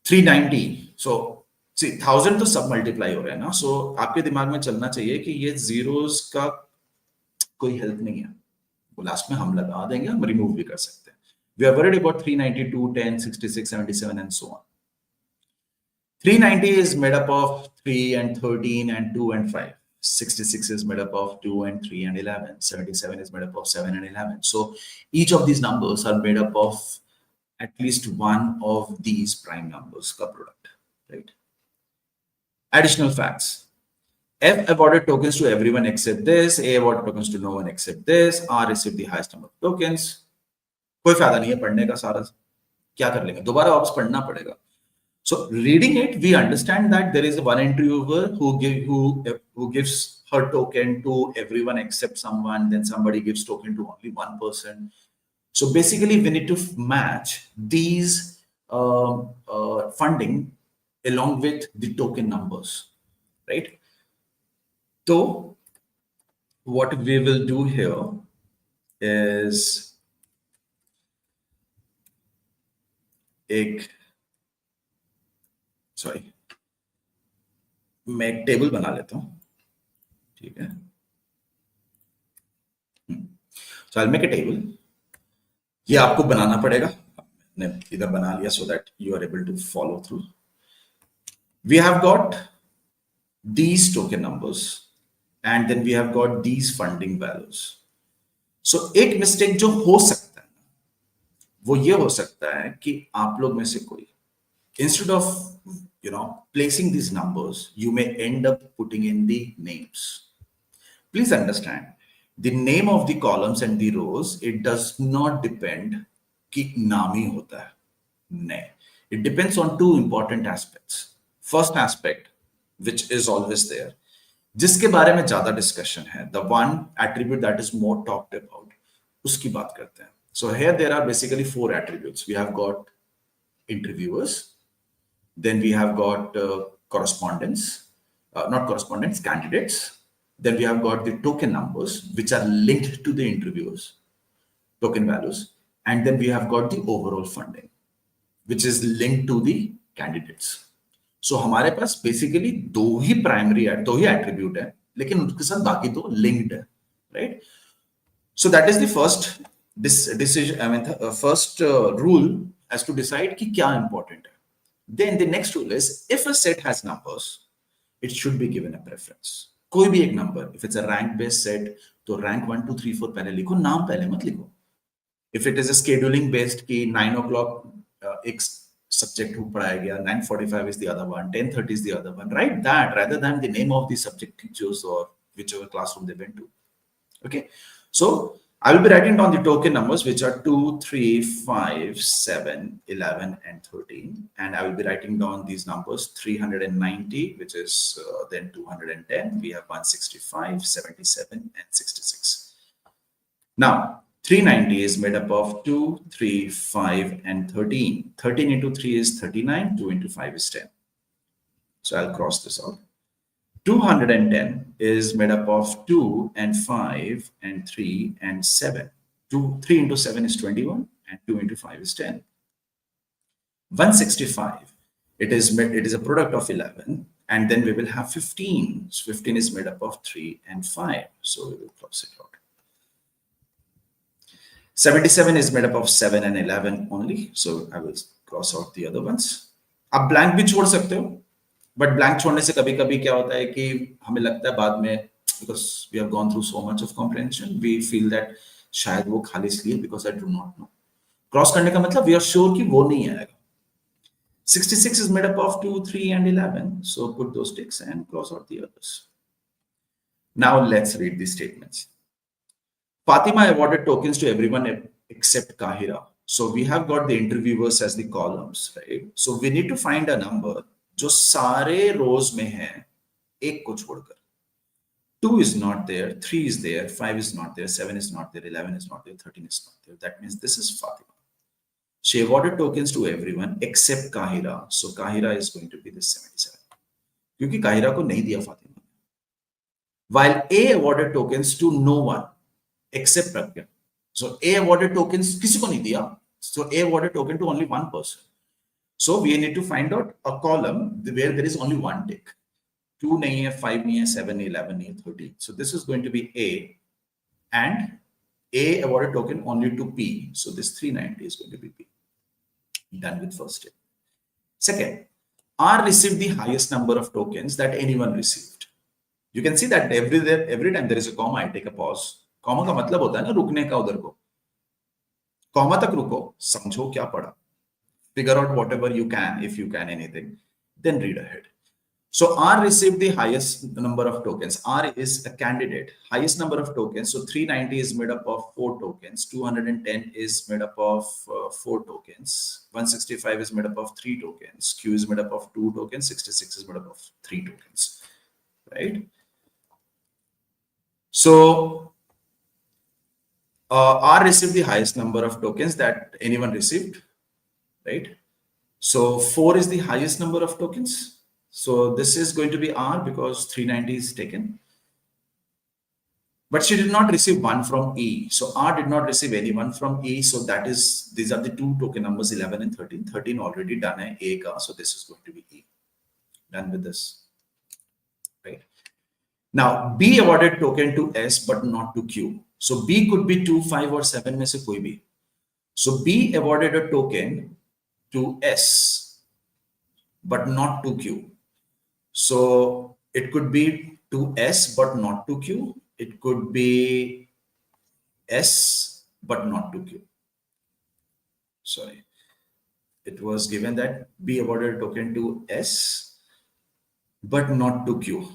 390. So see, 1000 तो सब multiply हो रहा है ना. So आपके दिमाग में चलना चाहिए कि ये zeros का कोई हेल्प नहीं है. वो लास्ट में हम लगा देंगे, हम रिमूव भी कर सकते हैं. We are worried about 392, 10, 66, 77, and so on. 390 is made up of 3 and 13 and 2 and 5. 66 is made up of 2 and 3 and 11. 77 is made up of 7 and 11. So each of these numbers are made up of at least one of these prime numbers ka product, right? Additional facts. F awarded tokens to everyone except this. A awarded tokens to no one except this. R received the highest number of tokens. कोई फायदा नहीं है पढ़ने का, सारा क्या कर लेंगे, दोबारा वापस पढ़ना पड़ेगा. So reading it, we understand that there is one interviewer who gives her token to everyone except someone, then somebody gives token to only one person. So basically, we need to match these funding along with the token numbers, right? So what we will do here is मैं एक table बना लेता हूं, ठीक है? So I'll make a table. ये आपको बनाना पड़ेगा. मैंने इधर बना लिया so that you are able to follow through. We have got these token numbers. and then we have got these funding values. So एक mistake जो हो सकता है वो ये हो सकता है कि आप लोग में से कोई, instead of placing these numbers, you may end up putting in the names. Please understand, the name of the columns and the rows, it does not depend कि नाम ही होता है, नहीं. It depends on two important aspects. First aspect, which is always there, जिसके बारे में ज्यादा discussion है, the one attribute that is more talked about, उसकी बात करते हैं. So here there are basically 4 attributes. We have got interviewers, then we have got candidates. Then we have got the token numbers, which are linked to the interviewers, token values, and then we have got the overall funding, which is linked to the candidates. So हमारे पास basically दो ही attribute है, लेकिन उनके साथ बाकी दो linked है, right? So that is the first first rule as to decide कि क्या important है. Then the next rule is, if a set has numbers, it should be given a preference. कोई भी एक number, if it's a rank based set, तो rank 1 2 3 4 पहले लिखो, नाम पहले मत लिखो. If it is a scheduling based कि 9 o'clock एक subject को पढ़ाया गया, 9:45 is the other one, 10:30 is the other one, write that rather than the name of the subject teachers or whichever classroom they went to. Okay, so I will be writing down the token numbers, which are 2, 3, 5, 7, 11, and 13. And I will be writing down these numbers: 390, which is then 210. We have 165, 77, and 66. Now, 390 is made up of 2, 3, 5, and 13. 13 into 3 is 39. 2 into 5 is 10. So I'll cross this out. 210 is made up of 2 and 5 and 3 and 7. 3 into 7 is 21 and 2 into 5 is 10. 165, it is a product of 11, and then we will have 15. So 15 is made up of 3 and 5. So we will cross it out. 77 is made up of 7 and 11 only. So I will cross out the other ones. आप blank भी छोड़ सकते हो. But blank छोड़ने से कभी कभी क्या होता है कि हमें लगता है बाद में, because we have gone through so much of comprehension, we feel that शायद वो खाली इसलिए because I do not know. Cross करने का मतलब वी आर श्योर कि वो नहीं आएगा. 66 is made up of 2, 3 and 11, so put those ticks and cross out the others. Now let's read the statements. Fatima awarded tokens to everyone except Kahira. So we have got the interviewers as the columns, right? So we need to find a number जो सारे रोज में है एक को छोड़कर. 2 is not there, 3 is there, 5 is not there, 7 is not there, 11 is not there, 13 is not there. That means this is Fatima. She awarded tokens to everyone except Kahira. So Kahira is going to be the 77. क्योंकि Kahira को नहीं दिया Fatima. While A awarded tokens to no one except Pragya. So A awarded tokens किसी को नहीं दिया. So A awarded token to only one person. So we need to find out a column where there is only one tick. 2 nahi hai, 5 nahi hai, 7 nahi, 11 nahi, 13. So this is going to be A, and A awarded token only to P. So this 390 is going to be P. Done with first step. Second, R received the highest number of tokens that anyone received. You can see that every time there is a comma, I take a pause. Comma का मतलब होता है ना रुकने का उधर को. Comma तक रुको, समझो क्या पढ़ा. Figure out whatever you can, if you can anything, then read ahead. So R received the highest number of tokens. R is a candidate, highest number of tokens. So 390 is made up of 4 tokens. 210 is made up of 4 tokens. 165 is made up of 3 tokens. Q is made up of 2 tokens. 66 is made up of 3 tokens, right? So R received the highest number of tokens that anyone received. Right? So 4 is the highest number of tokens. So this is going to be R because 390 is taken. But she did not receive one from E. So R did not receive anyone from E. So these are the 2 token numbers, 11 and 13. 13 already done hai A ka. So this is going to be E. Done with this. Right? Now B awarded token to S but not to Q. So B could be 2, 5 or 7 mein se koi bhi. So B awarded a token to S but not to Q. So it could be to S but not to Q. It could be S but not to Q. Sorry. It was given that B awarded a token to S but not to Q.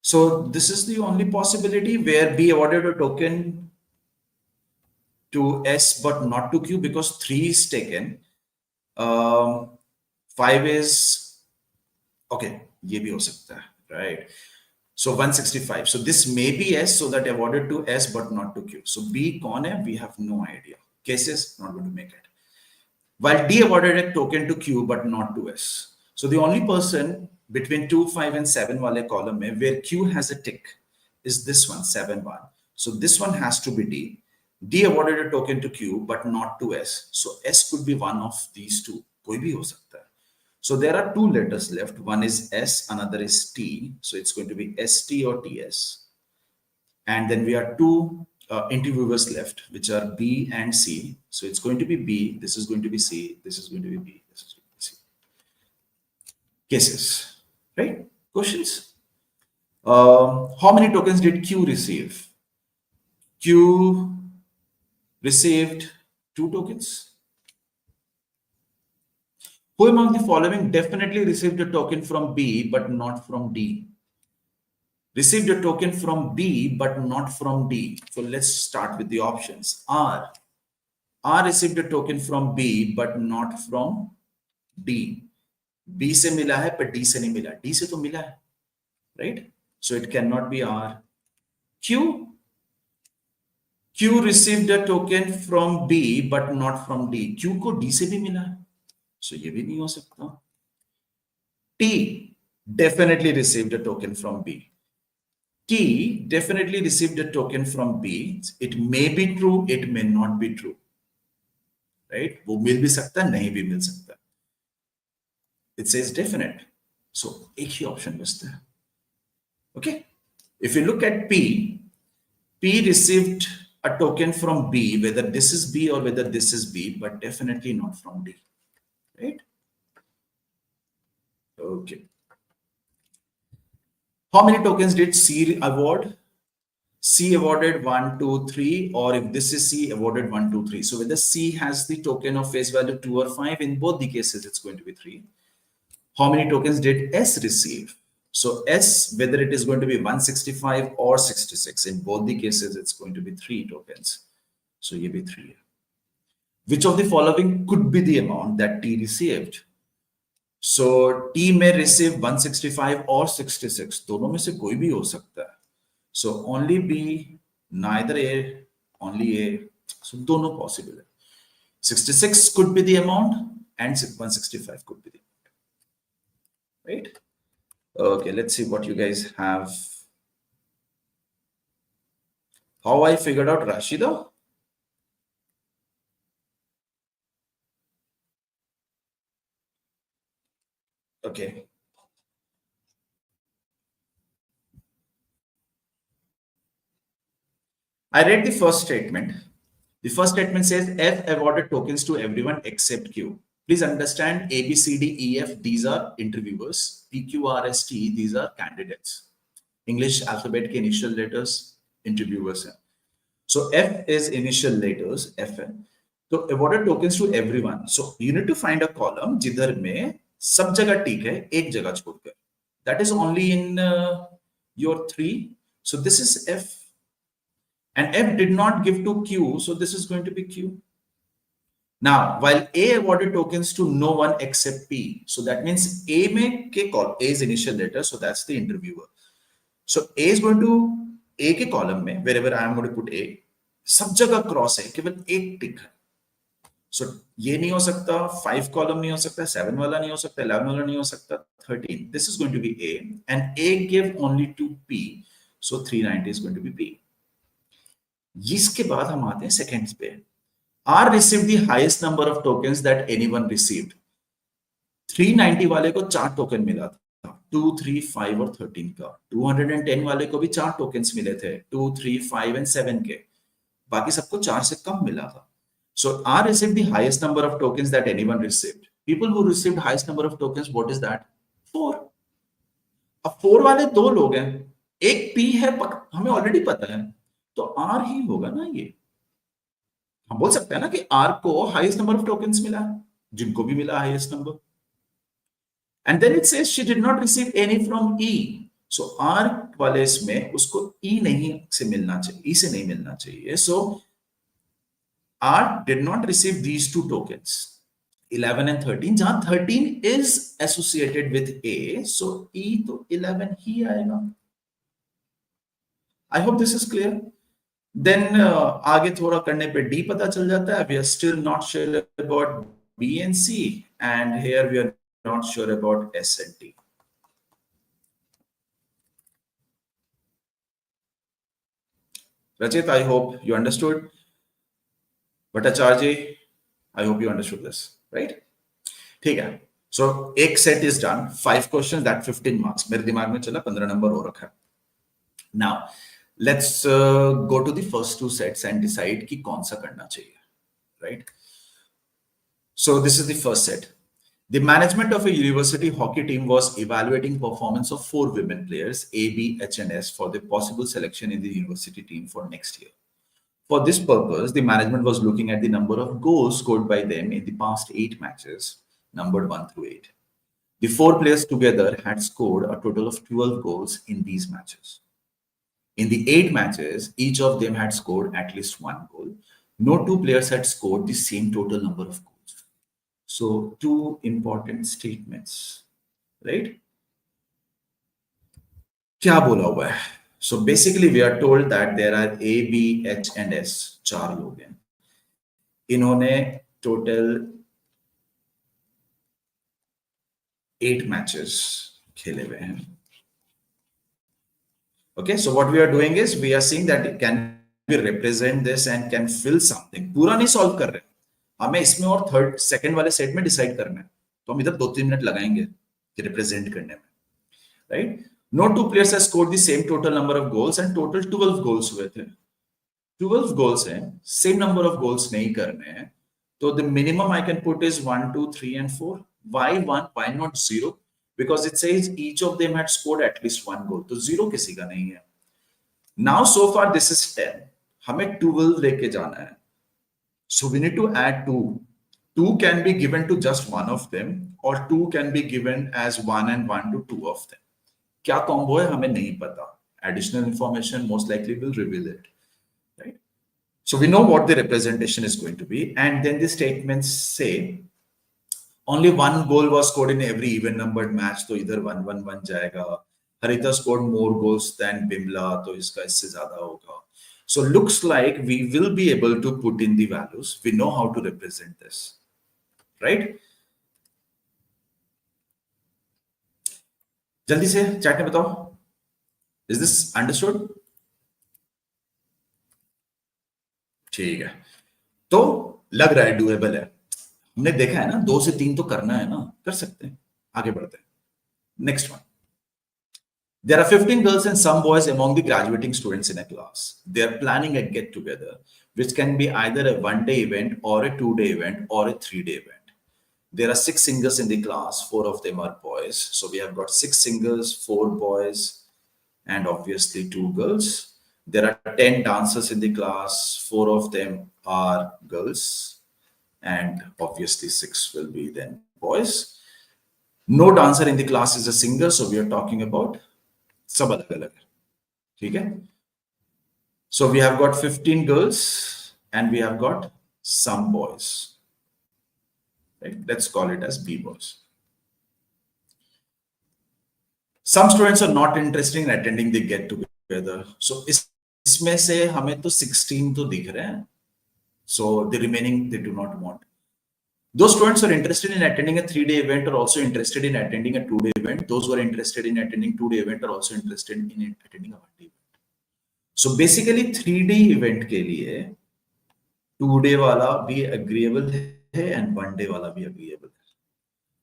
So this is the only possibility where B awarded a token to S but not to Q, because 3 is taken. 5 is okay. ये भी हो सकता है, right? So 165. So this may be S, so that awarded to S but not to Q. So B कौन है? We have no idea. Cases not going to make it. While D awarded a token to Q but not to S. So the only person between 2, 5 and 7 wale column mein where Q has a tick is this one, 7, 1. So this one has to be D. D awarded a token to Q but not to S. So S could be one of these two. कोई भी हो सकता है. So there are 2 letters left. One is S, another is T. So it's going to be ST or TS. And then we have 2 interviewers left, which are B and C. So it's going to be B. This is going to be C. This is going to be B. This is going to be C. Cases, right? Questions? How many tokens did Q receive? Q received 2 tokens. Who among the following definitely received a token from B but not from D? Received a token from B but not from D. So let's start with the options. R received a token from B but not from D. B से मिला है पर D से नहीं मिला. D से तो मिला है, right? So it cannot be R. Q received a token from B but not from D. Q को D से भी मिला है. So ये भी नहीं हो सकता. T definitely received a token from B. T definitely received a token from B. It may be true, it may not be true. Right? वो मिल भी सकता है, नहीं भी मिल सकता. It says definite. So एक ही option बचता है. Okay? If you look at P received a token from B, whether this is B or whether this is B, but definitely not from D. Right? Okay. How many tokens did C award? C awarded 1, 2, 3, or if this is C, awarded 1, 2, 3. So whether C has the token of face value 2 or 5, in both the cases, it's going to be 3. How many tokens did S receive? So S, whether it is going to be 165 or 66, in both the cases, it's going to be 3 tokens. So ye be 3. Which of the following could be the amount that T received? So T may receive 165 or 66. दोनों में से कोई भी हो सकता है. So only B, neither A, only A. So दोनों possible है. 66 could be the amount and 165 could be the amount. Right? Okay, let's see what you guys have. How I figured out Rashida? Okay. I read the first statement. The first statement says F awarded tokens to everyone except Q. Please understand A, B, C, D, E, F, these are interviewers. P, Q, R, S, T, these are candidates. English alphabet के initial letters, interviewers. So F is initial letters, FN. So awarded tokens to everyone. So you need to find a column जिधर में सब जगह ठीक है, एक जगह छोड़कर. That is only in your 3. So this is F. And F did not give to Q, so this is going to be Q. Now, while A awarded tokens to no one except P, so that means A में के call, A is initial letter, so that's the interviewer. So A is going to A के column में, wherever I am going to put A, सब जगह cross है, केवल एक tick है. So ये नहीं हो सकता, 5 column नहीं हो सकता, 7 वाला नहीं हो सकता, 11 वाला नहीं हो सकता, 13. This is going to be A, and A gave only to P, so 390 is going to be P. इसके बाद हम आते हैं सेकंड्स पे. R received the highest number of tokens that anyone received. 390 वाले को 4 टोकन मिला था, 2, 3, 5 और 13 का. 210 वाले को भी 4 टोकन्स मिले थे, 2, 3, 5 and 7 के. बाकी सबको 4 से कम मिला था. So R received the highest number of tokens that anyone received. People who received highest number of tokens, what is that? 4. अब 4 वाले 2 लोग हैं, एक P है, हमें ऑलरेडी पता है, तो R ही होगा ना ये. हम बोल सकते हैं ना कि R को हाईएस्ट नंबर ऑफ टोकन्स मिला है, जिनको भी मिला highest number. And then it says she did not receive any from E. So R वाले इसमें उसको E नहीं से मिलना चाहिए, E से नहीं मिलना चाहिए. So R did not receive these 2 tokens, 11 and 13. जहां 13 is associated with A, so E तो 11 ही आएगा. I hope this is clear. Then आगे थोड़ा करने पे D पता चल जाता है. We are still not sure about B and C, and here we are not sure about S and T. Rachit, I hope you understood. Bhattacharya, I hope you understood this, right? ठीक है. So एक set is done, 5 questions, that 15 marks. मेरे दिमाग में चला 15 number हो रखा है. Now let's go to the first 2 sets and decide कि कौन सा करना चाहिए, right? So this is the first set. The management of a university hockey team was evaluating performance of 4 women players, A, B, H, and S, for the possible selection in the university team for next year. For this purpose, the management was looking at the number of goals scored by them in the past 8 matches, numbered 1 through 8. The 4 players together had scored a total of 12 goals in these matches. In the 8 matches, each of them had scored at least 1 goal. No 2 players had scored the same total number of goals. So 2 important statements, right? क्या बोला हुआ है? So basically we are told that there are A, B, H and S, 4 लोग हैं. इन्होंने total 8 matches खेले हुए हैं. Okay, so what we are doing is we are seeing that it can we represent this and can fill something. पूरा नहीं solve कर रहे, हमें इसमें और थर्ड सेकंड वाले सेट में डिसाइड करना है, तो हम इधर 2-3 मिनट लगाएंगे रिप्रेजेंट करने में, right? No 2 players have scored the same total number of goals and total 12 goals हुए थे. 12 goals हैं, same number of goals नहीं करने हैं, तो the minimum I can put is 1, 2, 3 and 4. Why 1? Why not 0? Because it says each of them had scored at least 1 goal, तो 0 किसी का नहीं है. Now so far this is 10, हमें 12 लेके जाना है. So we need to add 2. 2 can be given to just one of them, or 2 can be given as 1 and 1 to 2 of them. क्या combo है हमें नहीं पता. Additional information most likely will reveal it, right? So we know what the representation is going to be, and then the statements say only 1 goal was scored in every even numbered match, तो इधर 1-1 बन जाएगा. Harita scored more goals than Bimla, तो इसका इससे ज्यादा होगा. So looks like we will be able to put in the values. We know how to represent this, right? जल्दी से चैट में बताओ. Is this understood? ठीक है, तो लग रहा है डुएबल है. हमने देखा है ना, 2 से 3 तो करना है ना, कर सकते हैं. आगे बढ़ते हैं. Next one. There are 15 girls and some boys among the graduating students in a class. They are planning a get-together, which can be either a 1-day event or a 2-day event or a 3-day event. There are 6 singers in the class, 4 of them are boys. So we have got 6 singers, 4 boys, and obviously 2 girls. There are 10 dancers in the class, 4 of them are girls, and obviously 6 will be then boys. No dancer in the class is a singer, so we are talking about सब अलग अलग है, ठीक है? So we have got 15 girls and we have got some boys, right? Let's call it as B boys. Some students are not interested in attending the get together, so इसमें से हमें तो 16 तो दिख रहे हैं, so the remaining they do not want. Those students who are interested in attending a 3-day event are also interested in attending a 2-day event. Those who are interested in attending 2-day event are also interested in attending a 1-day event. So basically 3-day event के लिए 2-day वाला भी agreeable है and 1-day वाला भी agreeable है.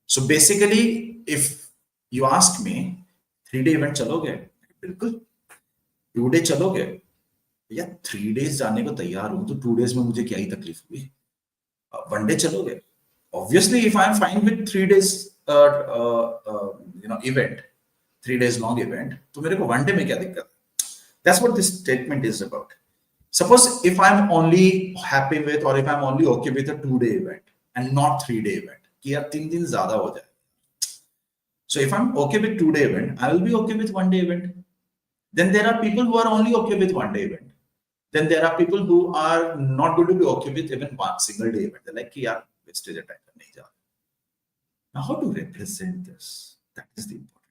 So basically if you ask me 3-day event चलोगे? बिल्कुल. 2-day चलोगे? या 3 days जाने को तैयार हूं, तो 2 days में मुझे क्या ही तकलीफ हुई. 1-day चलोगे? Obviously, if I am fine with 3 days, event, 3 days long event, तो मेरे को 1 day में क्या दिक्कत? That's what this statement is about. Suppose if I'm only happy with, or if I'm only okay with a 2 day event and not 3 day event, कि यार 3 दिन ज़्यादा हो जाए. So if I'm okay with 2 day event, I will be okay with 1 day event. Then there are people who are only okay with 1 day event. Then there are people who are not going to be okay with even one single day event. They're like, yaar, wastage of time. Now, how to represent this? That is the important.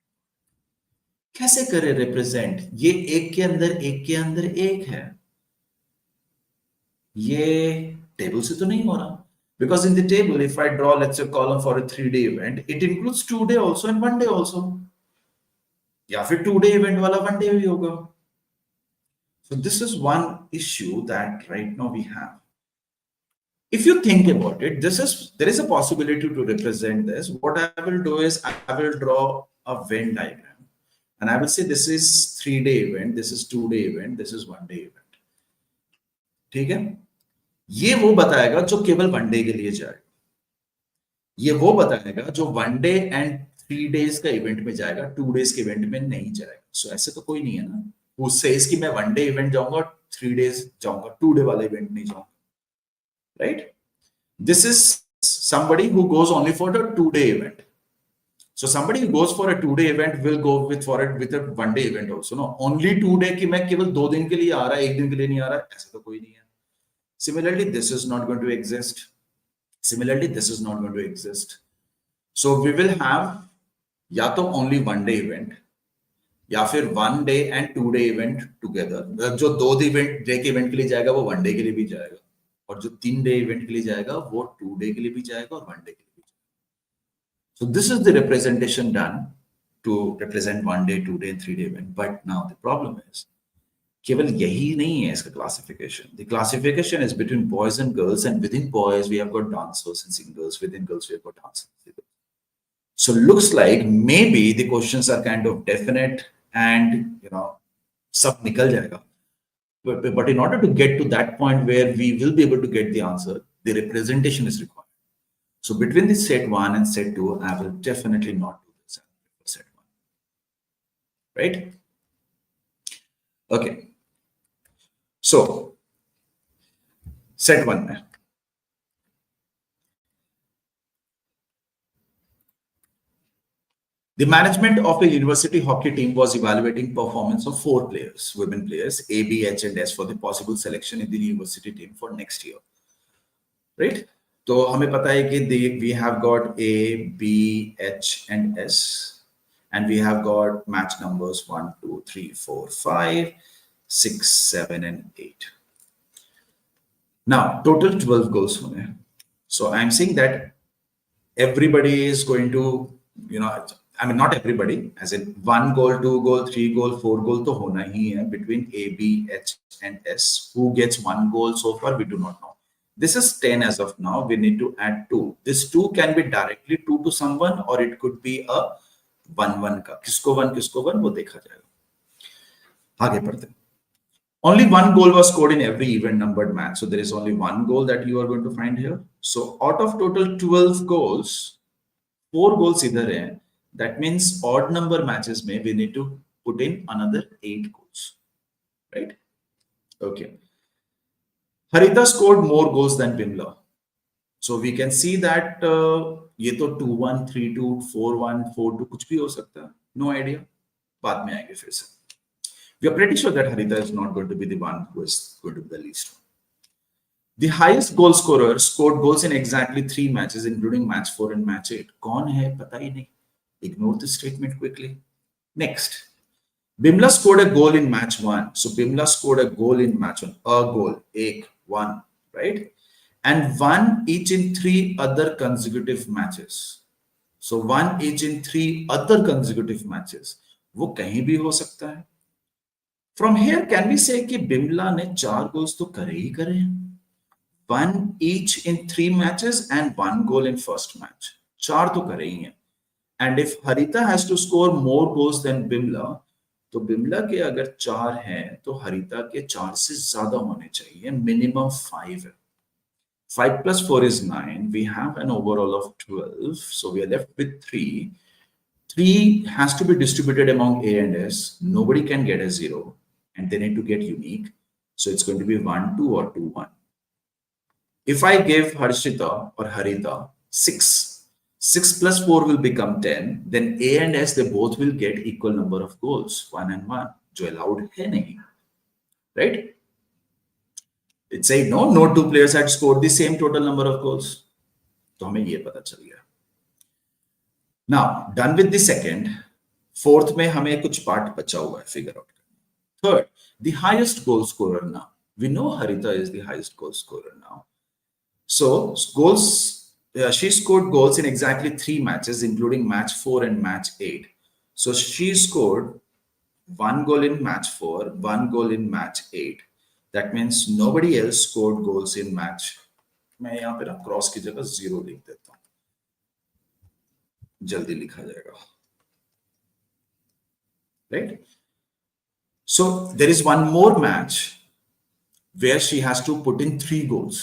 कैसे करें represent? ये एक के अंदर एक है. ये table से तो नहीं हो रहा. Because in the table, if I draw, let's say, a column for a 3 day event, it includes 2 day also and 1 day also. या फिर 2 day event वाला 1 day भी होगा. So this is one issue that right now we have. If you think about it, there is a possibility to represent this. What I will do is I will draw a Venn diagram, and I will say this is 3 day event, this is 2 day event, this is 1 day event. ठीक है? ये वो बताएगा जो केवल 1 day के लिए जाएगा. ये वो बताएगा जो 1 day and 3 days का इवेंट में जाएगा, 2 days के इवेंट में नहीं जाएगा. So ऐसे तो कोई नहीं है ना. Who says कि मैं 1 day event जाऊंगा, 3 days जाऊंगा, 2 day वाला event नहीं जाऊंगा. Right? This is somebody who goes only for the 2 day event. So somebody who goes for a 2 day event will go for it with a 1 day event also. No, only 2 day कि मैं केवल 2 दिन के लिए आ रहा है, 1 दिन के लिए नहीं आ रहा है, ऐसा तो कोई नहीं है. Similarly, this is not going to exist. Similarly, this is not going to exist. So we will have या तो only 1 day event, या फिर 1 day and 2 day event together. जो 2 day के event के लिए जाएगा वो 1 day के लिए भी जाएगा, और जो 3 day event के लिए जाएगा वो 2 day के लिए भी जाएगा और 1 day के लिए भी जाएगा. So this is the representation done to represent 1 day, 2 day and 3 day event. But now the problem is केवल यही नहीं है इसका classification. The classification is between boys and girls, and within boys we have got dancers and singers. Within girls we have got dancers and singers. So looks like maybe the questions are kind of definite and सब निकल जाएगा. But in order to get to that point where we will be able to get the answer, the representation is required. So between the set 1 and set 2, I will definitely not do this set 1. Right? Okay. So set 1 में the management of a university hockey team was evaluating performance of 4 players, women players, A, B, H, and S for the possible selection in the university team for next year. Right? So हमें पता है कि we have got A, B, H, and S, and we have got match numbers 1, 2, 3, 4, 5, 6, 7, and 8. Now total 12 goals होने. So I'm saying that everybody is going to, I mean, not everybody, as in 1 goal, 2 goal, 3 goal, 4 goal to hona hi hai between A, B, H, and S. Who gets 1 goal so far, we do not know. This is 10 as of now. We need to add 2. This 2 can be directly 2 to someone, or it could be a 1-1 का. किसको 1 वो देखा जाएगा. आगे बढ़ते हैं. Only 1 goal was scored in every even numbered match. So there is only 1 goal that you are going to find here. So out of total 12 goals, 4 goals इधर हैं. That means odd number matches may we need to put in another 8 goals, right? Okay. Harita scored more goals than Bimla. So we can see that ये तो 2-1, 3-2, 4-1, 4-2 कुछ भी हो सकता है. No idea. बाद में आएंगे फिर से. We are pretty sure that Harita is not going to be the one who is going to be the least one. The highest goal scorer scored goals in exactly 3 matches, including match 4 and match 8. कौन है पता ही नहीं. Ignore this statement quickly. Next, Bimla scored a goal in match 1. So Bimla scored a goal in match 1. A goal, 1, right? And 1 each in 3 other consecutive matches. So 1 each in 3 other consecutive matches. वो कहीं भी हो सकता है. From here, can we say कि Bimla ने 4 goals तो करे ही करे हैं. 1 each in 3 matches and 1 goal in first match. 4 तो करे ही हैं. And if Harita has to score more goals than Bimla, तो Bimla के अगर 4 हैं, तो Harita के 4 से ज्यादा होने चाहिए. Minimum 5 है. 5 plus 4 is 9. We have an overall of 12. So we are left with 3. 3 has to be distributed among A and S. Nobody can get a 0. And they need to get unique. So it's going to be 1, 2 or 2, 1. If I give Harshita or Harita 6, 6 plus 4 will become 10. Then A and S, they both will get equal number of goals, 1 and 1, जो allowed है नहीं, right? It said no two players had scored the same total number of goals. तो हमें ये पता चल गया. Now, done with the second. Fourth में हमें कुछ part बचा हुआ है figure out. Third, the highest goal scorer now. We know Harita is the highest goal scorer now. So goals, she scored goals in exactly 3 matches, including match 4 and match 8. So she scored 1 goal in match 4, 1 goal in match 8. That means nobody else scored goals in match. मैं यहाँ पे ना cross की जगह 0 लिख देता हूँ, जल्दी लिखा जाएगा, right? So there is one more match where she has to put in 3 goals.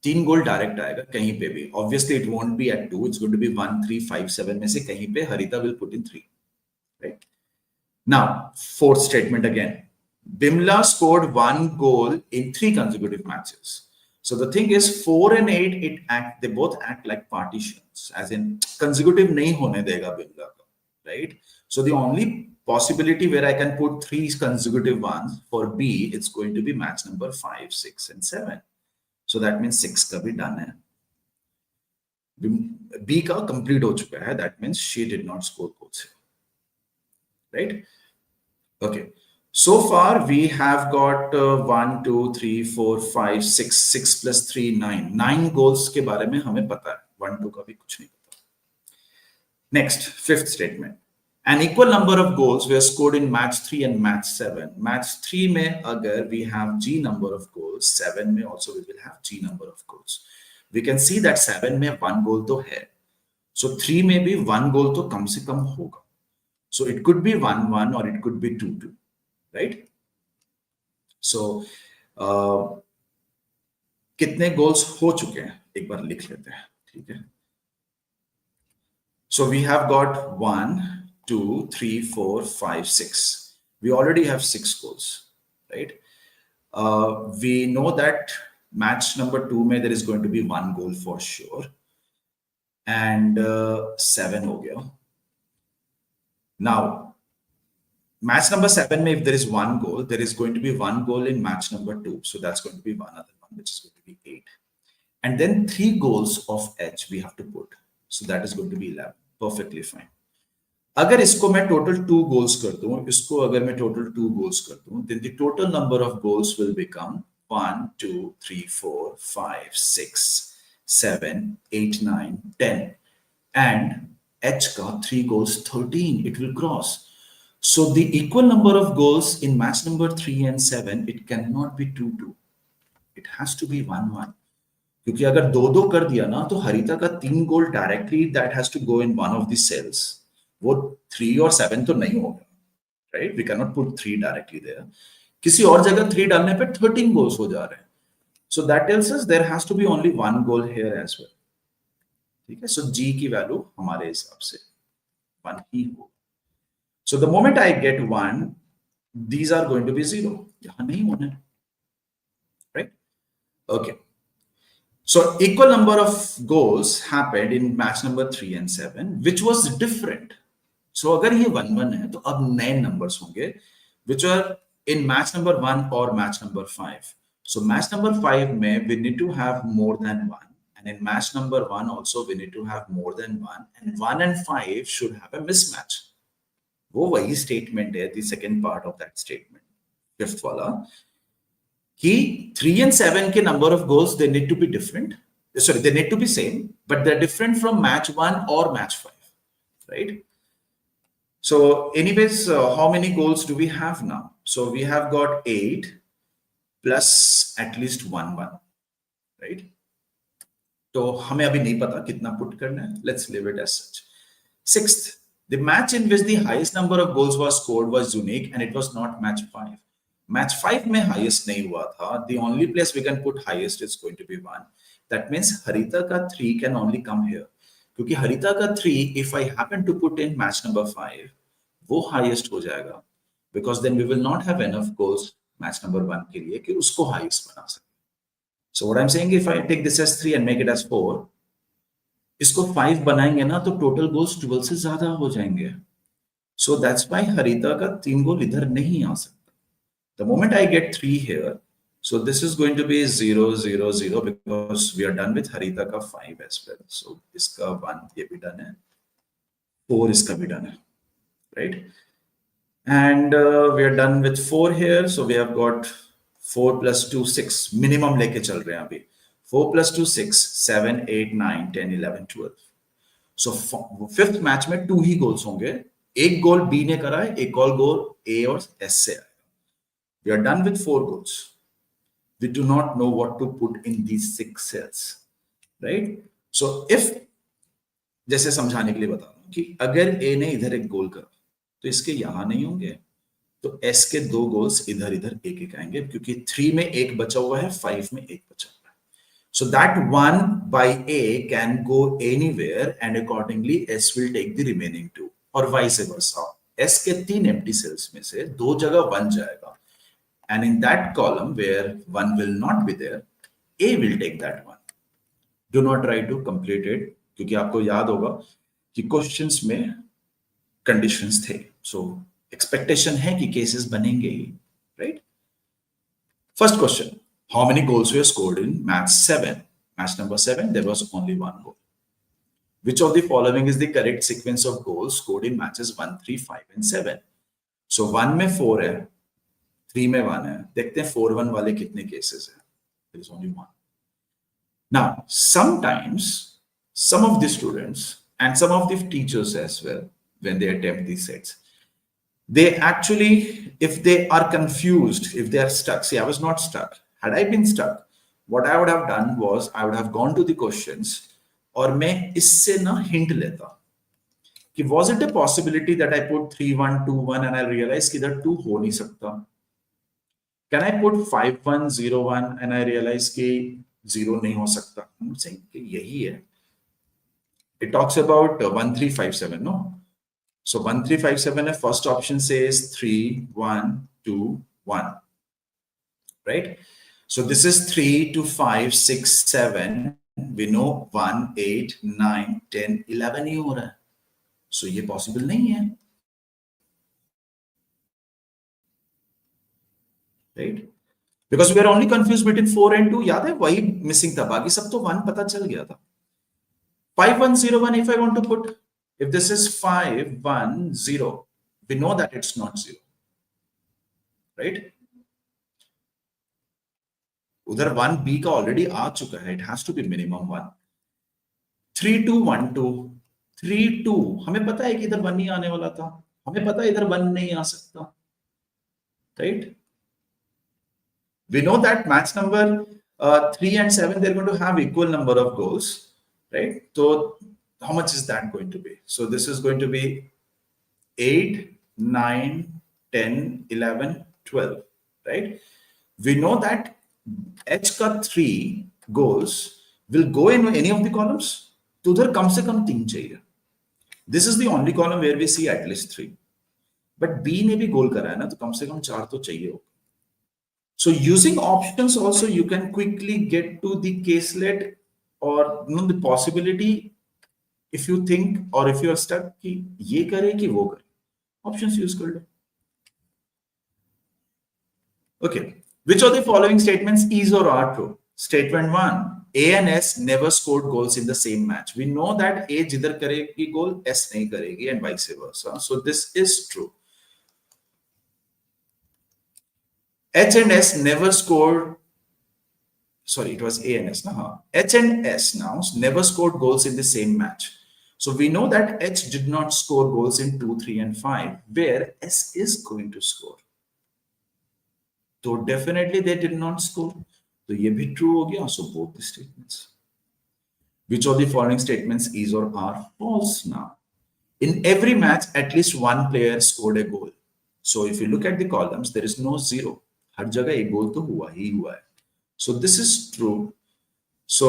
3 goal direct आएगा कहीं पे भी. Obviously it won't be at 2. It's going to be 1, 3, 5, 7 में से कहीं पे Harita will put in 3. Right? Now, fourth statement again. Bimla scored 1 goal in 3 consecutive matches. So the thing is 4 and 8, they both act like partitions, as in consecutive नहीं होने देगा Bimla को, right? So the only possibility where I can put 3 consecutive ones for B, it's going to be match number 5, 6 and 7. So that means 6 का भी done है. B का complete हो चुका है. That means she did not score goals, right? Okay. So far we have got 1, 2, 3, 4, 5, 6, 6 plus 3, 9. 9 goals के बारे में हमें पता है. 1, 2 का भी कुछ नहीं पता. Next, fifth statement. An equal number of goals were scored in match 3 and match 7. Match 3 में अगर we have G number of goals, 7 में also we will have G number of goals. We can see that 7 में 1 goal तो है. So 3 में भी 1 goal तो कम से कम होगा. So it could be 1, 1 or it could be 2, 2. Right? So कितने गोल्स हो चुके हैं एक बार लिख लेते हैं, ठीक है? So we have got 1, 2, 3, 4, 5, 6. We already have 6 goals, right? We know that match number 2 mein there is going to be 1 goal for sure, and 7 हो गया. Now match number 7 mein if there is 1 goal, there is going to be 1 goal in match number 2, so that's going to be one other one, which is going to be 8, and then 3 goals of H we have to put, so that is going to be 11. Perfectly fine. अगर इसको मैं total 2 goals कर दूं, इसको अगर मैं total 2 goals कर दूं, then the total number of goals will become 1, 2, 3, 4, 5, 6, 7, 8, 9, 10, and H का 3 goals 13. It will cross. So the equal number of goals in match number 3 and 7, it cannot be 2, 2. It has to be 1, 1. क्योंकि अगर 2, 2 कर दिया ना तो हरिता का 3 गोल directly that has to go in one of the cells. वो 3 और 7 तो नहीं होगा, right? We can not put 3 directly there. किसी और जगह 3 डालने पे 13 गोल्स हो जा रहे हैं. So that tells us there has to be only 1 goal here as well. ठीक है? सो जी की वैल्यू हमारे हिसाब से 1 ही हो. So the moment I get 1, these are going to be 0. यहां नहीं होने, right? Okay. So equal number of goals happened in match number 3 and 7, which was different. So अगर ये 1, 1 है तो अब नए numbers होंगे, which are in match number 1 or match number 5. So match number 5 में we need to have more than 1, and in match number 1 also we need to have more than 1, and 1 and 5 should have a mismatch. वो वही statement है, the second part of that statement, fifth वाला. कि 3 and 7 के number of goals they need to be different. Sorry, they need to be same, but they're different from match 1 or match 5, right? So anyways, how many goals do we have now? So we have got 8 plus at least 1, 1, right? तो हमें अभी नहीं पता कितना put करना है. Let's leave it as such. Sixth, the match in which the highest number of goals was scored was unique, and it was not match 5. Match 5 में highest नहीं हुआ था, the only place we can put highest is going to be 1. That means Harita का 3 can only come here. क्योंकि हरिता का 3 if I happen to put in match number 5, वो highest हो जाएगा, because then we will not have enough goals match number 1 के लिए कि उसको highest बना सके. So what I'm saying, if I take this as 3 and make it as 4, इसको 5 बनाएंगे ना तो total goals 12 से ज्यादा हो जाएंगे. So that's why हरिता का 3 गोल इधर नहीं आ सकता. The moment I get 3 here, so this is going to be 0, 0, 0 because we are done with Harita ka 5 as well. So iska 1 ye bhi done hai, 4 iska bhi done hai, right? And we are done with 4 here. So we have got 4 plus 2, 6 minimum leke chal rahe hain abhi. 4 plus 2, 6, 7, 8, 9, 10, 11, 12. So fifth match में 2 ही goals होंगे. एक गोल B ने करा है, एक और गोल A और S से आया. We are done with 4 goals. We do not know what to put in these 6 cells, right? So if, जैसे समझाने के लिए बता रहा हूं कि अगर A ने इधर एक गोल करा तो इसके यहां नहीं होंगे, तो S के 2 गोल्स इधर इधर एक एक आएंगे, क्योंकि 3 में एक बचा हुआ है, 5 में एक बचा हुआ है. So that 1 by A can go anywhere and accordingly S will take the remaining 2 और vice versa. S के 3 empty cells में से 2 जगह 1 जाएगा. And in that column where 1 will not be there, A will take that 1. Do not try to complete it, क्योंकि आपको याद होगा कि क्वेश्चंस में कंडीशंस थे. So expectation है कि केसेस बनेंगे ही, right? First question: how many goals were scored in match 7? Match number 7, there was only 1 goal. Which of the following is the correct sequence of goals scored in matches 1, 3, 5, and 7? So 1 में 4 है, 3 में 1 है. देखते हैं 4-1 वाले कितने cases हैं. There is only 1. Now, sometimes some of the students and some of the teachers as well, when they attempt these sets, they actually, if they are confused, if they are stuck, see, I was not stuck. Had I been stuck, what I would have done was I would have gone to the questions और मैं इससे ना hint लेता कि was it a possibility that I put 3-1, 2-1 and I realized कि इधर 2 हो नहीं सकता. Can I put 5-1, 0-1 and I realize कि 0 नहीं हो सकता. I'm saying कि यही है. It talks about 1, 3, 5, 7, no? So 1, 3, 5, 7, the first option says 3, 1, 2, 1, right? So this is 3 to 5, 6, 7. We know 1, 8, 9, 10, 11 ही हो रहा है. So ये possible नहीं है. Right? Because we are only confused between 4 and 2. याद है वही missing था, बाकी सब तो 1 पता चल गया था. 5, 1, 0, 1 if I want to put, if this is 5, 1, 0, we know that it's not 0. Right? उधर 1B का already आ चुका है. It has to be minimum 1. 3, 2, 1, 2. 3, 2. हमें पता है कि इधर 1 नहीं आने वाला था. हमें पता है इधर 1 नहीं आ सकता. Right? We know that match number 3 and 7, they're going to have equal number of goals, right? So how much is that going to be? So this is going to be 8, 9, 10, 11, 12, right? We know that H का 3 goals will go in any of the columns. तो उधर कम से कम 3 चाहिए. This is the only column where we see at least 3. But B ने भी गोल करा है ना, तो कम से कम 4 तो चाहिए होगा. So using options also, you can quickly get to the caselet or the possibility if you think or if you are stuck कि ये करे कि वो करे. Options use कर लो. Okay. Which of the following statements is or are true? Statement 1. A and S never scored goals in the same match. We know that A जिधर करेगी goal, S नहीं करेगी and vice versa. So this is true. H and S never scored, sorry, it was A and S. H and S now never scored goals in the same match. So we know that H did not score goals in 2, 3, and 5, where S is going to score. So definitely they did not score. So ये भी true हो गया. So both the statements. Which of the following statements is or are false now? In every match, at least one player scored a goal. So if you look at the columns, there is no 0. हर जगह एक गोल तो हुआ ही हुआ है. So this is true. So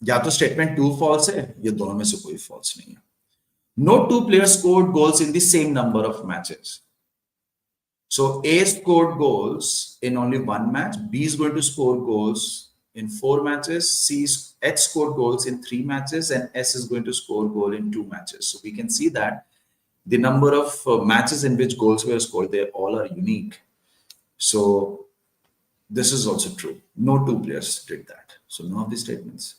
या तो statement 2 false है, या दोनों में से कोई फॉल्स नहीं है. No two players scored goals in the same number of matches. So A scored goals in only one match, B is going to score goals in 4 matches, H scored goals in 3 matches, and S is going to score goal in 2 matches. So we can see that the number of matches in which goals were scored, they all are unique. So this is also true. No two players did that. So none of these statements.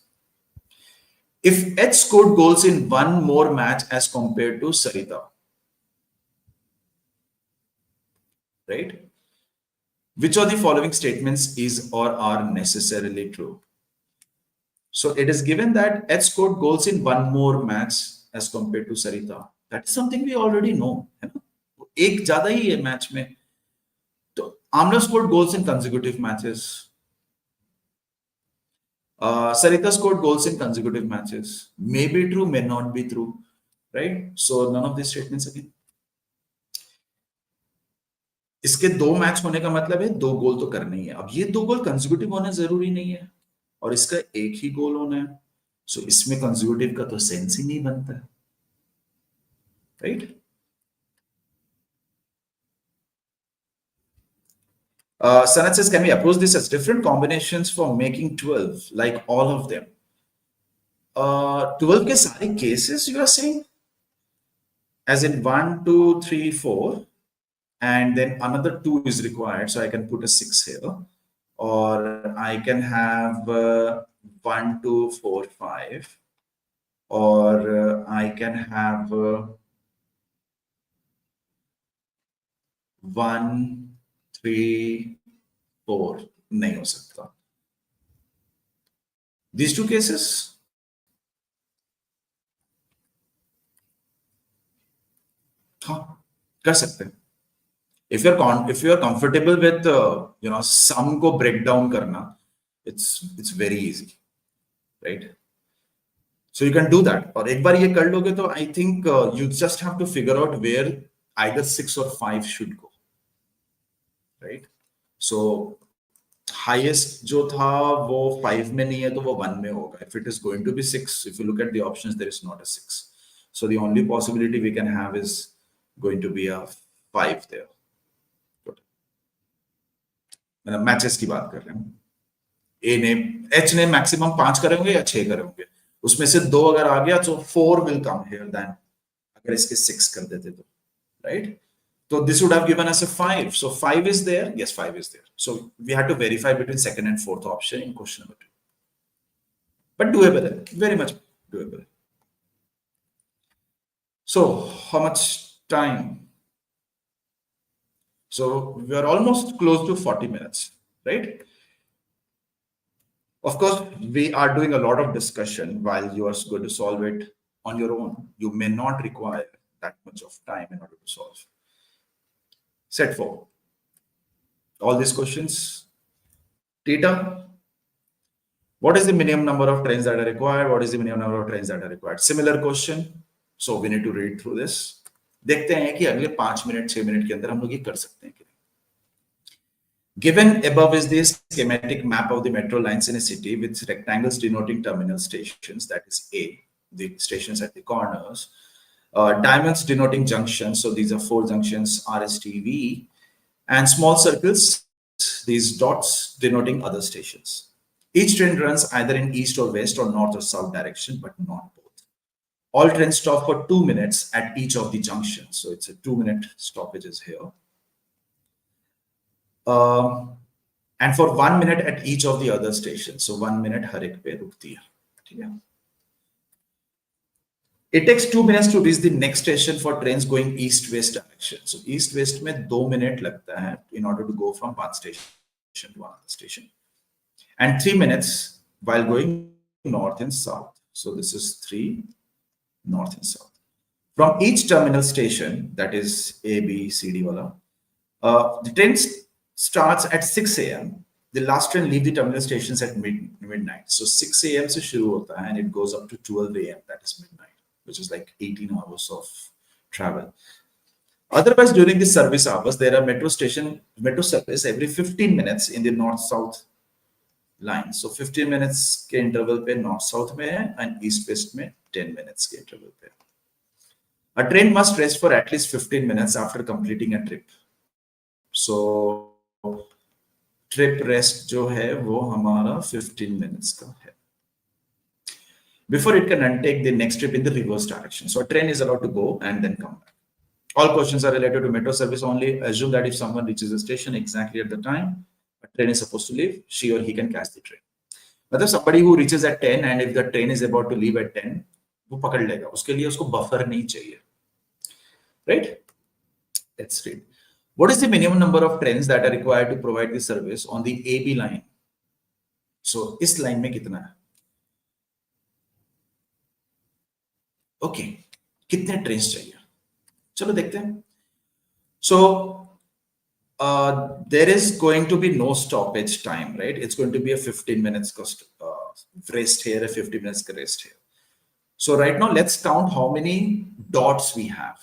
If H scored goals in one more match as compared to Sarita, right? Which of the following statements is or are necessarily true? So it is given that H scored goals in one more match as compared to Sarita. That is something we already know. एक ज़्यादा ही है match में. तो Amna scored goals in consecutive matches. Sarita scored goals in consecutive matches. May be true, may not be true, right? So none of these statements again. इसके 2 match होने का मतलब है 2 गोल तो करना ही है. अब ये 2 गोल कंसेक्यूटिव होने जरूरी नहीं है, और इसका एक ही गोल होना है. सो इसमें कंसेक्यूटिव का तो सेंस ही नहीं बनता है, right? Sanat says, can we approach this as different combinations for making 12, like all of them? 12 के सारे cases you are saying? As in 1, 2, 3, 4, and then another 2 is required, so I can put a 6 here. Or I can have 1, 2, 4, 5. Or I can have 1, 3, 4. नहीं हो सकता. These 2 cases. हाँ, कर सकते हैं. If you're comfortable with sum को break down करना, it's very easy, right? So you can do that. और एक बार ये कर लोगे तो I think you just have to figure out where either 6 or 5 should go, right? So highest जो था वो 5 में नहीं है तो वो 1 में होगा. If it is going to be 6, if you look at the options, there is not a 6. So the only possibility we can have is going to be a 5 there. Matches की बात कर रहे हैं. ए ने एच ने maximum 5 करे होंगे या 6 करे होंगे, उसमें से 2 अगर आ गया तो 4 विल कम हियर देन अगर इसके 6 कर देते तो, राइट? तो this would have given us a 5. So 5 is there. Yes, 5 is there. So we had to verify between second and fourth option in question number 2. But doable है, very much doable. So how much time? So we are almost close to 40 minutes, right? Of course, we are doing a lot of discussion while you are going to solve it on your own. You may not require that much of time in order to solve. Set 4. All these questions. Theta. What is the minimum number of trains that are required? What is the minimum number of trains that are required? Similar question. So we need to read through this. देखते हैं कि अगले 5 minute 6 minute के अंदर हम लोग ये कर सकते हैं कि नहीं. Given above is the schematic map of the metro lines in a city with rectangles denoting terminal stations, that is A, the stations at the corners, diamonds denoting junctions, so these are 4 junctions, RSTV, and small circles, these dots denoting other stations. Each train runs either in east or west or north or south direction, but not both. All trains stop for 2 minutes at each of the junctions. So it's a 2-minute stoppages here. And for 1 minute at each of the other stations. So 1 minute हर एक पे रुकती है. ठीक है? It takes 2 minutes to reach the next station for trains going east-west direction. So east-west में 2 minute लगता है in order to go from one station to another station. And 3 minutes while going north and south. So this is 3. North and south. From each terminal station, that is A, B, C, D, wala, the train starts at 6 a.m. The last train leave the terminal stations at midnight. So 6 a.m. se shuru hota hai and it goes up to 12 a.m. That is midnight, which is like 18 hours of travel. Otherwise, during the service hours, there are metro service every 15 minutes in the north-south line. So 15 minutes के interval पे north-south में है and east-west में 10 minutes के interval पे. A train must rest for at least 15 minutes after completing a trip. So trip rest जो है वो हमारा 15 minutes का है. Before it can undertake the next trip in the reverse direction. So a train is allowed to go and then come back. All questions are related to metro service only. Assume that if someone reaches the station exactly at the time a train is supposed to leave, she or he can catch the train. But somebody who reaches at 10 and if the train is about to leave at 10, वो पकड़ लेगा. उसके लिए उसको buffer नहीं चाहिए. Right? Let's read. What is the minimum number of trains that are required to provide the service on the AB line? So, इस line में कितना है? Okay. कितने trains चाहिए? चलो देखते हैं. So, there is going to be no stoppage time, right? It's going to be a 15 minutes rest here, a 50 minutes rest here. So right now, let's count how many dots we have,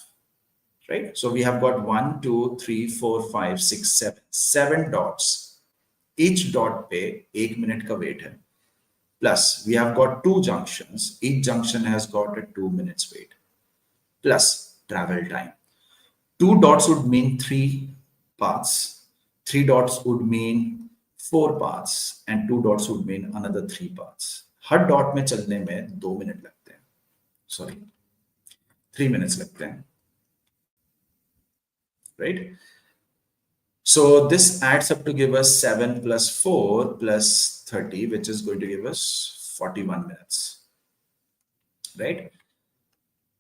right? So we have got 1, 2, 3, 4, 5, 6, 7. 7 dots. Each dot पे 1 minute का wait है. Plus, we have got 2 junctions. Each junction has got a 2 minutes wait. Plus, travel time. 2 dots would mean 3 paths. 3 dots would mean 4 paths. And 2 dots would mean another 3 paths. Her dot में चलने में 2 minute लगते हैं. Sorry, 3 minutes लगते हैं. Right? So this adds up to give us 7 plus 4 plus 30, which is going to give us 41 minutes. Right?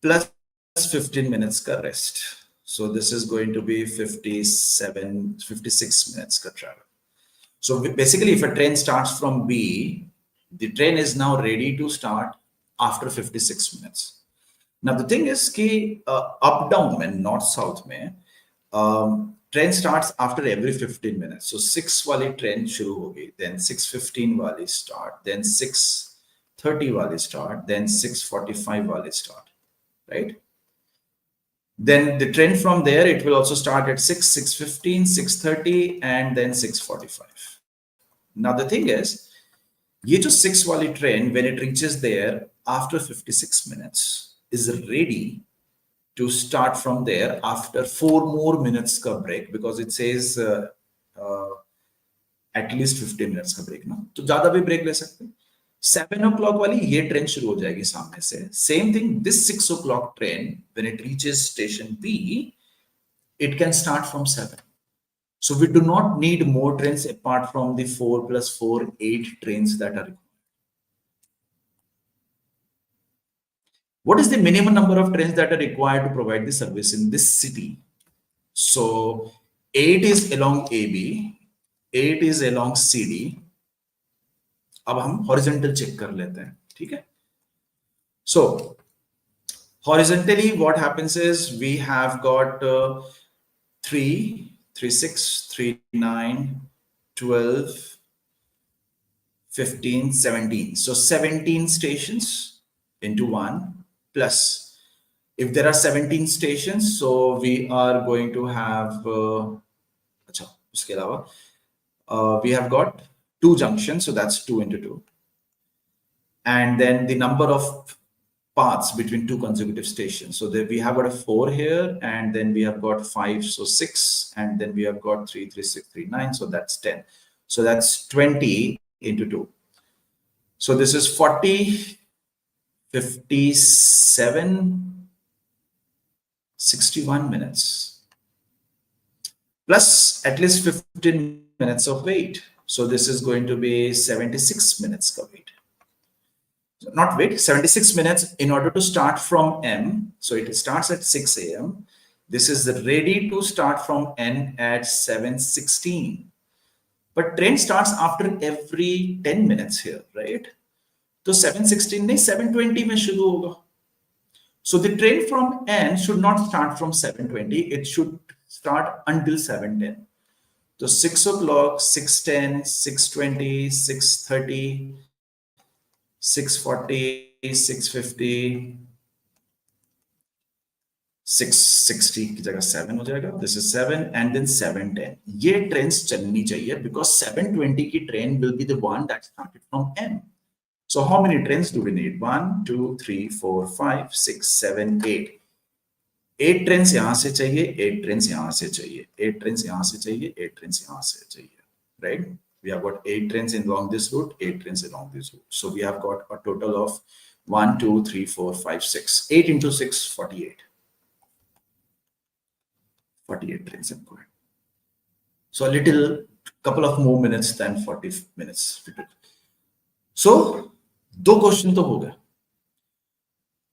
Plus 15 minutes ka rest. So this is going to be 56 minutes ka travel. So basically, if a train starts from B, the train is now ready to start after 56 minutes. Now the thing is कि up down में north south में train starts after every 15 minutes. So 6 वाली train शुरू होगी, then 6:15 वाली start, then 6:30 वाली start, then 6:45 वाली start, right? Then the train from there, it will also start at 6, 6:15, 6:30, and then 6:45. Now the thing is, ये जो 6 वाली train, when it reaches there after 56 minutes, is ready to start from there after 4 more minutes का break, because it says at least 15 minutes का break, ना? तो ज़्यादा भी break ले सकते हैं. 7 o'clock वाली ये train शुरू हो जाएगी सामने से. Same thing, this 6 o'clock train, when it reaches station B, it can start from 7. So we do not need more trains apart from the 4 plus 4, 8 trains that are required. What is the minimum number of trains that are required to provide the service in this city? So 8 is along AB, 8 is along CD. अब हम horizontal check कर लेते हैं, ठीक है? So horizontally, what happens is we have got 3, 3, 6, 3, 9, 12, 15, 17. So 17 stations into 1. Plus, if there are 17 stations, so we are going to have, उसके अलावा, we have got 2 junctions, so that's 2 into 2. And then the number of paths between 2 consecutive stations. So there we have got a 4 here, and then we have got 5, so 6, and then we have got 3, 3, 6, 3, 9, so that's 10. So that's 20 into 2. So this is 40, 57, 61 minutes. Plus at least 15 minutes of wait. So this is going to be 76 minutes ka wait. Not wait, 76 minutes in order to start from M. So it starts at 6 a.m. This is ready to start from N at 7:16. But train starts after every 10 minutes here, right? So 7:16 नहीं 7:20 में शुरू होगा. So the train from N should not start from 7:20. It should start until 7:10. So 6 o'clock, 6:10, 6:20, 6:30, 6:40, 6:50, 660 की जगह 7 हो जाएगा. This is 7 and then 710. ये trains चलनी चाहिए because 720 की train will be the one that started from M. So how many trains do we need? 1, 2, 3, 4, 5, 6, 7, 8. 8 trains यहाँ से चाहिए, 8 trains यहाँ से चाहिए, 8 trains यहाँ से चाहिए, 8 trains यहाँ से चाहिए, right? We have got 8 trains along this route, 8 trains along this route. So we have got a total of 1, 2, 3, 4, 5, 6. 8 into 6, 48. 48 trains have gone. So a little couple of more minutes than 40 minutes. So, 2 questions to ho gaya.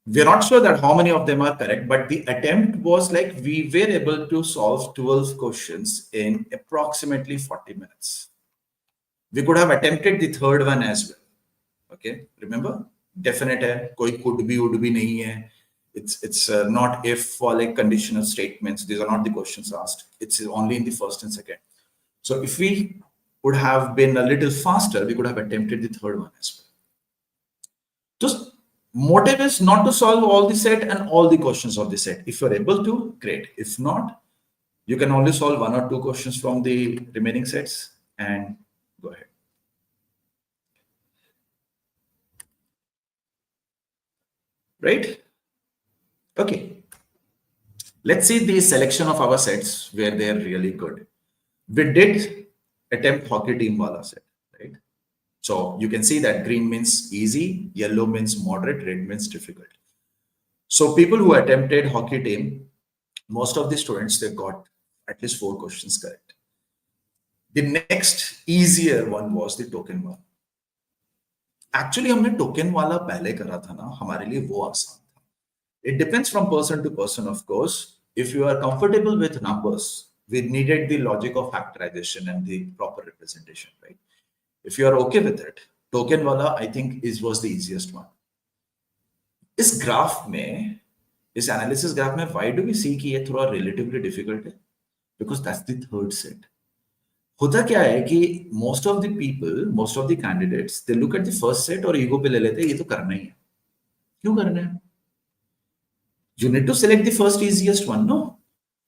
We're not sure that how many of them are correct, but the attempt was like we were able to solve 12 questions in approximately 40 minutes. We could have attempted the third one as well. Okay, remember? Definite hai, koi could be, would be nahi hai. It's not if or like conditional statements. These are not the questions asked. It's only in the first and second. So if we would have been a little faster, we could have attempted the third one as well. Just motive is not to solve all the set and all the questions of the set. If you're able to, great. If not, you can only solve 1 or 2 questions from the remaining sets and go ahead. Right? Okay. Let's see the selection of our sets where they're really good. We did attempt hockey team wala set, right? So you can see that green means easy, yellow means moderate, red means difficult. So people who attempted hockey team, most of the students, they got at least 4 questions correct. The next easier one was the token one. Actually, हमने token वाला पहले करा था ना, हमारे लिए वो आसान था. It depends from person to person, of course. If you are comfortable with numbers, we needed the logic of factorization and the proper representation, right? If you are okay with it, token wala I think was the easiest one. इस graph में, इस analysis graph में, why do we see कि ये थोड़ा relatively difficult है? Because that's the third set. होता क्या है कि most of the people, most of the candidates, they look at the first set और ego पे ले लेते हैं, ये तो करना ही है. क्यों करना है? You need to select the first easiest one, no?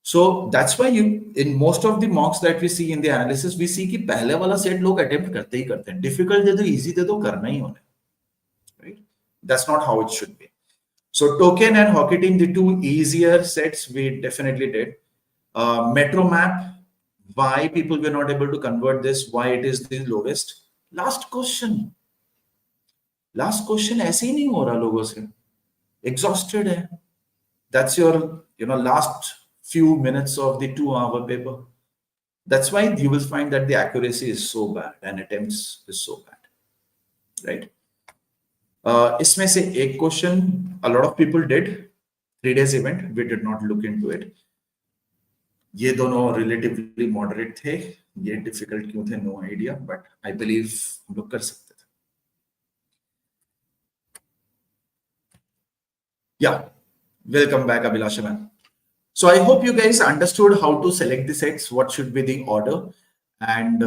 So that's why in most of the mocks that we see in the analysis, we see कि पहले वाला set लोग attempt करते ही करते हैं. Difficult दे दो, easy दे दो, करना ही होना, right? That's not how it should be. So token and hockey team, the 2 easier sets we definitely did. Metro map, why people were not able to convert this, why it is the lowest. Last question ऐसे ही नहीं हो रहा लोगों से. Exhausted है. That's your, last few minutes of the 2-hour paper. That's why you will find that the accuracy is so bad and attempts is so bad, right? इसमें से एक question a lot of people did. 3 days event, we did not look into it. ये दोनों relatively moderate थे. ये difficult क्यों थे? No idea, but I believe हम लोग कर सकते थे. Yeah, welcome back, Abhilasha man. So I hope you guys understood how to select the sets, what should be the order, and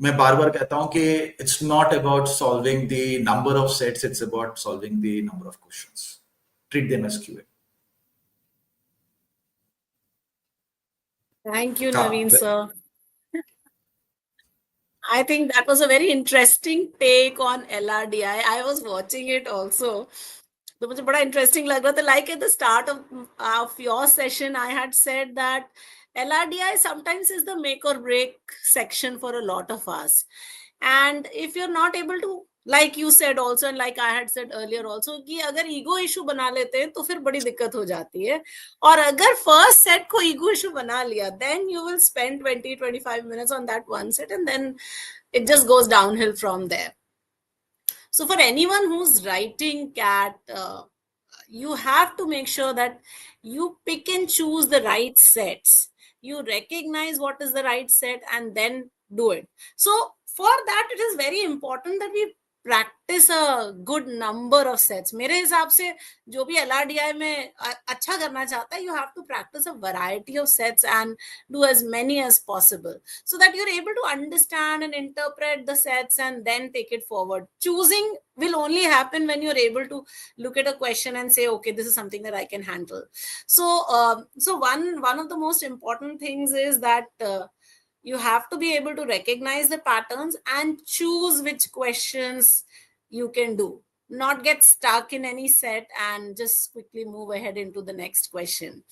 मैं बार-बार कहता हूं कि it's not about solving the number of sets, it's about solving the number of questions. Treat them as QA. Thank you, Naveen sir. I think that was a very interesting take on LRDI. I was watching it also. तो मुझे बड़ा interesting लग रहा था. Like at the start of your session, I had said that LRDI sometimes is the make or break section for a lot of us. And if you're not able to, like you said also, and like I had said earlier also, कि अगर ego issue बना लेते हैं तो फिर बड़ी दिक्कत हो जाती है. और अगर first set को ego issue बना लिया, then you will spend 20-25 minutes on that one set, and then it just goes downhill from there. So for anyone who's writing CAT, you have to make sure that you pick and choose the right sets. You recognize what is the right set and then do it. So for that, it is very important that we practice a good number of sets. मेरे हिसाब से जो भी LRDI में अच्छा करना चाहता है, you have to practice a variety of sets and do as many as possible so that you're able to understand and interpret the sets and then take it forward. Choosing will only happen when you're able to look at a question and say, okay, this is something that I can handle. So one of the most important things is that you have to be able to recognize the patterns and choose which questions you can do, not get stuck in any set and just quickly move ahead into the next question.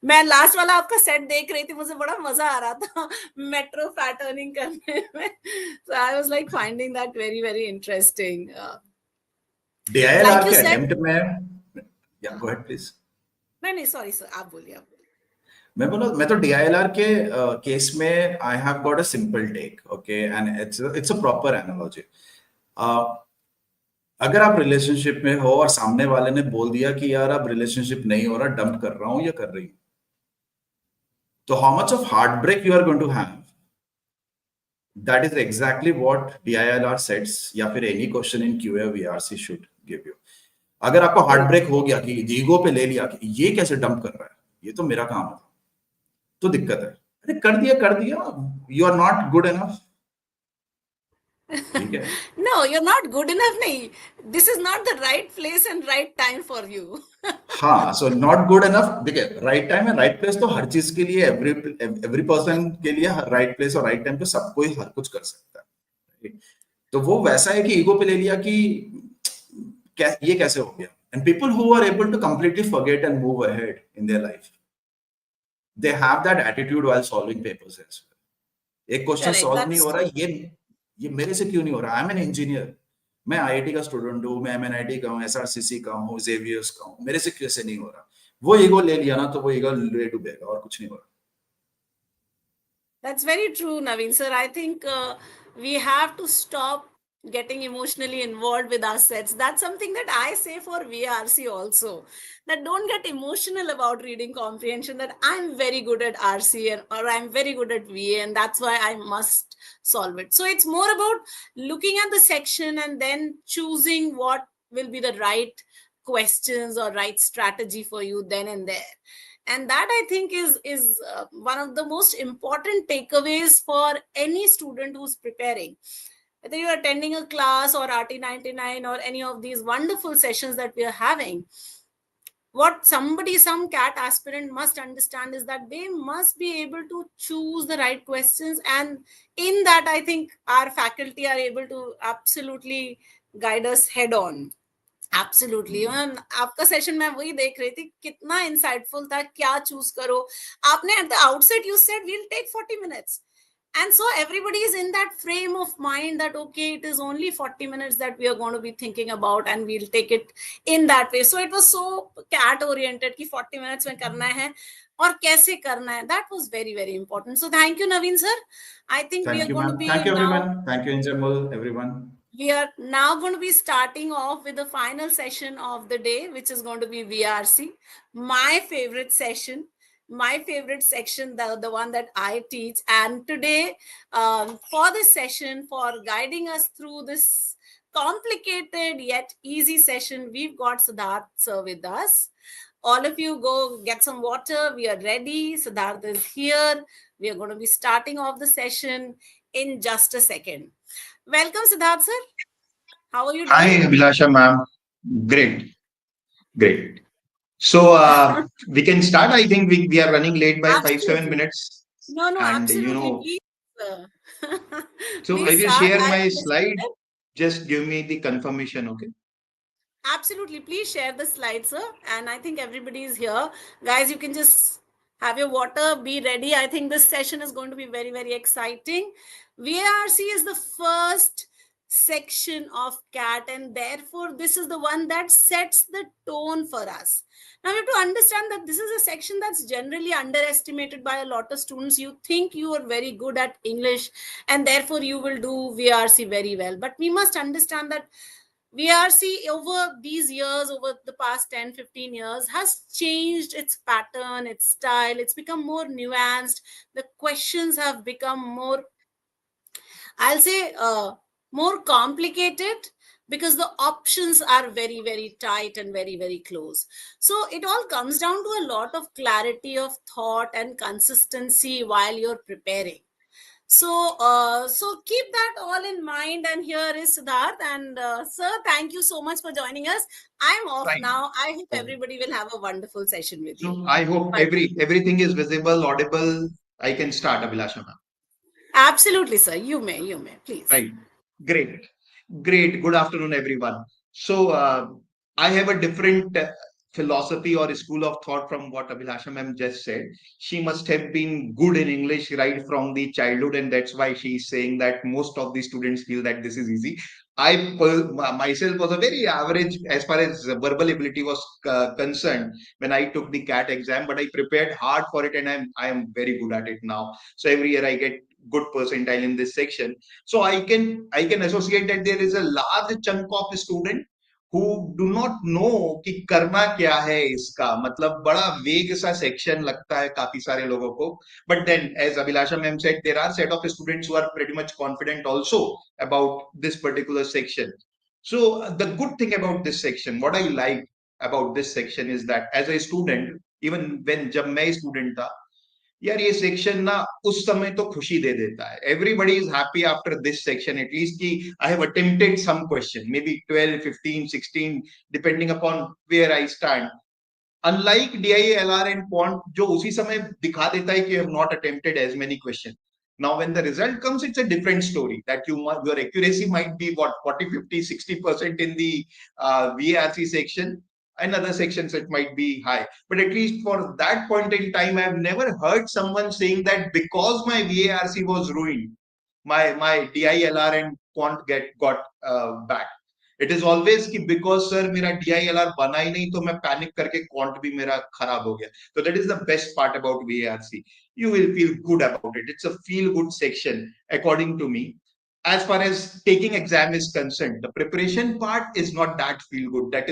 मैं last वाला आपका set देख रही थी, मुझे बड़ा मजा आ रहा था मेट्रो पैटर्निंग करने में. So I was like finding that very very interesting. DILR Like you के said, attempt में, yeah, go ahead please. नहीं सॉरी सर, आप बोलिए. मैं तो DILR के केस में I have got a simple take, okay, and it's a proper analogy. अगर आप रिलेशनशिप में हो और सामने वाले ने बोल दिया कि यार अब रिलेशनशिप नहीं हो रहा, डंप कर रहा हूं या कर रही हूं, तो how much of heartbreak you are going to have? That is exactly what DILR sets या फिर any question in QA VARC should give you. अगर आपको हार्टब्रेक हो गया कि ईगो पे ले लिया कि ये कैसे डंप कर रहा है, ये तो मेरा काम है, तो दिक्कत है. अरे कर दिया, you are not good enough. No, you're not good enough. नहीं, this is not the right place and right time for you. हाँ, so not good enough. देखिए, right time and right place तो हर चीज के लिए every person के लिए right place और right time पे सब कोई हर कुछ कर सकता है. तो वो वैसा है कि ईगो पे ले लिया कि ये कैसे हो गया. And people who are able to completely forget and move ahead in their life, they have that attitude while solving papers as well. एक क्वेश्चन सॉल्व नहीं हो रहा, ये मेरे से क्यों नहीं हो रहा. आई एम एन इंजीनियर, मैं आईआईटी का स्टूडेंट हूँ, मैं एमएनआईटी का हूँ, एसआरसीसी का हूँ, जेवियर्स का हूँ, मेरे से कैसे नहीं हो रहा. वो ईगो ले लिया ना, तो वो ईगो ले डूबेगा और कुछ नहीं हो रहा. That's very true, Naveen sir. I think we have to stop getting emotionally involved with our sets. That's something that I say for VARC also, that don't get emotional about reading comprehension, that I'm very good at RC or I'm very good at VA and that's why I must solve it. So it's more about looking at the section and then choosing what will be the right questions or right strategy for you then and there. And that I think is one of the most important takeaways for any student who's preparing. Whether you're attending a class or RT99 or any of these wonderful sessions that we are having, what some CAT aspirant must understand is that they must be able to choose the right questions. And in that, I think our faculty are able to absolutely guide us head on. Absolutely. आपका session मैं वही देख रही थी, कितना insightful था. क्या choose करो आपने. At the outset you said we will take 40 minutes, and so everybody is in that frame of mind that okay, it is only 40 minutes that we are going to be thinking about and we'll take it in that way. So it was so cat oriented कि 40 minutes में करना है और कैसे करना है. That was very very important. So thank you, Naveen sir. I think we are going to be thank you everyone. Thank you Injamul, everyone. We are now going to be starting off with the final session of the day, which is going to be VRC, my favorite session, my favorite section, the one that I teach. And today, for this session, for guiding us through this complicated yet easy session, we've got Siddharth sir with us. All of you go get some water. We are ready. Siddharth is here. We are going to be starting off the session in just a second. Welcome, Siddharth sir. How are you doing? Hi, Abhilasha ma'am. Great. So we can start. I think we are running late by Absolutely. 5-7 minutes. No, and absolutely. Please, so Please I will start. share my slide. Just give me the confirmation, okay? Absolutely. Please share the slide, sir. And I think everybody is here. Guys, you can just have your water, be ready. I think this session is going to be very, very exciting. VARC is the first section of CAT, and therefore this is the one that sets the tone for us. Now we have to understand that this is a section that's generally underestimated by a lot of students. You think you are very good at English and therefore you will do VARC very well. But we must understand that VARC over these years, over the past 10-15 years, has changed its pattern, its style. It's become more nuanced. The questions have become more, I'll say, more complicated, because the options are very, very tight and very, very close. So it all comes down to a lot of clarity of thought and consistency while you're preparing. So keep that all in mind. And here is Siddharth. And sir, thank you so much for joining us. I'm off now. I hope everybody will have a wonderful session with you. So I hope everything is visible, audible. I can start, Abhilasha ma'am. Absolutely, sir. You may, please. Right. Great. Good afternoon, everyone. So I have a different philosophy or school of thought from what Abhilasha ma'am just said. She must have been good in English right from the childhood, and that's why she's saying that most of the students feel that this is easy. I myself was a very average as far as verbal ability was concerned when I took the CAT exam, but I prepared hard for it, and I am very good at it now. So every year I get good percentile in this section. So I can associate that there is a large chunk of student who do not know कि करना क्या है इसका, मतलब बड़ा वेग सा section लगता है काफी सारे लोगों को. But then, as Abhilasha ma'am said, there are set of students who are pretty much confident also about this particular section. So the good thing about this section, what I like about this section is that as a student, even when जब मैं student था यार, ये section ना उस समय तो खुशी दे देता है. Everybody is happy after this section at least कि I have attempted some question, maybe 12, 15, 16 depending upon where I stand. Unlike DILR and quant जो उसी समय दिखा देता है कि you have not attempted as many question. Now when the result comes, it's a different story that your accuracy might be what 40, 50, 60% in the VARC section. In other sections it might be high, but at least for that point in time I've never heard someone saying that because my VARC was ruined, my DILR and quant got back. It is always कि because sir मेरा DILR बना ही नहीं तो मैं panic करके quant भी मेरा खराब हो गया. So that is the best part about VARC. You will feel good about it. It's a feel good section according to me. As far as taking exam is concerned, the preparation part is not that feel good. That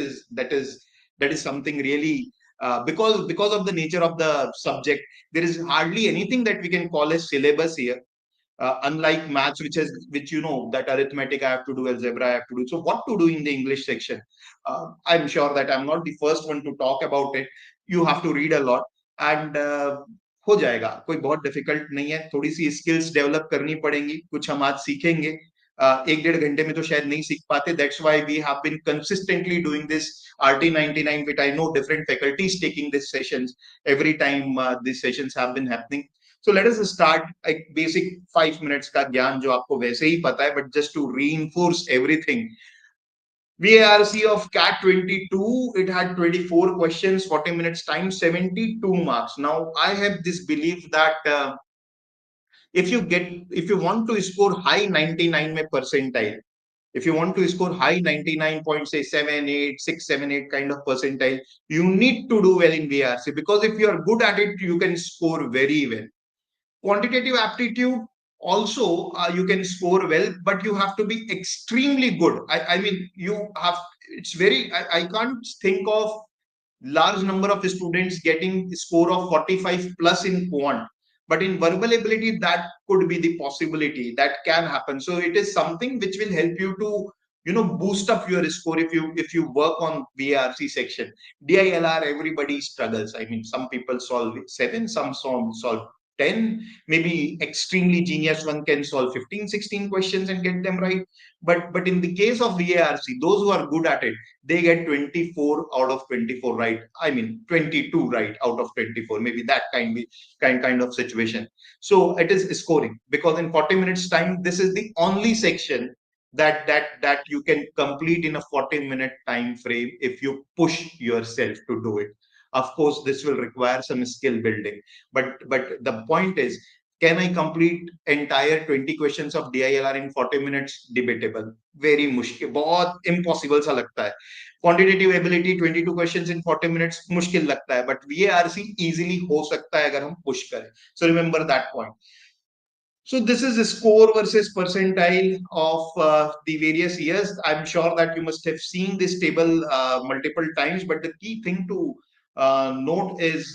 is something really because of the nature of the subject, there is hardly anything that we can call as syllabus here. Unlike maths, which you know that arithmetic I have to do, algebra I have to do. So what to do in the English section? I'm sure that I'm not the first one to talk about it. You have to read a lot and हो जाएगा, कोई बहुत difficult नहीं है. थोड़ी सी skills develop करनी पड़ेंगी, कुछ हम आज सीखेंगे. 1-1.5 घंटे में तो शायद नहीं सीख पाते. That's why we have been consistently doing this RT99, which I know different faculties taking these sessions every time these sessions have been happening. So let us start a basic 5 minutes का ज्ञान जो आपको वैसे ही पता है, but just to reinforce everything. VARC of CAT 22, it had 24 questions, 40 minutes time, 72 marks. Now I have this belief that if you want to score high 99 में percentile, if you want to score high 99.78 kind of percentile, you need to do well in VARC, because if you are good at it, you can score very well. Quantitative aptitude also you can score well, but you have to be extremely good. I mean, you have, it's very, I can't think of large number of students getting score of 45 plus in quant, but in verbal ability that could be the possibility that can happen. So it is something which will help you to boost up your score if you work on VARC section. DILR, everybody struggles. I mean, some people solve 7, some solve 10, maybe extremely genius one can solve 15, 16 questions and get them right. But in the case of VARC, those who are good at it, they get 24 out of 24 right. I mean 22 right out of 24, maybe that kind of situation. So it is scoring, because in 40 minutes time, this is the only section that you can complete in a 40-minute time frame if you push yourself to do it. Of course, this will require some skill building, but the point is, can I complete entire 20 questions of DILR in 40 minutes? Debatable, very मुश्किल, बहुत impossible सा लगता है. Quantitative ability 22 questions in 40 minutes मुश्किल लगता है, but VARC easily हो सकता है अगर हम push करें. So remember that point. So this is a score versus percentile of the various years. I'm sure that you must have seen this table multiple times, but the key thing to note is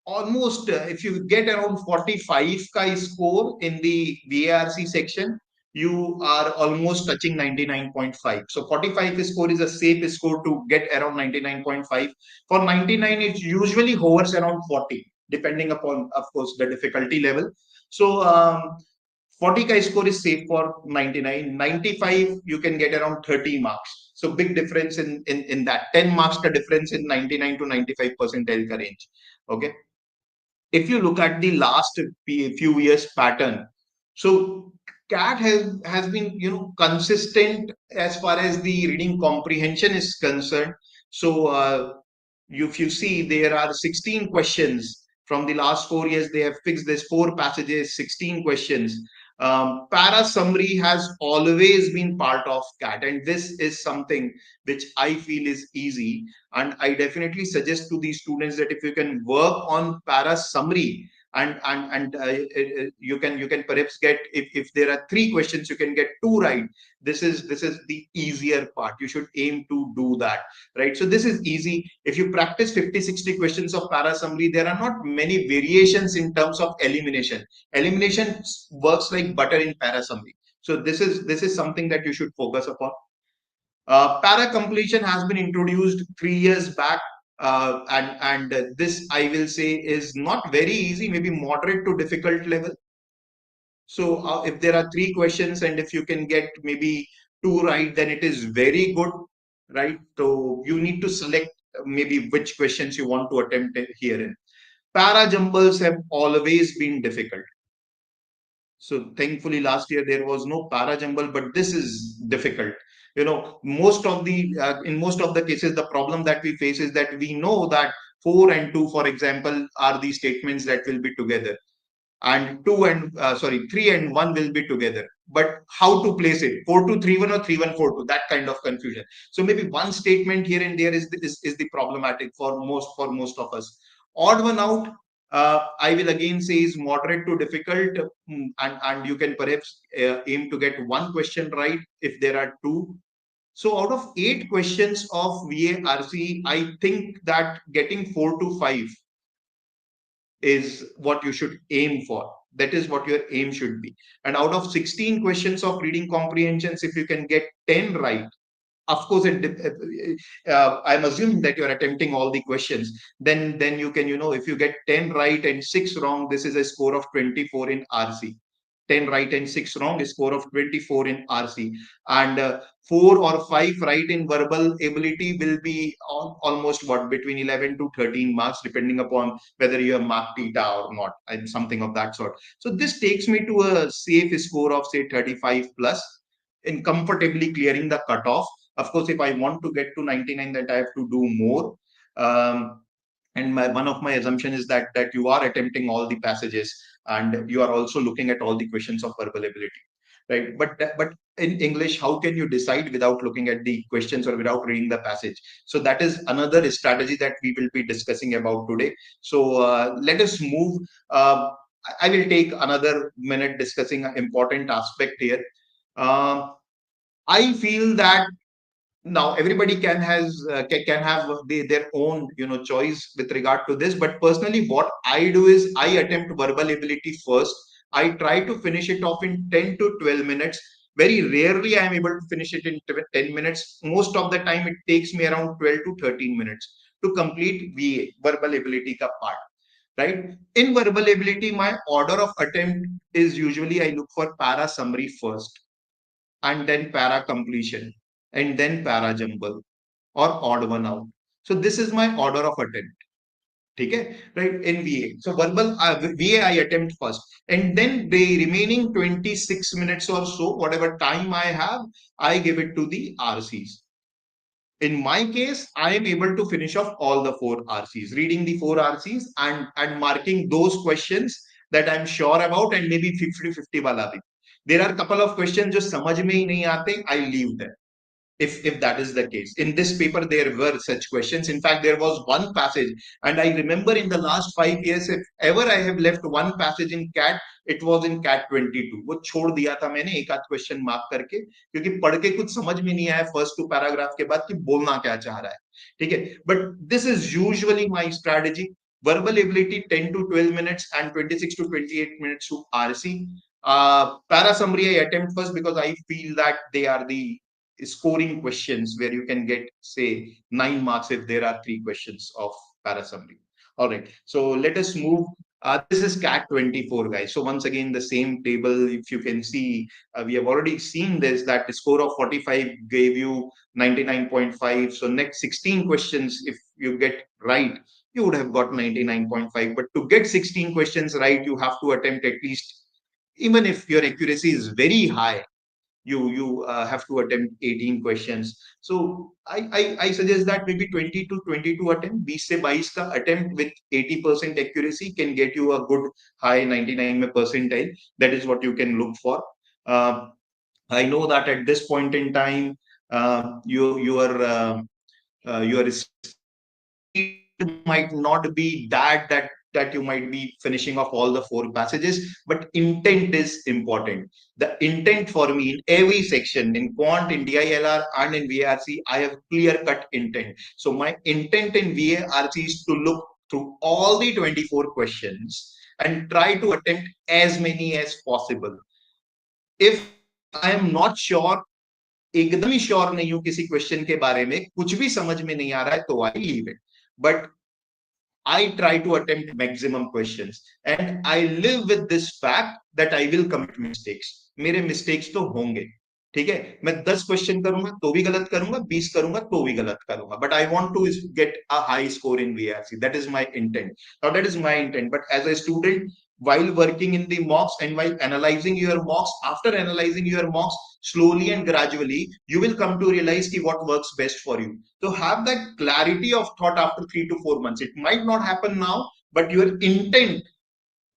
almost if you get around 45 ka score in the VARC section, you are almost touching 99.5. So 45 score is a safe score to get around 99.5. For 99, it usually hovers around 40, depending upon, of course, the difficulty level. So 40 ka score is safe for 99. 95, you can get around 30 marks. So big difference in that. 10 marks ka difference in 99 to 95 percentile ka range. Okay. If you look at the last few years pattern, so CAT has been consistent as far as the reading comprehension is concerned. So if you see, there are 16 questions from the last 4 years. They have fixed this 4 passages, 16 questions. Para summary has always been part of CAT, and this is something which I feel is easy. And I definitely suggest to these students that if you can work on para summary, and you can perhaps get, if there are 3 questions, you can get 2 right. This is the easier part. You should aim to do that, right? So this is easy. If you practice 50-60 questions of para summary, there are not many variations in terms of elimination. Elimination works like butter in para summary. So this is something that you should focus upon. Para completion has been introduced 3 years back, and this, I will say, is not very easy, maybe moderate to difficult level. So if there are 3 questions and if you can get maybe 2 right, then it is very good, right? So you need to select maybe which questions you want to attempt herein. Para jumbles have always been difficult. So thankfully last year there was no para jumble, but this is difficult. Most of the in most of the cases, the problem that we face is that we know that 4 and 2, for example, are the statements that will be together, and 3 and 1 will be together. But how to place it? 4-2-3-1 or 3-1-4-2? That kind of confusion. So maybe one statement here and there is the problematic for most of us. Odd one out, I will again say, is moderate to difficult, and you can perhaps aim to get 1 question right if there are 2. So out of 8 questions of VARC, I think that getting 4 to 5 is what you should aim for. That is what your aim should be. And out of 16 questions of reading comprehensions, if you can get 10 right, of course, I'm assuming that you're attempting all the questions. Then you can, if you get 10 right and 6 wrong, this is a score of 24 in RC. 10 right and 6 wrong, a score of 24 in RC. And 4 or 5 right in verbal ability will be almost between 11 to 13 marks, depending upon whether you have marked theta or not, and something of that sort. So this takes me to a safe score of, say, 35 plus, in comfortably clearing the cutoff. Of course, if I want to get to 99, that I have to do more. And one of my assumption is that you are attempting all the passages and you are also looking at all the questions of verbal ability, right? But in English, how can you decide without looking at the questions or without reading the passage? So that is another strategy that we will be discussing about today. So let us move. I will take another minute discussing an important aspect here. I feel that now everybody can have their own choice with regard to this, but personally what I do is I attempt verbal ability first. I try to finish it off in 10 to 12 minutes. Very rarely I am able to finish it in 10 minutes. Most of the time it takes me around 12 to 13 minutes to complete VA, verbal ability ka part, right? In verbal ability, my order of attempt is usually I look for para summary first, and then para completion, and then para jumble or odd one out. So this is my order of attempt. Okay, right? In VA. So verbal VA I attempt first, and then the remaining 26 minutes or so, whatever time I have, I give it to the RCs. In my case, I am able to finish off all the 4 RCs, reading the 4 RCs and marking those questions that I'm sure about, and maybe 50-50 wala bhi. There are a couple of questions just samajh mein hi nahi aate, I leave them. If that is the case. In this paper, there were such questions. In fact, there was one passage, and I remember in the last 5 years, if ever I have left one passage in CAT, it was in CAT 22. वो छोड़ दिया था मैंने एक आध question mark करके, क्योंकि पढ़ के कुछ समझ में नहीं आया फर्स्ट 2 पैराग्राफ के बाद कि बोलना क्या चाह रहा है, ठीक है? But this is usually my strategy. Verbal ability 10 to 12 minutes and 26 to 28 minutes to RC. Para summary I attempt first because I feel that they are the scoring questions where you can get, say, 9 marks if there are 3 questions of para summary. All right, so let us move. This is CAT 24, guys. So once again, the same table, if you can see, we have already seen this, that the score of 45 gave you 99.5. So next 16 questions, if you get right, you would have got 99.5. But to get 16 questions right, you have to attempt at least, even if your accuracy is very high, you have to attempt 18 questions. So I suggest that maybe 20 to 22 attempt, 20 से 22 का attempt with 80% accuracy can get you a good high 99 में percentile. That is what you can look for. I know that at this point in time, your might not be that you might be finishing off all the 4 passages, but intent is important. The intent for me in every section, in quant, in DILR, and in VARC, I have clear-cut intent. So my intent in VARC is to look through all the 24 questions and try to attempt as many as possible. If I am not sure, एकदम ही sure नहीं हूं किसी question के बारे में, कुछ भी समझ में नहीं आ रहा है, तो I leave it. But I try to attempt maximum questions and I live with this fact that I will commit mistakes. मेरे mistakes तो होंगे, ठीक है. मैं 10 क्वेश्चन करूंगा तो भी गलत करूंगा, 20 करूंगा तो भी गलत करूंगा, but I want to get a high score in VARC. That is my intent. Now that is my intent. But as a student, while working in the mocks and while analyzing your mocks, after analyzing your mocks, slowly and gradually, you will come to realize what works best for you. So have that clarity of thought after 3 to 4 months. It might not happen now, but your intent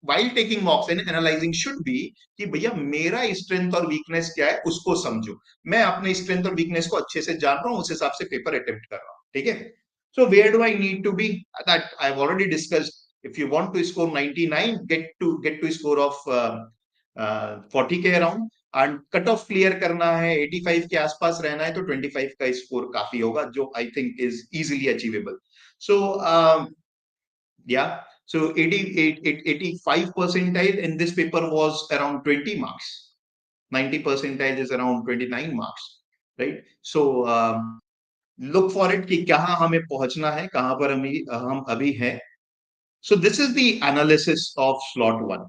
while taking mocks and analyzing should be कि भैया मेरा strength और weakness क्या है उसको समझो. मैं अपने स्ट्रेंथ और वीकनेस को अच्छे से जान रहा हूं, उस हिसाब से पेपर अटेम्प्ट कर रहा हूं, ठीक है. So where do I need to be? That I've already discussed. If you want to score 99, get to score of 40k around, and cut off clear करना है, 85 के आसपास रहना है, तो 25 का स्कोर काफी होगा, जो I think is easily achievable. So yeah, so 85 percentile in this paper was around 20 marks. 90 percentile is around 29 marks, right? So look for it कि कहाँ हमें पहुंचना है, कहाँ पर हम अभी हैं. So this is the analysis of Slot-1,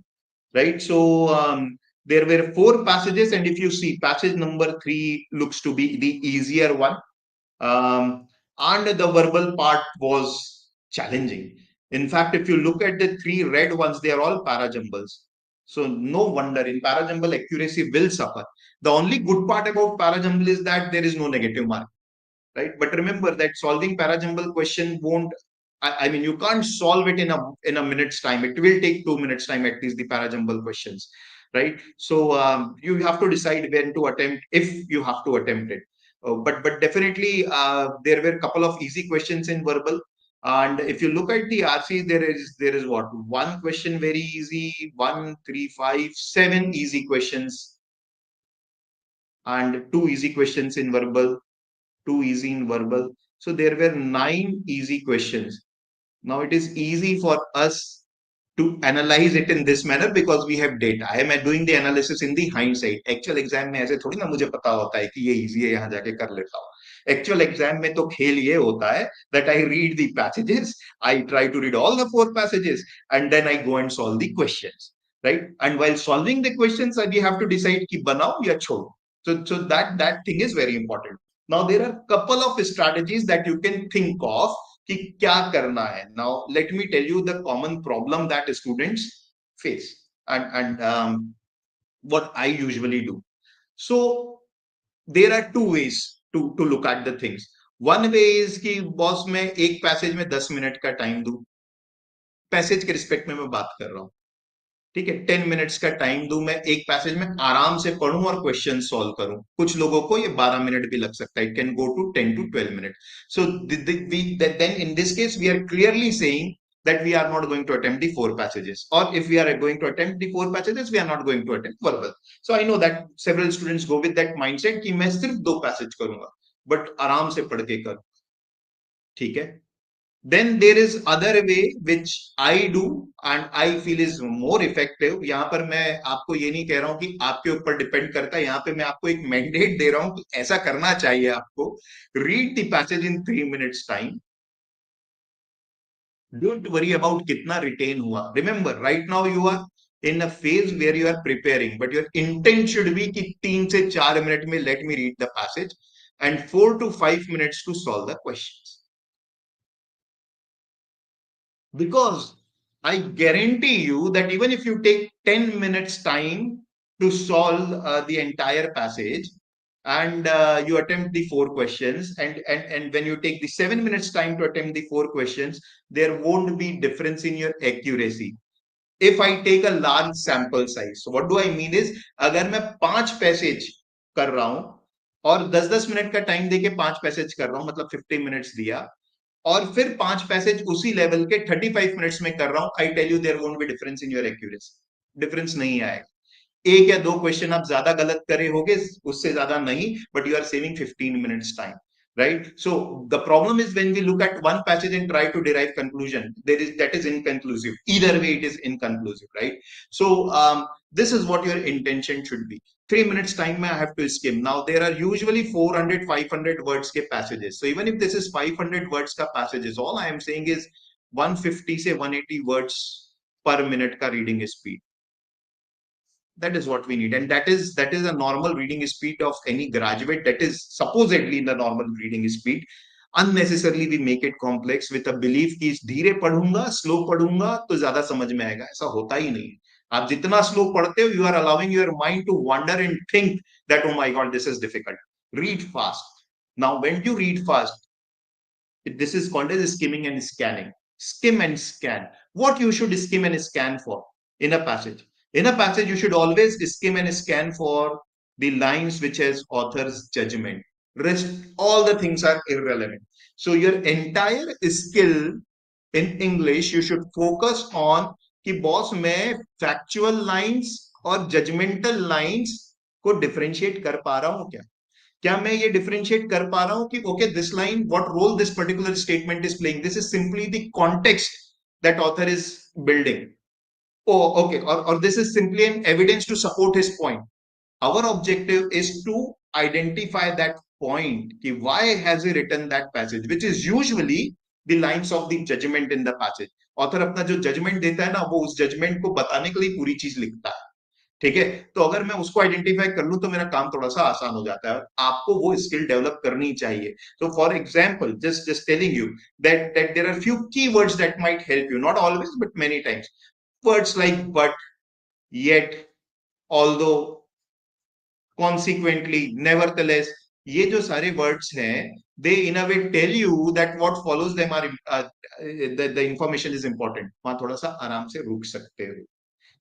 right? So there were 4 passages, and if you see, passage number 3 looks to be the easier one, and the verbal part was challenging. In fact, if you look at the 3 red ones, they are all parajumbles. So no wonder in parajumble accuracy will suffer. The only good part about parajumble is that there is no negative mark, right? But remember that solving parajumble question won't, I mean, you can't solve it in a minute's time. It will take 2 minutes time at least, the parajumble questions, right? So you have to decide when to attempt, if you have to attempt it. But definitely there were a couple of easy questions in verbal. And if you look at the RC, there is what, 1 question very easy, 1, 3, 5, 7 easy questions, and 2 easy questions in verbal, 2 easy in verbal. So there were 9 easy questions. Now it is easy for us to analyze it in this manner because we have data. I am doing the analysis in the hindsight. Actual exam में ऐसे थोड़ी ना मुझे पता होता है कि ये easy है, यहाँ जाके कर लेता हूँ. Actual exam में तो खेल ये होता है that I read the passages, I try to read all the 4 passages, and then I go and solve the questions, right? And while solving the questions, we have to decide कि बनाओ या छोड़ो. So that thing is very important. Now there are couple of strategies that you can think of कि क्या करना है. Now let me tell you the common problem that students face and what I usually do. So there are 2 ways to look at the things. One way is कि boss मैं एक passage में 10 minute का time दूं, passage के respect में मैं बात कर रहा हूं, ठीक है. 10 मिनट्स का टाइम दूं, मैं एक पैसेज में आराम से पढ़ूं और क्वेश्चन सॉल्व करूं. कुछ लोगों को ये 12 मिनट भी लग सकता है. It can go to 10 to 12 minutes. So then in this case we are clearly saying that we are not going to attempt the 4 passages, or if we are going to attempt the 4 passages, we are not going to attempt verbal. So I know that several students go with that mindset कि मैं सिर्फ 2 passage करूंगा, but आराम से पढ़ के करूं, ठीक है. Then there is other way which I do and I feel is more effective. यहाँ पर मैं आपको ये नहीं कह रहा हूँ कि आपके ऊपर डिपेंड करता है, यहाँ पे मैं आपको एक मैंडेट दे रहा हूँ कि ऐसा करना चाहिए आपको. Read the passage in 3 minutes time. Don't worry about कितना retain हुआ. Remember, right now you are in a phase where you are preparing, but your intent should be कि 3 से 4 मिनट में let me read the passage and 4 to 5 minutes to solve the questions. Because I guarantee you that even if you take 10 minutes time to solve the entire passage and you attempt the 4 questions and when you take the 7 minutes time to attempt the 4 questions, there won't be difference in your accuracy. If I take a large sample size, so what do I mean is, अगर मैं 5 passage कर रहा हूं और 10-10 minute का time देके 5 passage कर रहा हूं, मतलब 50 मिनट्स दिया, और फिर 5 पैसेज उसी लेवल के 35 मिनट्स में कर रहा हूं, I tell you there won't be difference in your accuracy. Difference नहीं आएगा. एक या 2 क्वेश्चन आप ज्यादा गलत करे होगे, उससे ज्यादा नहीं, but you are saving 15 minutes time, right? So the problem is when we look at one passage and try to derive conclusion, that is inconclusive. Either way it is inconclusive, right? So this is what your intention should be. 3 minutes time I have to skim. Now there are usually 400-500 words ke passages. So even if this is 500 words ka passages, all I am saying is 150 se 180 words per minute ka reading speed. That is what we need, and that is a normal reading speed of any graduate. That is supposedly the normal reading speed. Unnecessarily we make it complex with a belief कि धीरे पढ़ूंगा, slow पढ़ूंगा तो ज्यादा समझ में आएगा. ऐसा होता ही नहीं. आप जितना slow पढ़ते हो, you are allowing your mind to wander and think that oh my god, this is difficult. Read fast. Now when you read fast, this is called as skimming and scanning. Skim and scan. What you should skim and scan for in a passage? In a passage, you should always skim and scan for the lines which has author's judgment. Rest, all the things are irrelevant. So your entire skill in English, you should focus on कि boss मैं factual lines और judgmental lines को differentiate कर पा रहा हूँ क्या? क्या मैं ये डिफरेंशिएट कर पा रहा हूं कि okay this line what role this particular statement is playing, this is simply the context that author is building. Okay, or this is simply an evidence to support his point. Our objective is to identify that point कि why has he written that passage, which is usually the lines of the judgment in the passage. Author अपना जो judgment देता है ना, वो उस judgment को बताने के लिए पूरी चीज लिखता है. ठीक है, तो अगर मैं उसको आइडेंटिफाई कर लूं तो मेरा काम थोड़ा सा आसान हो जाता है. आपको वो स्किल डेवलप करनी चाहिए. तो for example, just telling you that there are few keywords that might help you, not always but many times. Words like but, yet, although, consequently, nevertheless, ये जो सारे वर्ड्स हैं, they in a way tell you that what follows them are the information is important. वहां थोड़ा सा आराम से रुक सकते हो.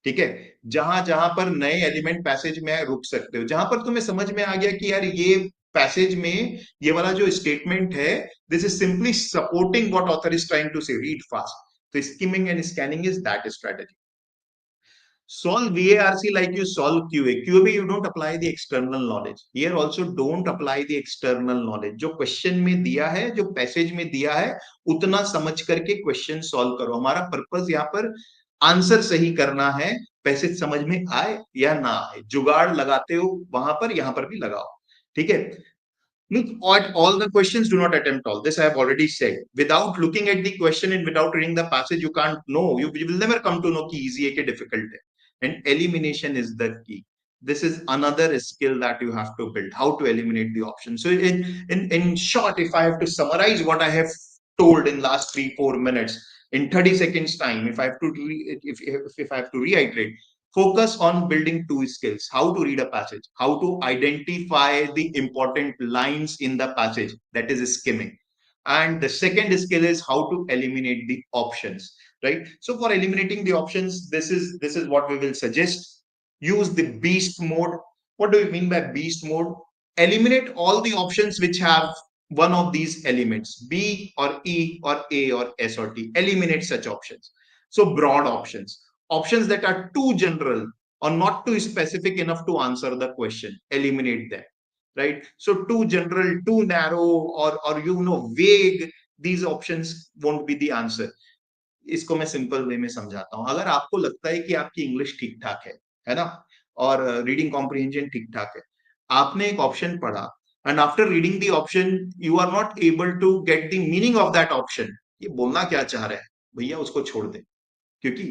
ठीक है, जहां जहां पर नए एलिमेंट पैसेज में रुक सकते हो, जहां पर तुम्हें समझ में आ गया कि यार ये पैसेज में ये वाला जो स्टेटमेंट है, this is simply supporting what author is trying to say, read fast. तो skimming and scanning is that strategy. Solve VARC like you solve QA. QA you don't apply the external knowledge. Here also don't apply the external knowledge. जो question में दिया है, जो passage में दिया है, उतना समझ करके क्वेश्चन सॉल्व करो. हमारा पर्पस यहाँ पर आंसर सही करना है, पैसेज समझ में आए या ना आए. जुगाड़ लगाते हो वहां पर, यहाँ पर भी लगाओ. ठीक है. Look at all the questions, do not attempt all. This I have already said. Without looking at the question and without reading the passage, you can't know. You will never come to know कि easy है कि difficult है. And elimination is the key. This is another skill that you have to build, how to eliminate the options. So in short, if I have to summarize what I have told in last 3-4 minutes in 30 seconds time, if I have to if I have to reiterate, focus on building 2 skills: how to read a passage, how to identify the important lines in the passage, that is skimming. And the second skill is how to eliminate the options, right? So for eliminating the options, this is what we will suggest. Use the beast mode. What do we mean by beast mode? Eliminate all the options which have one of these elements, B or E or A or S or T. Eliminate such options. So broad options that are too general or not too specific enough to answer the question, eliminate them, right? So too general, too narrow, or vague, these options won't be the answer. इसको मैं simple way में समझाता हूं. अगर आपको लगता है कि आपकी इंग्लिश ठीक ठाक है ना, और रीडिंग कॉम्प्रिहेंशन ठीक ठाक है, आपने एक ऑप्शन पढ़ा and after reading the option you are not able to get the meaning of that option, ये बोलना क्या चाह रहा है भैया, उसको छोड़ दे, क्योंकि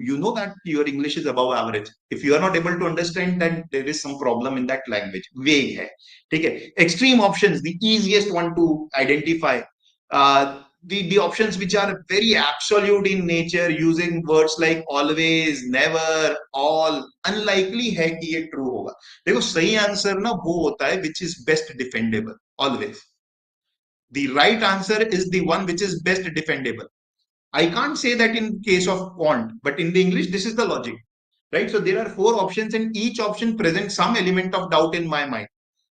you know that your English is above average. If you are not able to understand, then there is some problem in that language. Vague है, ठीक है. Extreme options, the easiest one to identify, the options which are very absolute in nature, using words like always, never, all, unlikely है कि ये true होगा. देखो सही answer ना वो होता है which is best defendable, always. The right answer is the one which is best defendable. I can't say that in case of quant, but in the English, this is the logic, right? So there are 4 options and each option presents some element of doubt in my mind.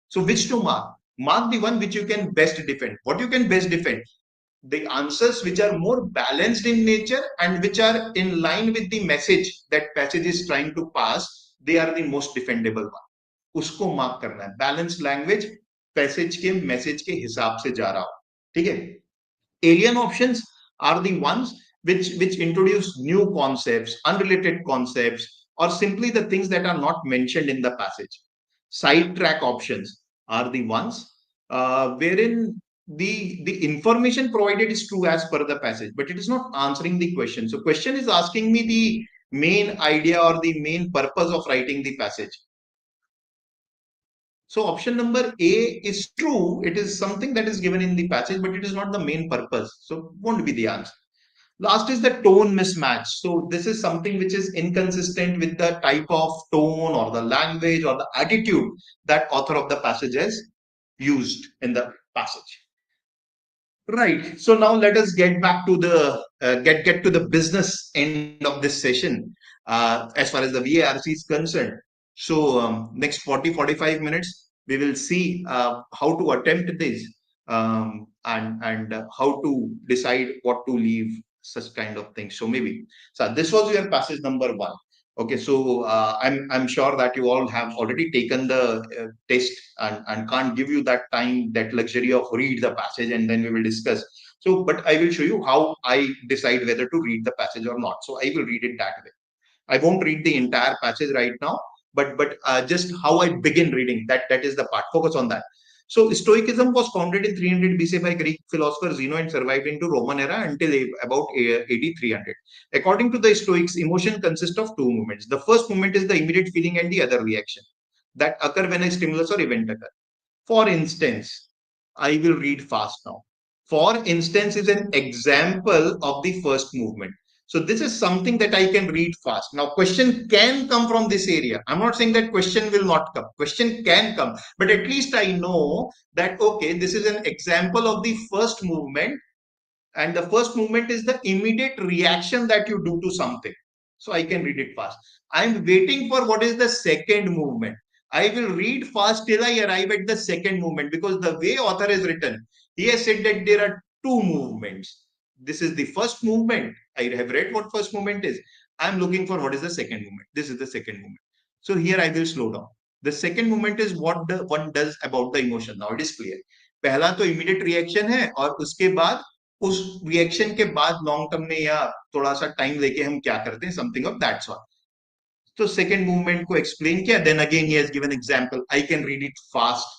So which to mark? Mark the one which you can best defend. What you can best defend? The answers which are more balanced in nature and which are in line with the message that passage is trying to pass, they are the most defendable one. उसको mark करना है. Balanced language, passage के message के हिसाब से जा रहा हो. ठीक है? Alien options are the ones which introduce new concepts, unrelated concepts, or simply the things that are not mentioned in the passage. Sidetrack options are the ones wherein the information provided is true as per the passage, but it is not answering the question. So question is asking me the main idea or the main purpose of writing the passage. So option number A is true. It is something that is given in the passage, but it is not the main purpose. So won't be the answer. Last is the tone mismatch. So this is something which is inconsistent with the type of tone or the language or the attitude that author of the passage has used in the passage. Right. So now let us get back to the get to the business end of this session as far as the VARC is concerned. So next 40-45 minutes, we will see how to attempt this and how to decide what to leave, such kind of things. So maybe, so this was your passage number 1. Okay, so I'm sure that you all have already taken the test and can't give you that time, that luxury of read the passage and then we will discuss. So, but I will show you how I decide whether to read the passage or not. So I will read it that way. I won't read the entire passage right now, but just how I begin reading, that is the part. Focus on that. So Stoicism was founded in 300 BC by Greek philosopher Zeno and survived into Roman era until about AD 300. According to the Stoics, emotion consists of 2 movements. The first movement is the immediate feeling and the other reaction that occur when a stimulus or event occurs. For instance, I will read fast now. For instance is an example of the first movement. So this is something that I can read fast. Now question can come from this area. I'm not saying that question will not come. Question can come. But at least I know that, okay, this is an example of the first movement. And the first movement is the immediate reaction that you do to something. So I can read it fast. I'm waiting for what is the second movement. I will read fast till I arrive at the second movement, because the way author has written, he has said that there are 2 movements. This is the first movement. I have read what first movement is. I'm looking for what is the second movement. This is the second movement. So here I will slow down. The second movement is what the one does about the emotion. Now it is clear. पहला तो immediate reaction है, और उसके बाद उस reaction के बाद long term में या थोड़ा सा टाइम लेके हम क्या करते हैं, समथिंग ऑफ दैट सॉर्ट. तो सेकंड मूवमेंट को एक्सप्लेन किया. Then again he has given example. I can read it fast.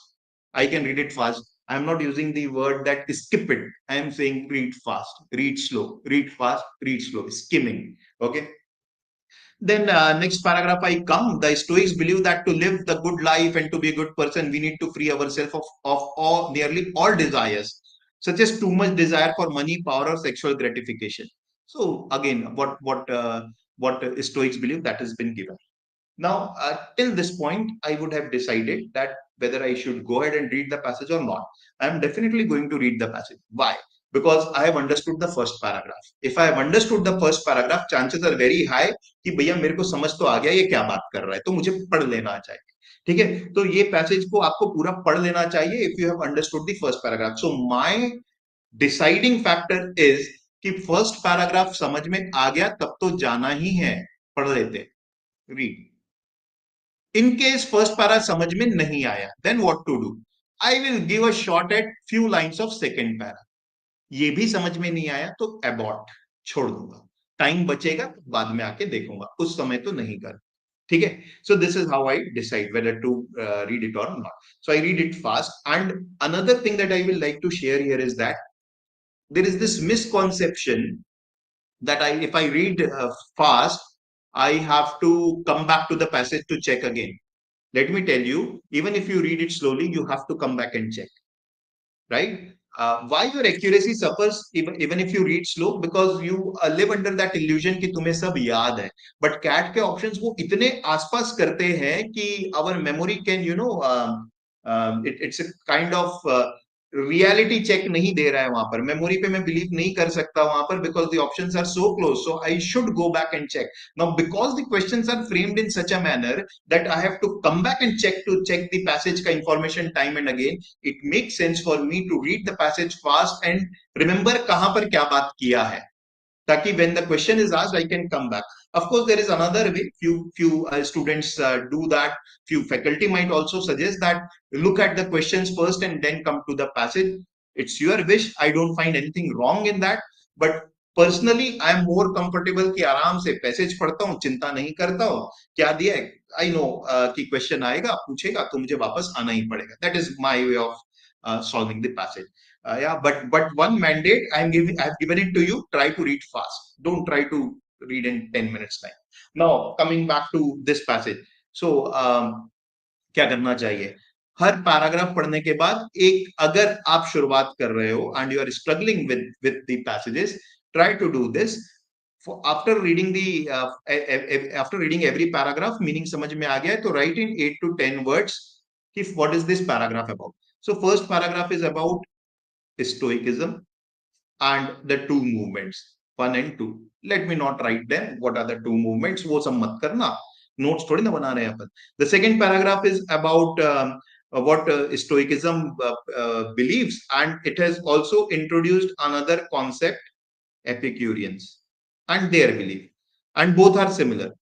I can read it fast. I am not using the word that skip it. I am saying read fast, read slow, read fast, read slow, skimming. Okay. Then next paragraph I come. The Stoics believe that to live the good life and to be a good person, we need to free ourselves of nearly all desires, such as too much desire for money, power, or sexual gratification. So again, what Stoics believe, that has been given. Now, till this point, I would have decided that whether I should go ahead and read the passage or not. I am definitely going to read the passage. Why? Because I have understood the first paragraph. If I have understood the first paragraph, chances are very high कि भैया मेरे को समझ तो आ गया ये क्या बात कर रहा है, तो मुझे पढ़ लेना चाहिए. ठीक है, तो ये पैसेज को आपको पूरा पढ़ लेना चाहिए if you have understood the first paragraph. So my deciding factor is कि first paragraph समझ में आ गया तब तो जाना ही है, पढ़ लेते. Read. In case first para समझ में नहीं आया, then what to do? I will give a shot at few lines of second para. ये भी समझ में नहीं आया तो अबॉर्ट, छोड़ दूंगा, टाइम बचेगा बाद में आके देखूंगा, उस समय तो नहीं कर, ठीक है. So this is how I decide whether to read it or not. So I read it fast. And another thing that I will like to share here is that there is this misconception that if I read fast, I have to come back to the passage to check again. Let me tell you, even if you read it slowly, you have to come back and check, right? Why your accuracy suffers even if you read slow? Because you live under that illusion कि तुम्हें सब याद है. But CAT के options वो इतने आसपास करते हैं कि our memory can, it's a kind of reality check नहीं दे रहा है वहां पर. मेमोरी पे मैं बिलीव नहीं कर सकता वहां पर, because the options are so close. So I should go back and check. Now because the questions are framed in such a manner that I have to come back and check the passage का information time and again. It make sense for me to read the passage fast and remember कहां पर क्या बात किया है, ताकि when the question is asked I can come back. Of course there is another way, few students do that. Few faculty might also suggest that look at the questions first and then come to the passage. It's your wish, I don't find anything wrong in that, but personally I am more comfortable कि आराम से passage पढ़ता हूँ, चिंता नहीं करता हूँ क्या दिया है. I know कि क्वेश्चन आएगा, पूछेगा तो मुझे वापस आना ही पड़ेगा. That is my way of solving the passage. Yeah, but one mandate I've given it to you. Try to read fast. Don't try to read in 10 minutes time. Now coming back to this passage. So क्या करना चाहिए? हर paragraph पढ़ने के बाद एक, अगर आप शुरुआत कर रहे हो and you are struggling with the passages, try to do this. After reading after reading every paragraph, meaning समझ में आ गया है तो write in 8 to 10 words if what is this paragraph about. So first paragraph is about Stoicism and the two movements 1 and 2. Let me not write them. What are the two movements? वो सब मत करना, notes थोड़ी ना बना रहे हैं अपन. The second paragraph is about what Stoicism believes, and it has also introduced another concept, Epicureans, and their belief, and both are similar.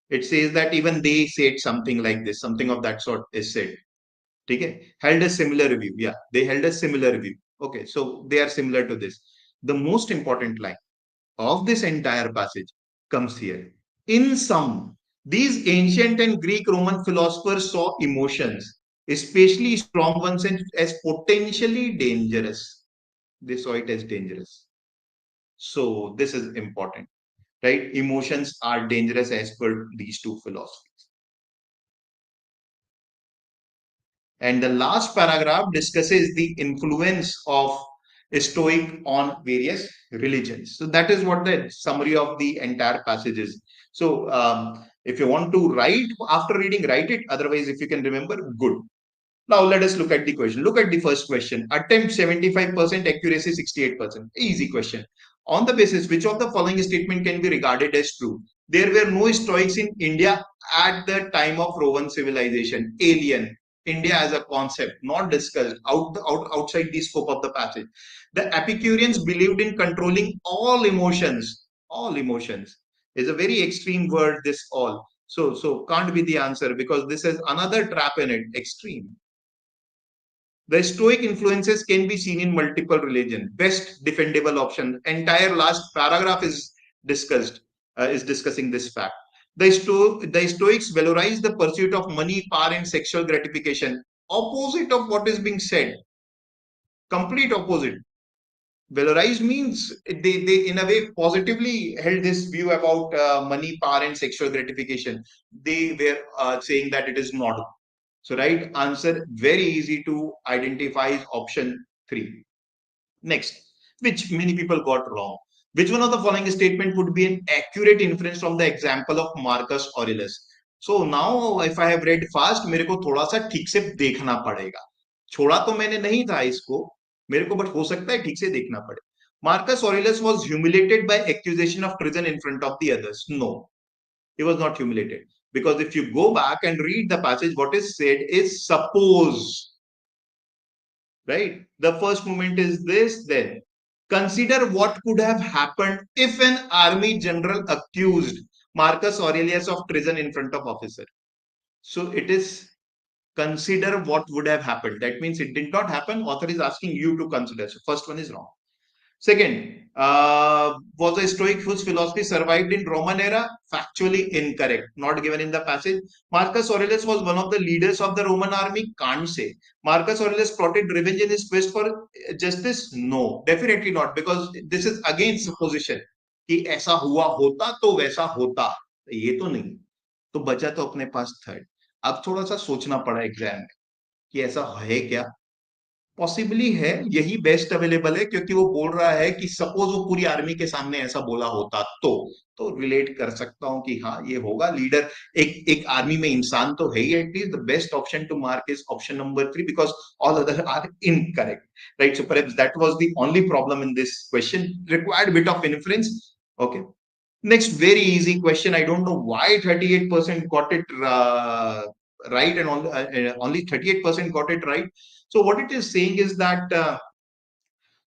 It says that even they said something like this, something of that sort is said. ठीक है, held a similar view. Yeah, they held a similar view. Okay, so they are similar to this. The most important line of this entire passage comes here. In sum, these ancient and Greek Roman philosophers saw emotions, especially strong ones, as potentially dangerous. They saw it as dangerous. So this is important, right? Emotions are dangerous as per these two philosophies. And the last paragraph discusses the influence of Stoic on various religions. So that is what the summary of the entire passage is. So if you want to write after reading, write it. Otherwise, if you can remember, good. Now let us look at the question. Look at the first question. Attempt 75%, accuracy 68%. Easy question. On the basis, which of the following statement can be regarded as true? There were no Stoics in India at the time of Roman civilization. Alien. India as a concept, not discussed, outside the scope of the passage. The Epicureans believed in controlling all emotions. All emotions is a very extreme word, this all. So can't be the answer, because this has another trap in it, extreme. The Stoic influences can be seen in multiple religions. Best defendable option. Entire last paragraph is discussing this fact. The Stoics valorize the pursuit of money, power, and sexual gratification. Opposite of what is being said. Complete opposite. Valorized means they in a way positively held this view about money, power, and sexual gratification. They were saying that it is not. So right answer, very easy to identify, is option 3. Next, which many people got wrong. Which one of the following statement would be an accurate inference from the example of Marcus Aurelius? So now if I have read fast, मेरे को थोड़ा सा ठीक से देखना पड़ेगा. छोड़ा तो मैंने नहीं था इसको, मेरे को, बट हो सकता है ठीक से देखना पड़े. Marcus Aurelius was humiliated by accusation of treason in front of the others. No, he was not humiliated. Because if you go back and read the passage, what is said is suppose, right? The first movement is this, then consider what could have happened if an army general accused Marcus Aurelius of treason in front of officer. So it is consider what would have happened. That means it did not happen. Author is asking you to consider. So first one is wrong. Second, was a Stoic whose philosophy survived in Roman era? Factually incorrect, not given in the passage. Marcus Aurelius was one of the leaders of the Roman army? Can't say. Marcus Aurelius plotted revenge in his quest for justice? No, definitely not, because this is again supposition कि ऐसा हुआ होता तो वैसा होता, ये तो नहीं. तो बचा तो अपने पास थर्ड. अब थोड़ा सा सोचना पड़ा एग्जाम में कि ऐसा है क्या. पॉसिबली है, यही बेस्ट अवेलेबल है, क्योंकि वो बोल रहा है कि सपोज वो पूरी आर्मी के सामने ऐसा बोला होता तो रिलेट कर सकता हूं कि हाँ ये होगा. लीडर एक आर्मी में इंसान तो है ही. At least the best option to mark is option number 3 because all other are incorrect, right. So perhaps that was the only problem in this question. Required bit of inference. Okay, next very easy question. I don't know why 38% got it right, and only 38% got it right. So what it is saying is that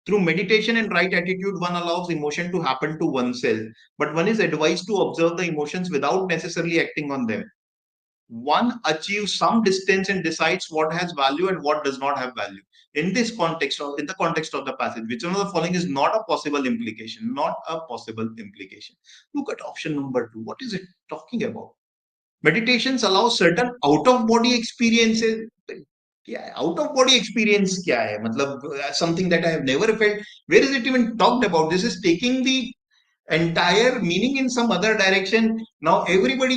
through meditation and right attitude, one allows emotion to happen to oneself, but one is advised to observe the emotions without necessarily acting on them. One achieves some distance and decides what has value and what does not have value. In this context, or in the context of the passage, which one of the following is not a possible implication? Not a possible implication. Look at option number 2. What is it talking about? Meditations allow certain out of body experiences. क्या है out of body experience? क्या है मतलब something that I have never felt? Where is it even talked about? This is taking the entire meaning in some other direction. Now everybody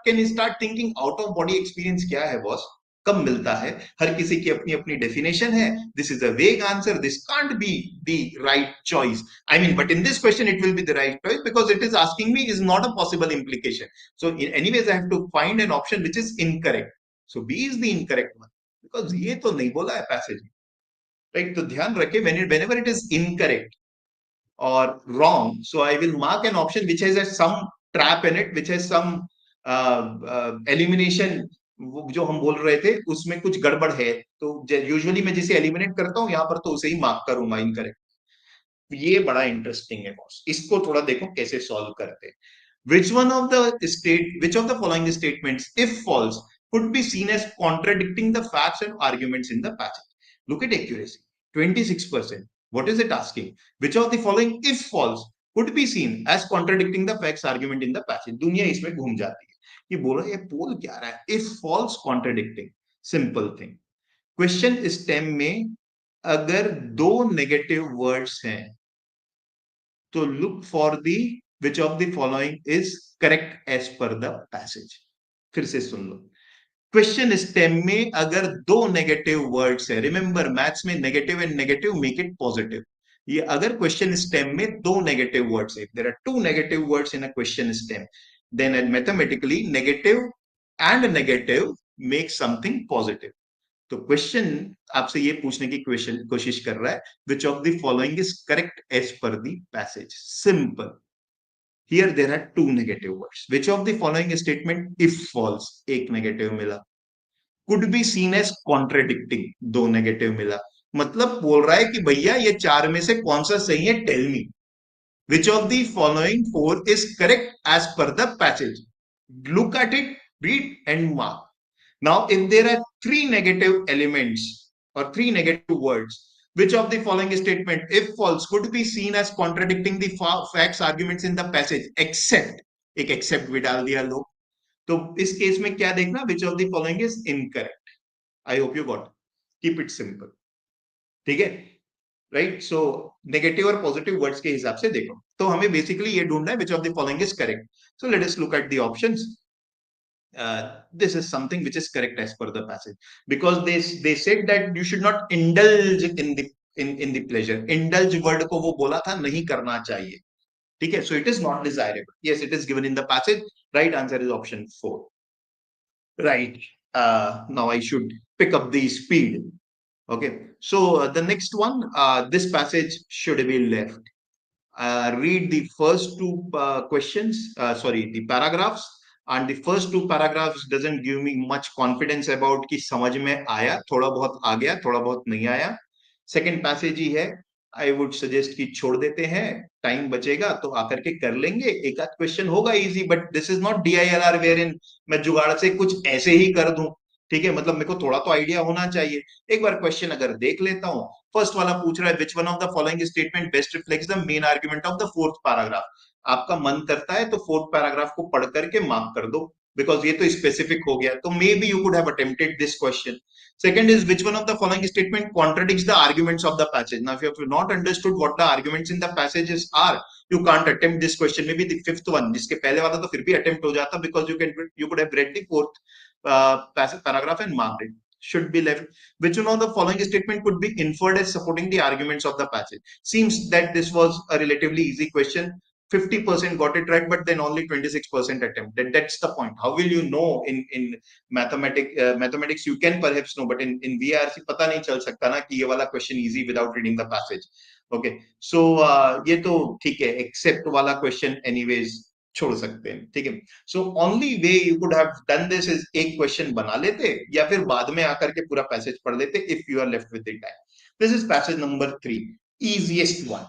can start thinking out of body experience क्या है boss, कब मिलता है? हर किसी की अपनी अपनी definition है. दिस इज अ वेग answer. This can't be the right choice. I mean, but in this question it will be the right choice because it is asking me is not a possible implication. So anyways I have to find an option which is incorrect. So B is the incorrect one because ये तो नहीं बोला है passage में, right. तो ध्यान रखे whenever it is incorrect or wrong, so I will mark an option which has some trap in it, which has some elimination. जो हम बोल रहे थे उसमें कुछ गड़बड़ है, तो यूजुअली मैं जिसे एलिमिनेट करता हूं यहां पर तो उसे ही मार्क करूंगा इनकरेक्ट. ये बड़ा इंटरेस्टिंग है बॉस, इसको थोड़ा देखो कैसे सॉल्व करते हैं. which of the following statements, if false, could be seen as contradicting the facts and arguments in the passage? Look at accuracy, 26%. What is it asking? Which of the following, if false, could be seen as contradicting the facts argument in the passage? दुनिया इसमें घूम जाती है. ये बोल रहा है, ये पोल क्या रहा है? If false, contradicting. Simple thing. Question stem में अगर दो नेगेटिव वर्ड्स हैं तो look for the which of the following is correct as per the passage. फिर से सुन लो. क्वेश्चन स्टेम में अगर दो नेगेटिव वर्ड्स है, रिमेंबर मैथ्स में negative and negative make it positive. ये अगर क्वेश्चन स्टेम में दो नेगेटिव वर्ड्स है, there are two negative words in a question stem, then mathematically negative and negative make something positive. तो question आपसे ये पूछने की कोशिश कर रहा है which of the following is correct as per the passage. Simple. Here there are two negative words. Which of the following statement, if false, एक नेगेटिव मिला. Could be seen as contradicting, दो नेगेटिव मिला. मतलब बोल रहा है कि भैया ये चार में से कौन सा सही है, tell me. Which of the following four is correct as per the passage? Look at it, read and mark. Now if there are three negative elements or three negative words, which of the following statement, if false, could be seen as contradicting the facts arguments in the passage except, एक except भी डाल दिया लोग. तो इस case में क्या देखना, which of the following is incorrect. I hope you got it. Keep it simple. ठीक है, राइट. सो नेगेटिव और पॉजिटिव वर्ड्स के हिसाब से देखो. तो हमें बेसिकली ये ढूंढना है which of the following is correct. So let us look at the options. This is something which is correct as per the passage because they said that you should not indulge in the pleasure. Indulge word को वो बोला था नहीं करना चाहिए. ठीक है, so it is not desirable. Yes, it is given in the passage. Right answer is option 4. Right. Now I should pick up the speed. Okay, so the next one, this passage should be left. Read the first two the paragraphs. And the first two paragraphs doesn't give me much confidence about कि समझ में आया, थोड़ा बहुत आ गया, थोड़ा बहुत नहीं आया. सेकंड पैसेज ही है. आई वुड सजेस्ट कि छोड़ देते हैं, टाइम बचेगा तो आकर के कर लेंगे. एक आध क्वेश्चन होगा easy, but this is not DILR wherein मैं जुगाड़ से कुछ ऐसे ही कर दूं. ठीक है, मतलब मेरे को थोड़ा तो आइडिया होना चाहिए. एक बार क्वेश्चन अगर देख लेता हूं फर्स्ट वाला पूछ रहा है which one of the following statement best reflects the main argument of the fourth paragraph. आपका मन करता है तो फोर्थ पैराग्राफ को पढ़ करके मार्क कर दो, बिकॉज ये तो स्पेसिफिक हो गया. तो may be you could have attempted this question. Second is which one of the following statement contradicts the arguments of the passage. Now, if you have not understood what the arguments in the passages are, you can't attempt this question. Maybe the fifth one, जिसके पहले वाला तो फिर भी attempt हो जाता, because you could have read the fourth paragraph and marked it. Should be left. Which one of the following statement could be inferred as supporting the arguments of the passage? Seems that this was a relatively easy question. 50% got it right, but then only 26% attempted. That's the point. How will you know in mathematics you can perhaps know, but in VARC पता नहीं चल सकता ना कि ये वाला question easy without reading the passage. Okay, so ये तो ठीक है, except वाला question anyways छोड़ सकते हैं, ठीक है. So only way you could have done this is एक question बना लेते या फिर बाद में आकर के पूरा passage पढ़ लेते if you are left with the time. This is passage number 3, easiest one.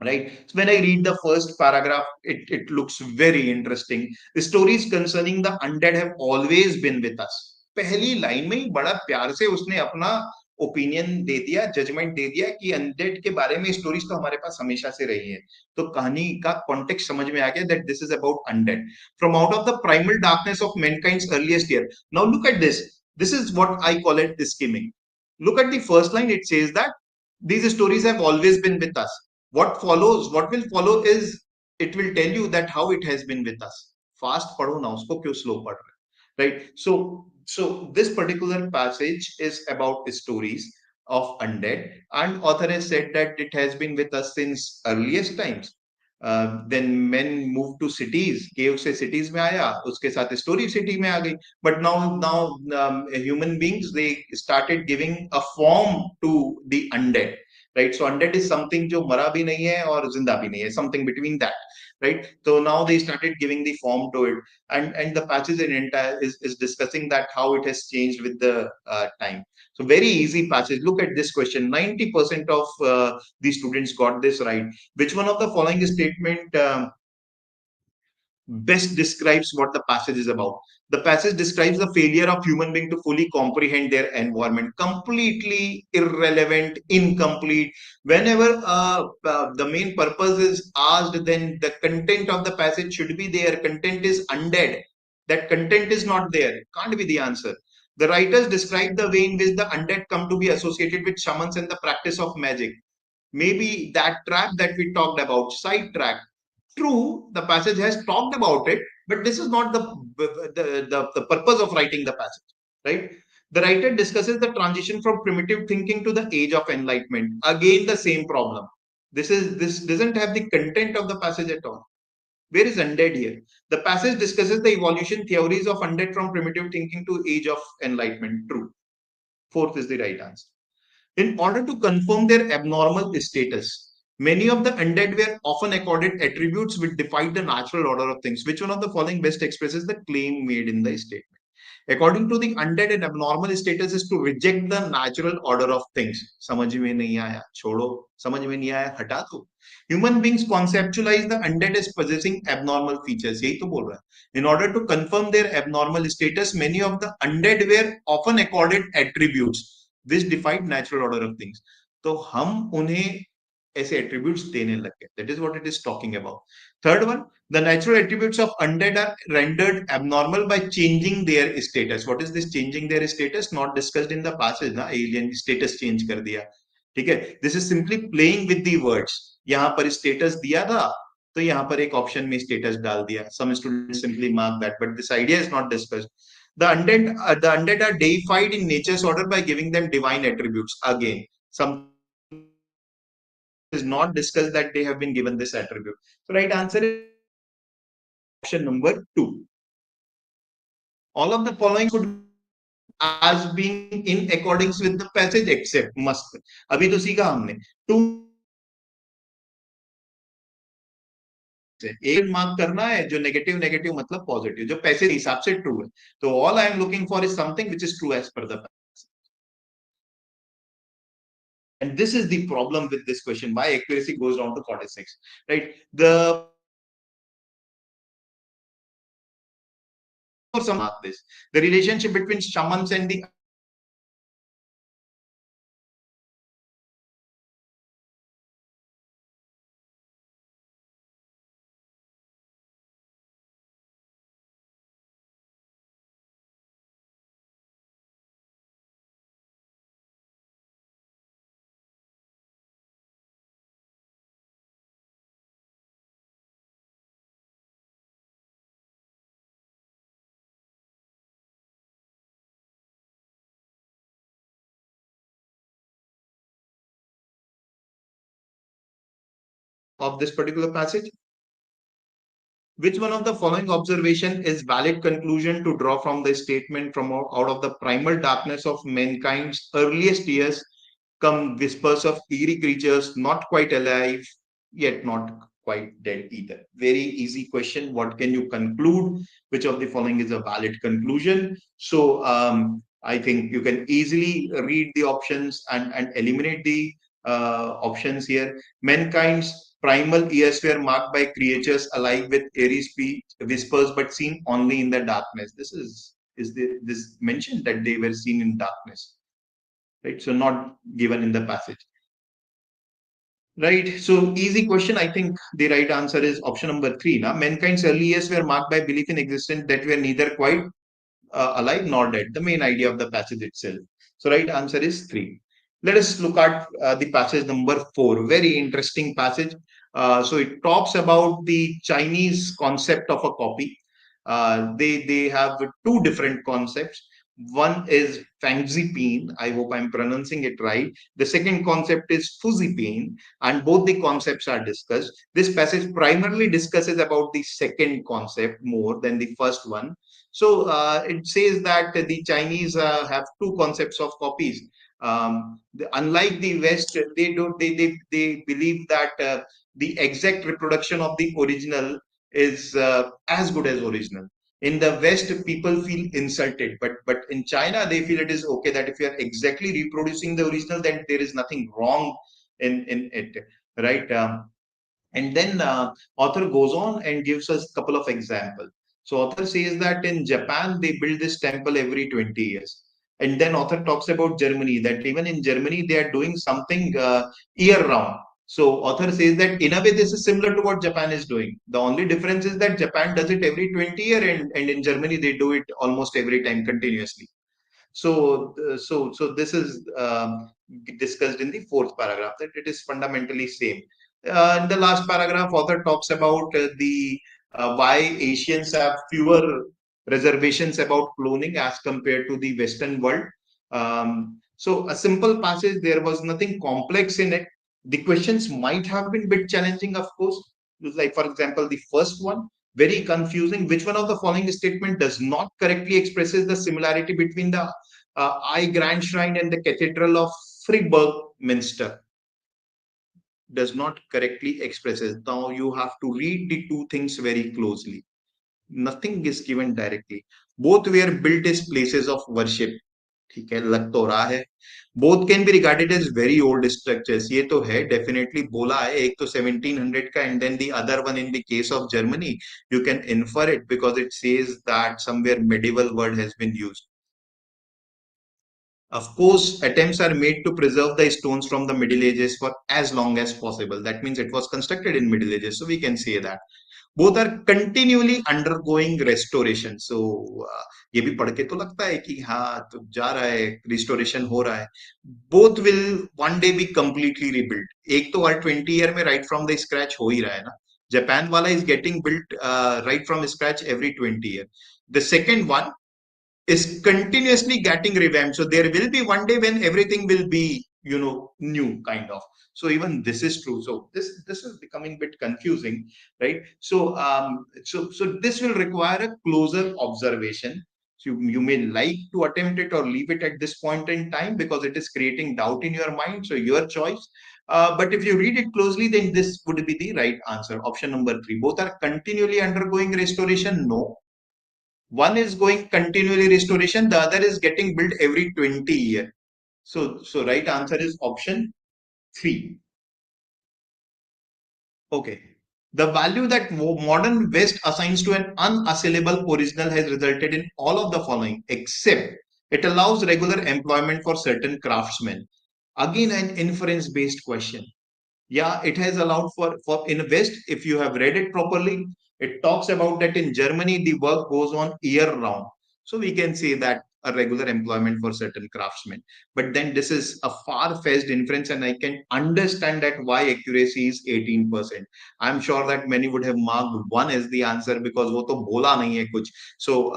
Right. So when I read the first paragraph, it looks very interesting. The stories concerning the undead have always been with us. पहली line में ही बड़ा प्यार से उसने अपना opinion दे दिया, judgement दे दिया कि अनडेड के बारे में स्टोरीज तो हमारे पास हमेशा से रही है. तो कहानी का कॉन्टेक्स्ट समझ में आ गया that this is about undead from out of the primal darkness of mankind's earliest year. Now look at this. This is what I call it the skimming. Look at the first line. It says that these stories have always been with us. What will follow is it will tell you that how it has been with us. Fast पढ़ो ना उसको, क्यों slow पढ़ रहे, right? So this particular passage is about stories of undead, and author has said that it has been with us since earliest times. Then men moved to cities, cave से cities में आया, उसके साथ story city में आ गई. But now human beings, they started giving a form to the undead. Right, so undead is something जो मरा भी नहीं है और जिंदा भी नहीं है, something between that, right? So now they started giving the form to it, and the passage in entire is discussing that how it has changed with the time. So very easy passage. Look at this question. 90% of the students got this right. Which one of the following statement best describes what the passage is about? The passage describes the failure of human being to fully comprehend their environment. Completely irrelevant, incomplete. Whenever the main purpose is asked, then the content of the passage should be there. Content is undead. That content is not there. Can't be the answer. The writers describe the way in which the undead come to be associated with shamans and the practice of magic. Maybe that trap that we talked about, side track. True, the passage has talked about it, but this is not the purpose of writing the passage, right? The writer discusses the transition from primitive thinking to the age of enlightenment. Again, the same problem. This doesn't have the content of the passage at all. Where is undead here? The passage discusses the evolution theories of undead from primitive thinking to age of enlightenment. True. Fourth is the right answer. In order to confirm their abnormal status, many of the undead were often accorded attributes which defied the natural order of things. Which one of the following best expresses the claim made in the statement? According to the undead, an abnormal status is to reject the natural order of things. समझ में नहीं आया, छोड़ो. समझ में नहीं आया, हटा दो. Human beings conceptualize the undead as possessing abnormal features. यही तो बोल रहा है. In order to confirm their abnormal status, many of the undead were often accorded attributes which defied natural order of things. तो हम उन्हें ऐसे attributes देने लग गए. That is what it is talking about. Third one, the natural attributes of undead are rendered abnormal by changing their status. What is this changing their status? Not discussed in the passage. ना alien status change कर दिया. ठीक है. This is simply playing with the words. यहाँ पर status दिया था, तो यहाँ पर एक option में status डाल दिया. Some students simply mark that, but this idea is not discussed. The undead are deified in nature's order by giving them divine attributes. Again, some is not discussed that they have been given this attribute. So right answer is option number 2. All of the following could as being in accordance with the passage except must. अभी तो सीखा हमने. 2 एक mark करना है जो negative मतलब positive, जो पैसे के हिसाब से ट्रू है. तो all I am looking for is something which is true as per the passage. And this is the problem with this question, why accuracy goes down to 46, right? For some mark this, the relationship between shamans and the of this particular passage? Which one of the following observation is valid conclusion to draw from the statement from out of the primal darkness of mankind's earliest years come whispers of eerie creatures not quite alive yet not quite dead either? Very easy question. What can you conclude? Which of the following is a valid conclusion? So I think you can easily read the options and eliminate the options here. Mankind's primal ears were marked by creatures alive with eerie speech, whispers, but seen only in the darkness. This mentioned that they were seen in darkness, right? So not given in the passage, right? So easy question. I think the right answer is option number 3. Now, mankind's early years were marked by belief in existence that were neither quite alive nor dead. The main idea of the passage itself. So right answer is 3. Let us look at the passage number 4. Very interesting passage. So it talks about the Chinese concept of a copy. They have 2 different concepts. One is fangzipine. I hope I'm pronouncing it right. The second concept is fuzipine, and both the concepts are discussed. This passage primarily discusses about the second concept more than the first one. So it says that the Chinese have 2 concepts of copies. Unlike the West, they believe that the exact reproduction of the original is as good as original. In the West, people feel insulted, but in China, they feel it is okay that if you are exactly reproducing the original, then there is nothing wrong in it, right? And then author goes on and gives us a couple of examples. So author says that in Japan, they build this temple every 20 years. And then author talks about Germany, that even in Germany, they are doing something year round. So author says that in a way, this is similar to what Japan is doing. The only difference is that Japan does it every 20 years and in Germany, they do it almost every time continuously. So this is discussed in the 4th paragraph, that it is fundamentally same. In the last paragraph, author talks about the why Asians have fewer reservations about cloning as compared to the Western world. So a simple passage, there was nothing complex in it. The questions might have been a bit challenging, of course. Like, for example, the first one, very confusing. Which one of the following statement does not correctly expresses the similarity between the I Grand Shrine and the Cathedral of Fribourg Minster? Does not correctly expresses. Now you have to read the 2 things very closely. Nothing is given directly. Both were built as places of worship. ठीक है, लग तो रहा है. Both can be regarded as very old structures. ये तो है, definitely बोला है. एक तो 1700 का, and then the other one in the case of Germany, you can infer it because it says that somewhere medieval word has been used. Of course, attempts are made to preserve the stones from the Middle Ages for as long as possible. That means it was constructed in Middle Ages, so we can say that. Both are continually undergoing restoration. So ये भी पढ़ के तो लगता है कि हाँ तो जा रहा है, restoration हो रहा है. Both will one day be completely rebuilt. एक तो हर 20 year में right from the scratch हो ही रहा है ना. Japan वाला is getting built right from scratch every 20 year. The second one is continuously getting revamped. So there will be one day when everything will be, new kind of. So even this is true. So this is becoming a bit confusing, right? So so this will require a closer observation. So you may like to attempt it or leave it at this point in time because it is creating doubt in your mind. So your choice. But if you read it closely, then this would be the right answer. Option number 3. Both are continually undergoing restoration. No. One is going continually restoration, the other is getting built every 20 years. So right answer is option 3. Okay. The value that modern West assigns to an unassailable original has resulted in all of the following, except it allows regular employment for certain craftsmen. Again, an inference-based question. Yeah, it has allowed for in West, if you have read it properly, it talks about that in Germany, the work goes on year round. So we can say that a regular employment for certain craftsmen. But then this is a far-fetched inference, and I can understand that why accuracy is 18%. I'm sure that many would have marked 1 as the answer because वो तो बोला नहीं है कुछ. So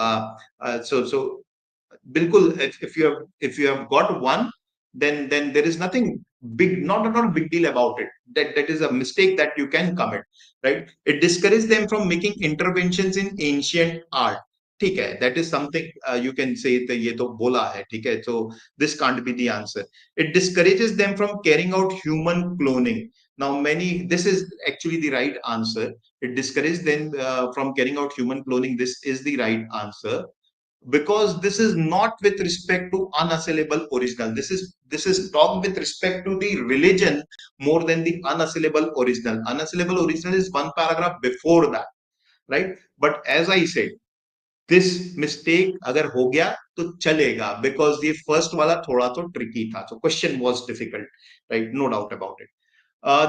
बिल्कुल, if you have got 1, then there is nothing not a big deal about it. That is a mistake that you can commit, right? It discourages them from making interventions in ancient art. ठीक है, that is something you can say that ये तो बोला है, ठीक है, so this can't be the answer. It discourages them from carrying out human cloning. Now this is actually the right answer. It discourages them from carrying out human cloning. This is the right answer, because this is not with respect to unassailable original. This is talked with respect to the religion more than the unassailable original. Unassailable original is one paragraph before that, right? But as I said, this mistake अगर हो गया तो चलेगा, because the first वाला थोड़ा तो tricky था, so question was difficult, right? No doubt about it.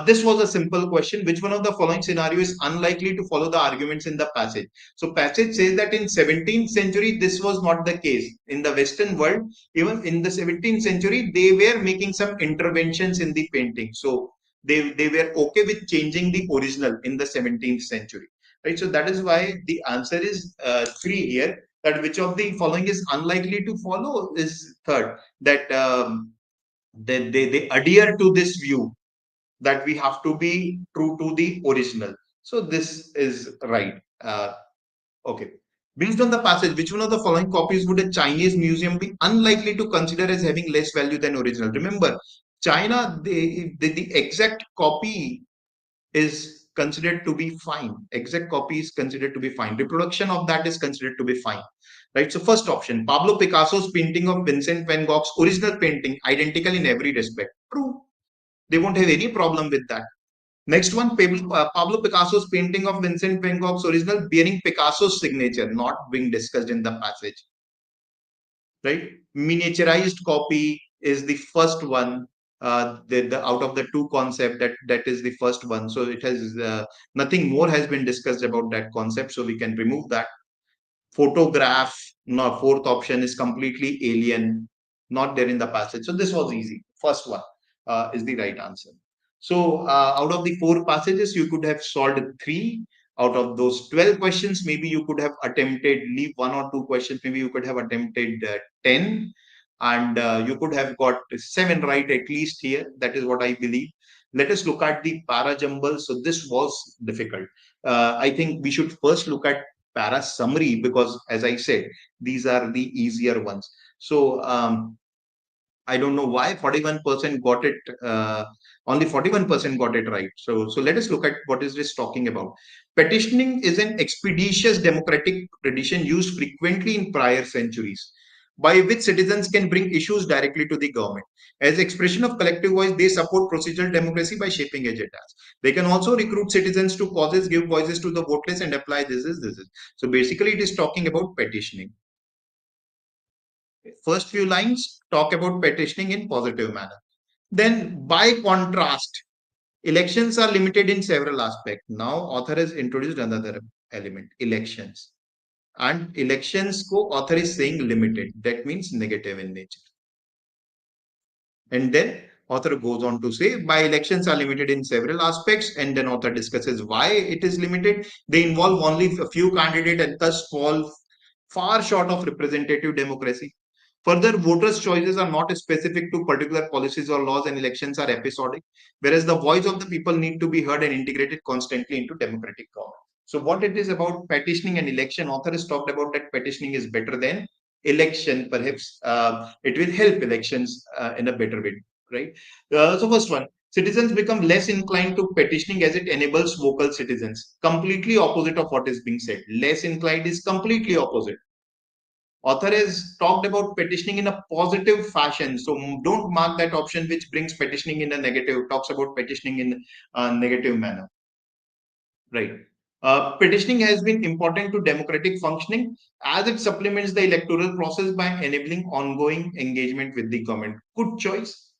This was a simple question. Which one of the following scenario is unlikely to follow the arguments in the passage? So passage says that in 17th century, this was not the case. In the Western world, even in the 17th century, they were making some interventions in the painting. So they were okay with changing the original in the 17th century. Right. So that is why the answer is 3 here. That which of the following is unlikely to follow is third. That they adhere to this view that we have to be true to the original. So this is right. Okay. Based on the passage, which one of the following copies would a Chinese museum be unlikely to consider as having less value than original? Remember, China, the exact copy is considered to be fine. Exact copy is considered to be fine. Reproduction of that is considered to be fine. Right. So first option, Pablo Picasso's painting of Vincent van Gogh's original painting, identical in every respect. True. They won't have any problem with that. Next one, Pablo Picasso's painting of Vincent van Gogh's original bearing Picasso's signature, not being discussed in the passage. Right? Miniaturized copy is the first one. The out of the two concept, that is the first one. So it has nothing more has been discussed about that concept. So we can remove that. Photograph, no, fourth option is completely alien, not there in the passage. So this was easy. First one is the right answer. So out of the 4 passages, you could have solved 3. Out of those 12 questions, maybe you could have attempted, leave 1 or 2 questions, maybe you could have attempted 10. And you could have got 7 right at least here. That is what I believe. Let us look at the para jumble. So this was difficult. I think we should first look at para summary, because as I said, these are the easier ones. So I don't know why 41% got it. Only 41% got it right. So let us look at what is this talking about. Petitioning is an expeditious democratic tradition used frequently in prior centuries, by which citizens can bring issues directly to the government. As expression of collective voice, they support procedural democracy by shaping agendas. They can also recruit citizens to causes, give voices to the voteless, and apply this. So basically, it is talking about petitioning. First few lines talk about petitioning in positive manner. Then, by contrast, elections are limited in several aspects. Now, author has introduced another element, elections. And elections ko author is saying limited. That means negative in nature. And then author goes on to say, by elections are limited in several aspects. And then author discusses why it is limited. They involve only a few candidates and thus fall far short of representative democracy. Further, voters' choices are not specific to particular policies or laws, and elections are episodic, whereas the voice of the people need to be heard and integrated constantly into democratic government. So what it is about petitioning and election, author has talked about that petitioning is better than election. Perhaps it will help elections in a better way, right? So first one, citizens become less inclined to petitioning as it enables vocal citizens. Completely opposite of what is being said. Less inclined is completely opposite. Author has talked about petitioning in a positive fashion. So don't mark that option which brings petitioning in a negative, talks about petitioning in a negative manner. Right. Petitioning has been important to democratic functioning as it supplements the electoral process by enabling ongoing engagement with the government. Good choice.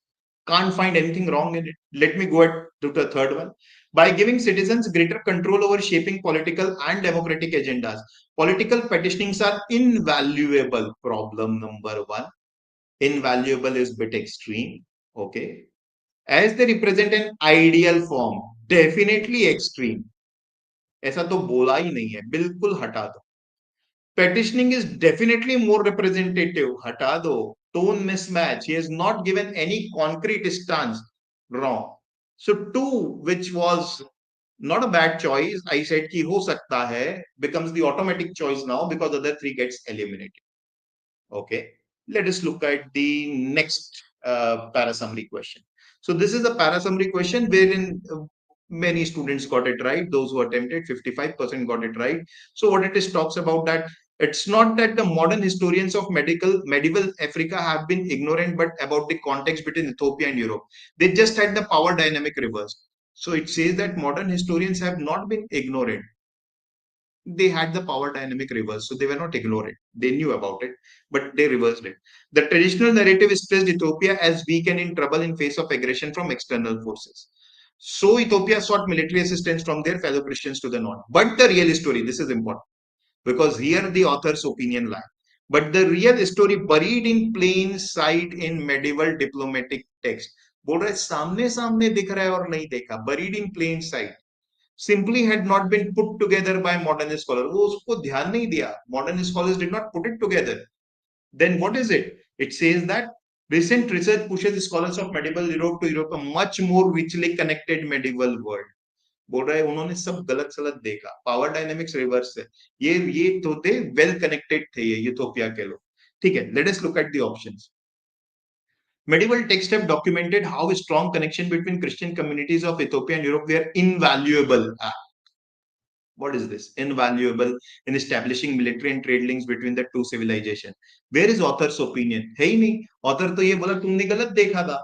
Can't find anything wrong in it. Let me go to the third one. By giving citizens greater control over shaping political and democratic agendas, political petitionings are invaluable. Problem number 1. Invaluable is bit extreme. Okay. As they represent an ideal form, definitely extreme. ऐसा तो बोला ही नहीं है, बिल्कुल हटा दो. Petitioning is definitely more representative. हटा दो. Tone mismatch. He has not given any concrete stance. Wrong. So 2, which was not a bad choice, I said ki ho sakta hai, becomes the automatic choice now because other 3 gets eliminated. Okay, let us look at the next para summary question. So this is a para summary question wherein many students got it right. Those who attempted, 55% got it right. So what it is talks about that it's not that the modern historians of medieval Africa have been ignorant, but about the context between Ethiopia and Europe. They just had the power dynamic reversed. So it says that modern historians have not been ignorant. They had the power dynamic reverse. So they were not ignorant. They knew about it, but they reversed it. The traditional narrative stressed Ethiopia as weak and in trouble in face of aggression from external forces. So Ethiopia sought military assistance from their fellow Christians to the north. But the real story, this is important, because here the author's opinion lies. But the real story buried in plain sight in medieval diplomatic text. बोल रहा है सामने सामने दिख रहा है और नहीं देखा, buried in plain sight. Simply had not been put together by modern scholars. वो उसको ध्यान नहीं दिया. Modern scholars did not put it together. Then what is it? It says that recent research pushes scholars of medieval Europe to Europe a much more richly connected medieval world. बोल रहा है उन्होंने सब गलत सलत देखा. पावर डायनेमिक्स रिवर्स है. ये तो थे वेल कनेक्टेड थे ये यूथोपिया के लोग. ठीक है. Let us look at the options. Medieval texts have documented how a strong connection between Christian communities of Ethiopia and Europe were invaluable. What is this? Invaluable in establishing military and trade links between the two civilizations. Where is author's opinion? है ही नहीं. Author तो ये बोला तुमने गलत देखा था,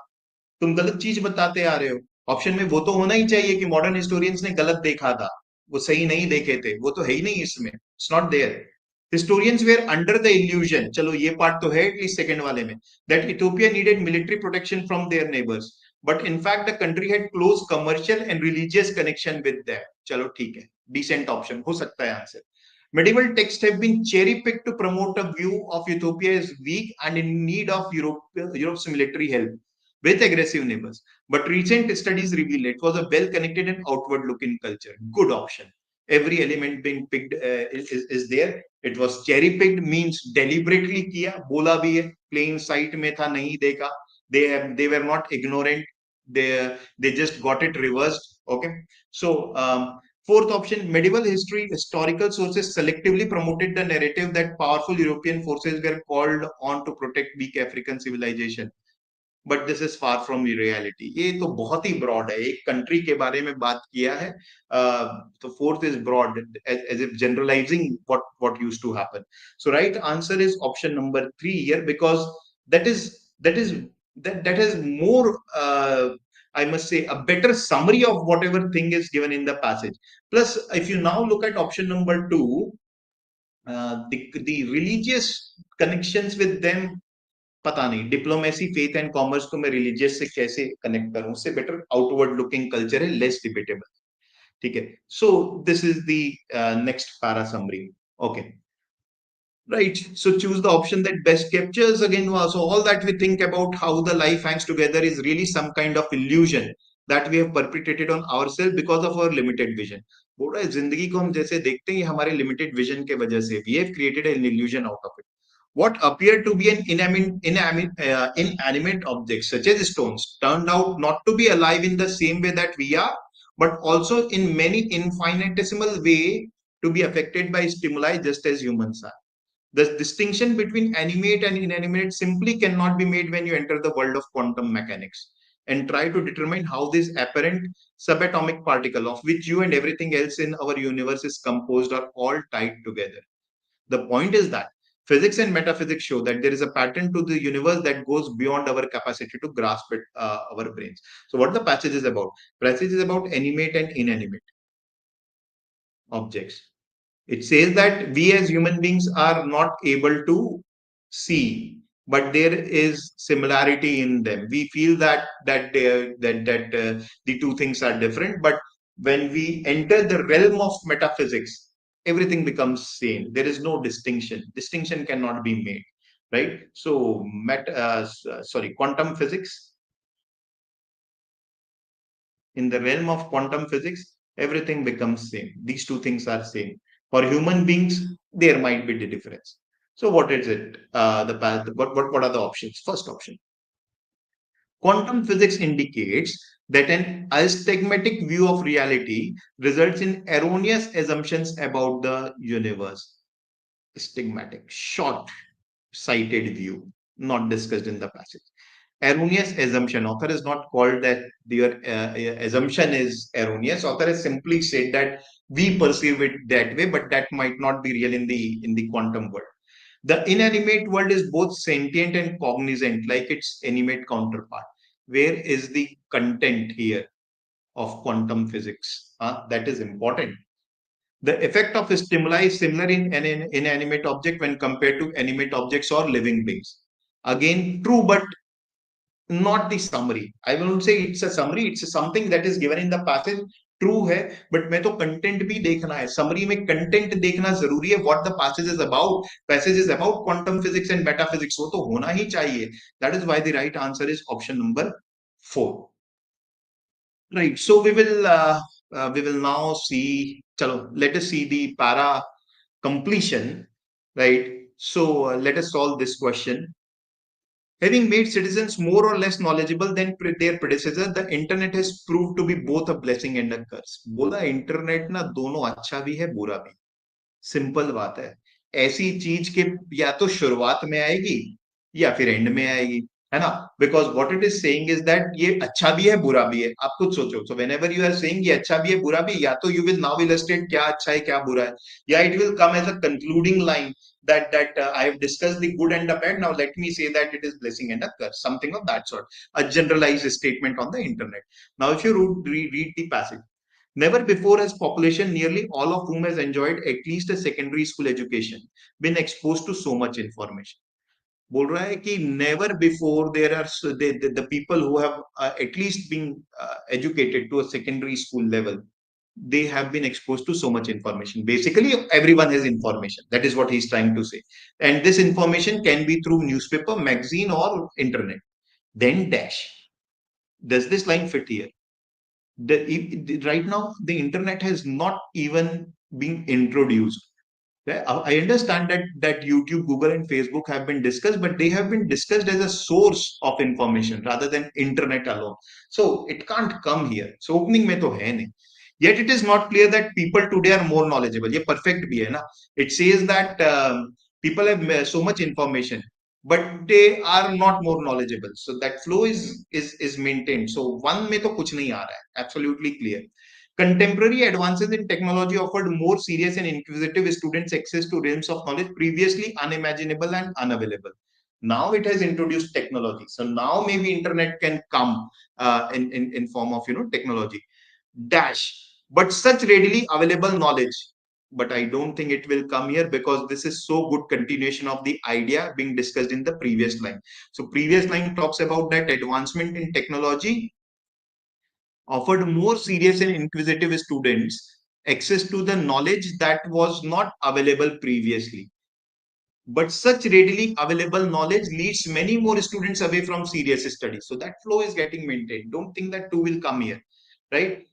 तुम गलत चीज बताते आ रहे हो. ऑप्शन में वो तो होना ही चाहिए कि मॉडर्न हिस्टोरियंस ने गलत देखा था, वो सही नहीं देखे थे. वो तो है ही नहीं इसमें. It's not there. Historians were under the illusion, चलो ये पार्ट तो है एटलीस्ट सेकंड वाले में, that Ethiopia needed military protection from their neighbors, but in fact the country had close commercial and religious connection with them. चलो ठीक है, decent option हो सकता है answer. Medieval texts have been cherry picked to promote a view of Ethiopia as weak and in need of Europe's military help with aggressive neighbors. But recent studies reveal it was a well-connected and outward-looking culture. Good option. Every element being picked is there. It was cherry picked means deliberately किया, बोला भी है, plain sight में था, नहीं देखा. They were not ignorant. They just got it reversed. Okay. So fourth option, medieval historical sources selectively promoted the narrative that powerful European forces were called on to protect weak African civilization. But this is far from reality. ये तो बहुत ही broad है, एक country के बारे में बात किया है. तो fourth is broad as if generalising what used to happen. So right answer is option number 3 here, because that has more I must say a better summary of whatever thing is given in the passage. Plus if you now look at option number 2, the religious connections with them, पता नहीं, diplomacy, faith and commerce को मैं religious से कैसे connect करूं, उससे better outward looking culture है, less debatable. ठीक है. सो this is the next para summary. Okay, right. So choose the option that best captures again. So all that we think about how the life hangs together is really some kind of illusion that we have perpetrated on ourselves because of our limited vision. बोल रहा है जिंदगी को हम जैसे देखते हैं हमारे लिमिटेड विजन के वजह से, we have created an illusion out of it. What appeared to be an inanimate object, such as stones, turned out not to be alive in the same way that we are, but also in many infinitesimal way to be affected by stimuli just as humans are. The distinction between animate and inanimate simply cannot be made when you enter the world of quantum mechanics and try to determine how this apparent subatomic particle of which you and everything else in our universe is composed are all tied together. The point is that physics and metaphysics show that there is a pattern to the universe that goes beyond our capacity to grasp it, our brains. So what the passage is about? Passage is about animate and inanimate objects. It says that we as human beings are not able to see, but there is similarity in them. We feel that the two things are different, but when we enter the realm of metaphysics, everything becomes same. There is no distinction. Distinction cannot be made, right? So quantum physics, in the realm of quantum physics, everything becomes same. These two things are same. For human beings, there might be the difference. So what is it? What are the options? First option, Quantum physics indicates that an astigmatic view of reality results in erroneous assumptions about the universe. Stigmatic, short-sighted view, not discussed in the passage. Erroneous assumption. Author is not called that your assumption is erroneous. Author has simply said that we perceive it that way, but that might not be real in the quantum world. The inanimate world is both sentient and cognizant, like its animate counterpart. Where is the content here of quantum physics? That is important. The effect of stimuli is similar in an inanimate object when compared to animate objects or living beings. Again, true, but not the summary. I won't say it's a summary, it's something that is given in the passage. True है, but मैं तो content भी देखना है. Summary में content देखना जरूरी है. What the passage is about. Passage is about quantum physics and metaphysics. वो तो होना ही चाहिए. That is why the right answer is option number 4. Right. So we will now see. Chalo, let us see the para completion. Right. So let us solve this question. Having made citizens more or less knowledgeable than their predecessor, the internet has proved to be both a blessing and a curse. बोला internet ना दोनों अच्छा भी है बुरा भी. Simple बात है. ऐसी चीज के या तो शुरुआत में आएगी या फिर एंड में आएगी, है ना. Because what it is saying is that ये अच्छा भी है बुरा भी है. आप खुद सोचो. So whenever you are saying ये अच्छा भी है बुरा भी, या तो यू विल नाउ इलस्ट्रेट क्या अच्छा है क्या बुरा है, या it will come as a concluding line that I have discussed the good and the bad. Now let me say that it is blessing and a curse, something of that sort, a generalized statement on the internet. Now if you read the passage, never before has population, nearly all of whom has enjoyed at least a secondary school education, been exposed to so much information. बोल रहा है कि never before there are the people who have at least been educated to a secondary school level, they have been exposed to so much information. Basically, everyone has information. That is what he's trying to say. And this information can be through newspaper, magazine, or internet. Then dash. Does this line fit here? Right now, the internet has not even been introduced. I understand that YouTube, Google, and Facebook have been discussed, but they have been discussed as a source of information rather than internet alone. So it can't come here. So opening में तो है नहीं. Yet it is not clear that people today are more knowledgeable. ये perfect भी है ना. It says that people have so much information, but they are not more knowledgeable. So that flow is maintained. So one में तो कुछ नहीं आ रहा है. Absolutely clear. Contemporary advances in technology offered more serious and inquisitive students access to realms of knowledge previously unimaginable and unavailable. Now it has introduced technology. So now maybe internet can come in form of technology. Dash. But such readily available knowledge. But I don't think it will come here because this is so good continuation of the idea being discussed in the previous line. So previous line talks about that advancement in technology offered more serious and inquisitive students access to the knowledge that was not available previously. But such readily available knowledge leads many more students away from serious studies. So that flow is getting maintained. Don't think that two will come here, right?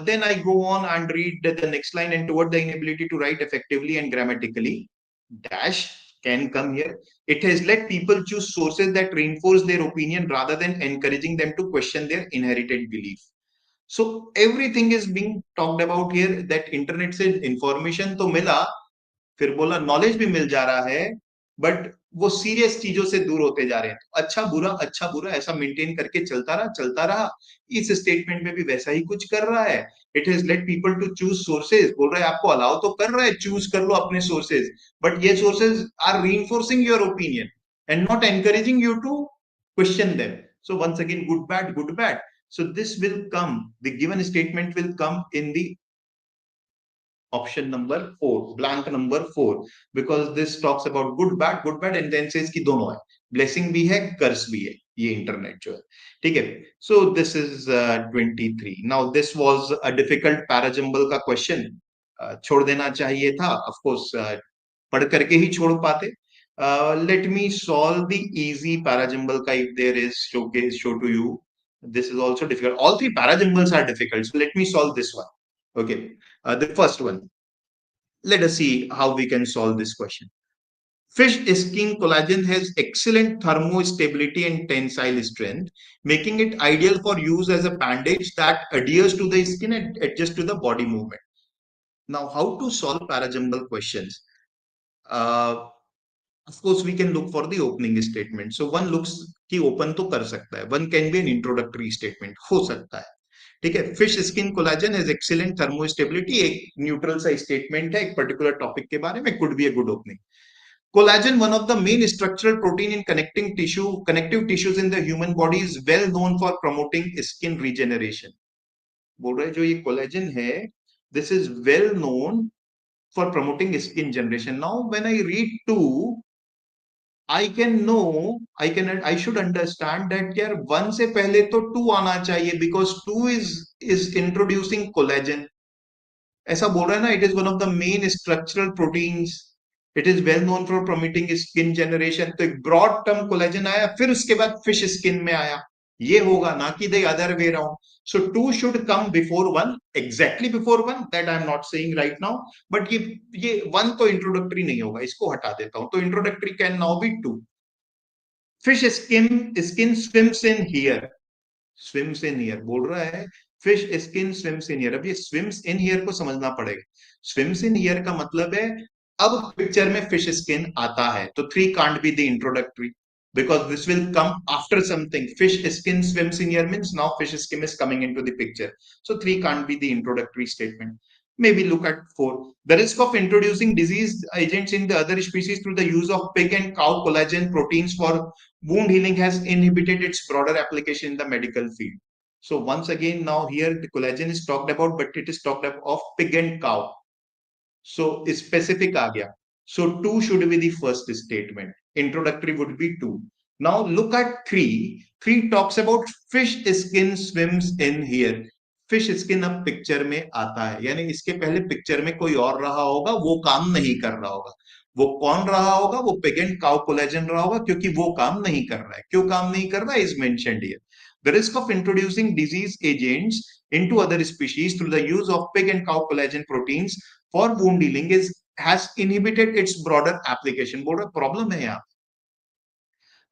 Then I go on and read the next line, and toward the inability to write effectively and grammatically, dash can come here. It has let people choose sources that reinforce their opinion rather than encouraging them to question their inherited belief. So everything is being talked about here that internet से information तो मिला, फिर बोला knowledge भी मिल जा रहा है, but वो serious चीजों से दूर होते जा रहे हैं. अच्छा बुरा ऐसा maintain करके चलता रहा. इस statement में भी वैसा ही कुछ कर रहा है. It has led people to choose sources. बोल रहा है आपको allow तो कर रहा है, choose कर लो अपने sources, but ये sources are reinforcing your opinion and not encouraging you to question them. So once again, good bad. So this will come, the given statement will come in the option number 4, blank number 4, because this talks about good bad and then says कि दोनों है, blessing भी है, curse भी है, ये internet जो है, ठीक है. So this is 23. Now this was a difficult parajumble का question, छोड़ देना चाहिए था, of course पढ़ करके ही छोड़ पाते. Let me solve the easy parajumble का if there is show to you. This is also difficult. All three parajumbles are difficult. So let me solve this one. Okay. The first one. Let us see how we can solve this question. Fish skin collagen has excellent thermostability and tensile strength, making it ideal for use as a bandage that adheres to the skin and adjusts to the body movement. Now, how to solve parajumble questions? Of course, we can look for the opening statement. So one looks कि open तो कर सकता है. One can be an introductory statement. हो सकता है. ठीक है. Fish skin collagen has excellent thermostability. एक neutral सा statement है एक particular topic के बारे में. Could be a good opening. Collagen, one of the main structural protein in connective tissues in the human body, is well known for promoting skin regeneration. बोल रहे जो ये collagen है, this is well known for promoting skin generation. Now, when I read 2, I should understand that यार 1 से पहले तो 2 आना चाहिए because 2 is introducing collagen. ऐसा बोल रहा है ना, it is one of the main structural proteins. It is well known for promoting skin generation. तो एक broad term collagen आया, फिर उसके बाद fish skin में आया. ये होगा ना कि the other way around. So 2 should come before 1, exactly before 1. That I am not saying right now. But ये 1 तो introductory नहीं होगा. इसको हटा देता हूँ. तो introductory can now be 2. Fish skin swims in here. Swims in here बोल रहा है fish skin swims in here. अब ये swims in here को समझना पड़ेगा. Swims in here का मतलब है अब पिक्चर में fish skin आता है. तो 3 can't be the introductory because this will come after something. Fish skin swims in here means now fish skin is coming into the picture. So 3 can't be the introductory statement. Maybe look at 4. The risk of introducing disease agents in the other species through the use of pig and cow collagen proteins for wound healing has inhibited its broader application in the medical field. So once again, now here the collagen is talked about, but it is talked about of pig and cow. So specific aa gaya. So 2 should be the first statement. Introductory would be 2. Now look at 3. 3 talks about fish skin swims in here. Fish skin अब picture में आता है, यानी इसके पहले picture में कोई और रहा होगा, वो काम नहीं कर रहा होगा. वो कौन रहा होगा? वो पिग एंड काउ कोलेजन रहा होगा, क्योंकि वो काम नहीं कर रहा है. क्यों काम नहीं कर रहा है? Is mentioned here. The risk of introducing disease agents into other species through the use of pig and cow collagen proteins for wound healing has inhibited its broader application. बोल रहा प्रॉब्लम है यहाँ,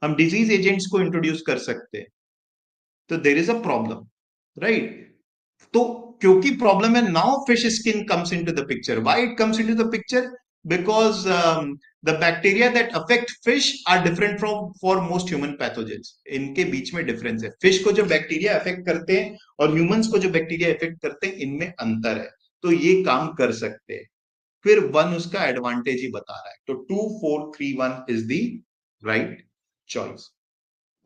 हम डिजीज एजेंट्स को introduce कर सकते हैं, तो there is a problem, right? तो क्योंकि प्रॉब्लम है, now fish skin comes into the picture. Why it comes into the picture? Because the bacteria that affect fish are different for most human pathogens. इनके बीच में difference है. Fish को जो bacteria affect करते हैं और ह्यूमंस को जो बैक्टीरिया अफेक्ट करते हैं, इनमें अंतर है. तो ये काम कर सकते हैं. फिर 1 उसका एडवांटेज ही बता रहा है. तो 2 4 3 1 is the right choice.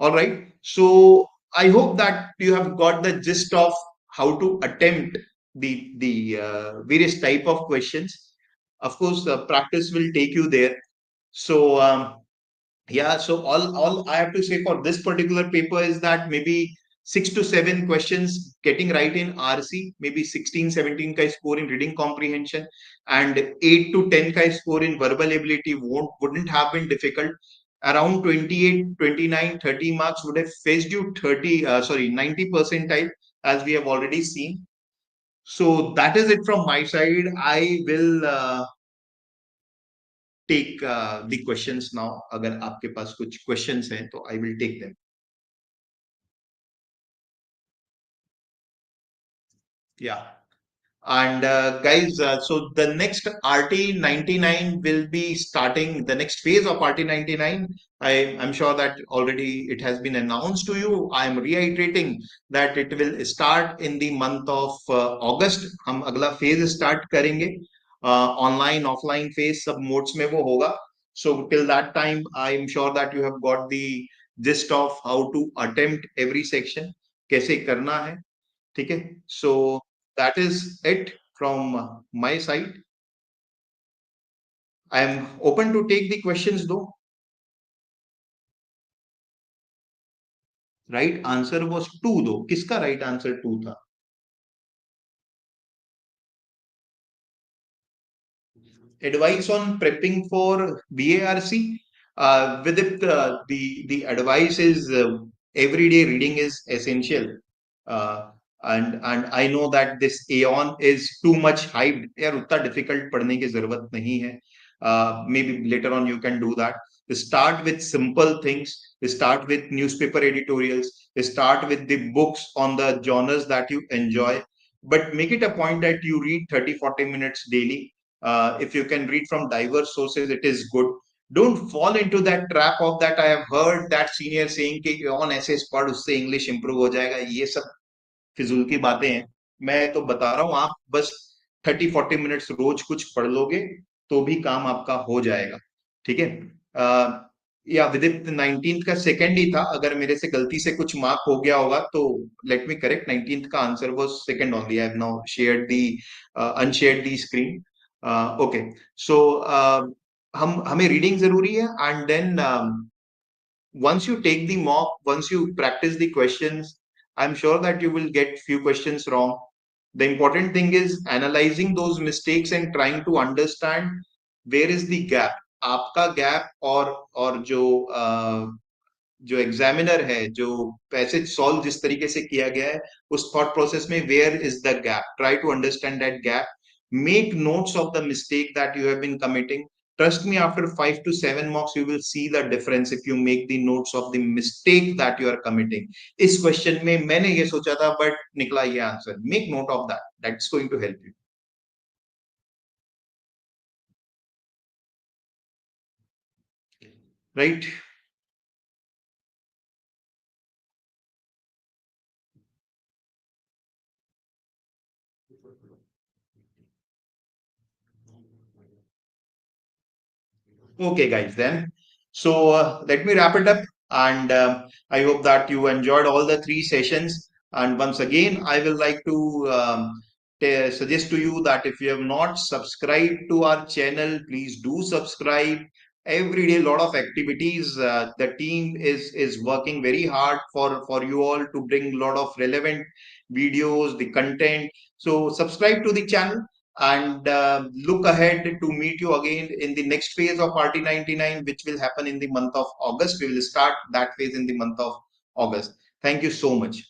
All right. So I hope that you have got the gist of how to attempt the various type of questions. Of course, practice will take you there. So yeah, so all I have to say for this particular paper is that maybe 6 to 7 questions getting right in RC, maybe 16 17 ka score in reading comprehension, and 8 to 10 ka score in verbal ability wouldn't have been difficult. Around 28 29 30 marks would have fetched you 90 percentile, as we have already seen. So that is it from my side. I will take the questions now. अगर आपके पास कुछ questions हैं तो I will take them. Yeah. And guys, so the next RT99 will be starting, the next phase of RT99. I'm sure that already it has been announced to you. I am reiterating that it will start in the month of August. हम अगला phase start करेंगे. Online, offline phase सब modes में वो होगा. So till that time, I'm sure that you have got the gist of how to attempt every section. कैसे करना है, ठीक है? So that is it from my side. I am open to take the questions though. Right answer was 2 though. किसका right answer 2 था? Advice on prepping for VARC. With it, the advice is everyday reading is essential. And I know that this Aeon is too much hyped. यार उतना difficult पढ़ने की जरूरत नहीं है. maybe later on you can do that. Start with simple things. Start with newspaper editorials. Start with the books on the genres that you enjoy, but make it a point that you read 30-40 minutes daily. If you can read from diverse sources, it is good. Don't fall into that trap of that. I have heard that senior saying कि on essays पढ़ उससे English improve हो जाएगा. ये सब फिजूल की बातें हैं. मैं तो बता रहा हूँ, आप बस 30-40 मिनट्स रोज कुछ पढ़ लोगे तो भी काम आपका हो जाएगा. ठीक है. या विदित 19th का सेकंड ही था. अगर मेरे से गलती से कुछ मार्क हो गया होगा तो लेट मी करेक्ट. 19th का answer was second only. I have now shared the unshared the screen. Okay. So हमें रीडिंग जरूरी है. And then once you take the mock, once you practice the questions, I'm sure that you will get few questions wrong. The important thing is analyzing those mistakes and trying to understand where is the gap. आपका gap और जो examiner है, जो passage solve जिस तरीके से किया गया है उस थॉट प्रोसेस में where is the gap. Try to understand that gap. Make notes of the mistake that you have been committing. Trust me, after 5 to 7 mocks, you will see the difference if you make the notes of the mistake that you are committing. इस question में मैंने ये सोचा था but निकला ये answer. Make note of that. That's going to help you. Right? Okay, guys, then. So let me wrap it up. And I hope that you enjoyed all the 3 sessions. And once again, I will like to suggest to you that if you have not subscribed to our channel, please do subscribe. Every day, a lot of activities. The team is working very hard for you all to bring a lot of relevant videos, the content. So subscribe to the channel. And look ahead to meet you again in the next phase of RT99, which will happen in the month of August. We will start that phase in the month of August. Thank you so much.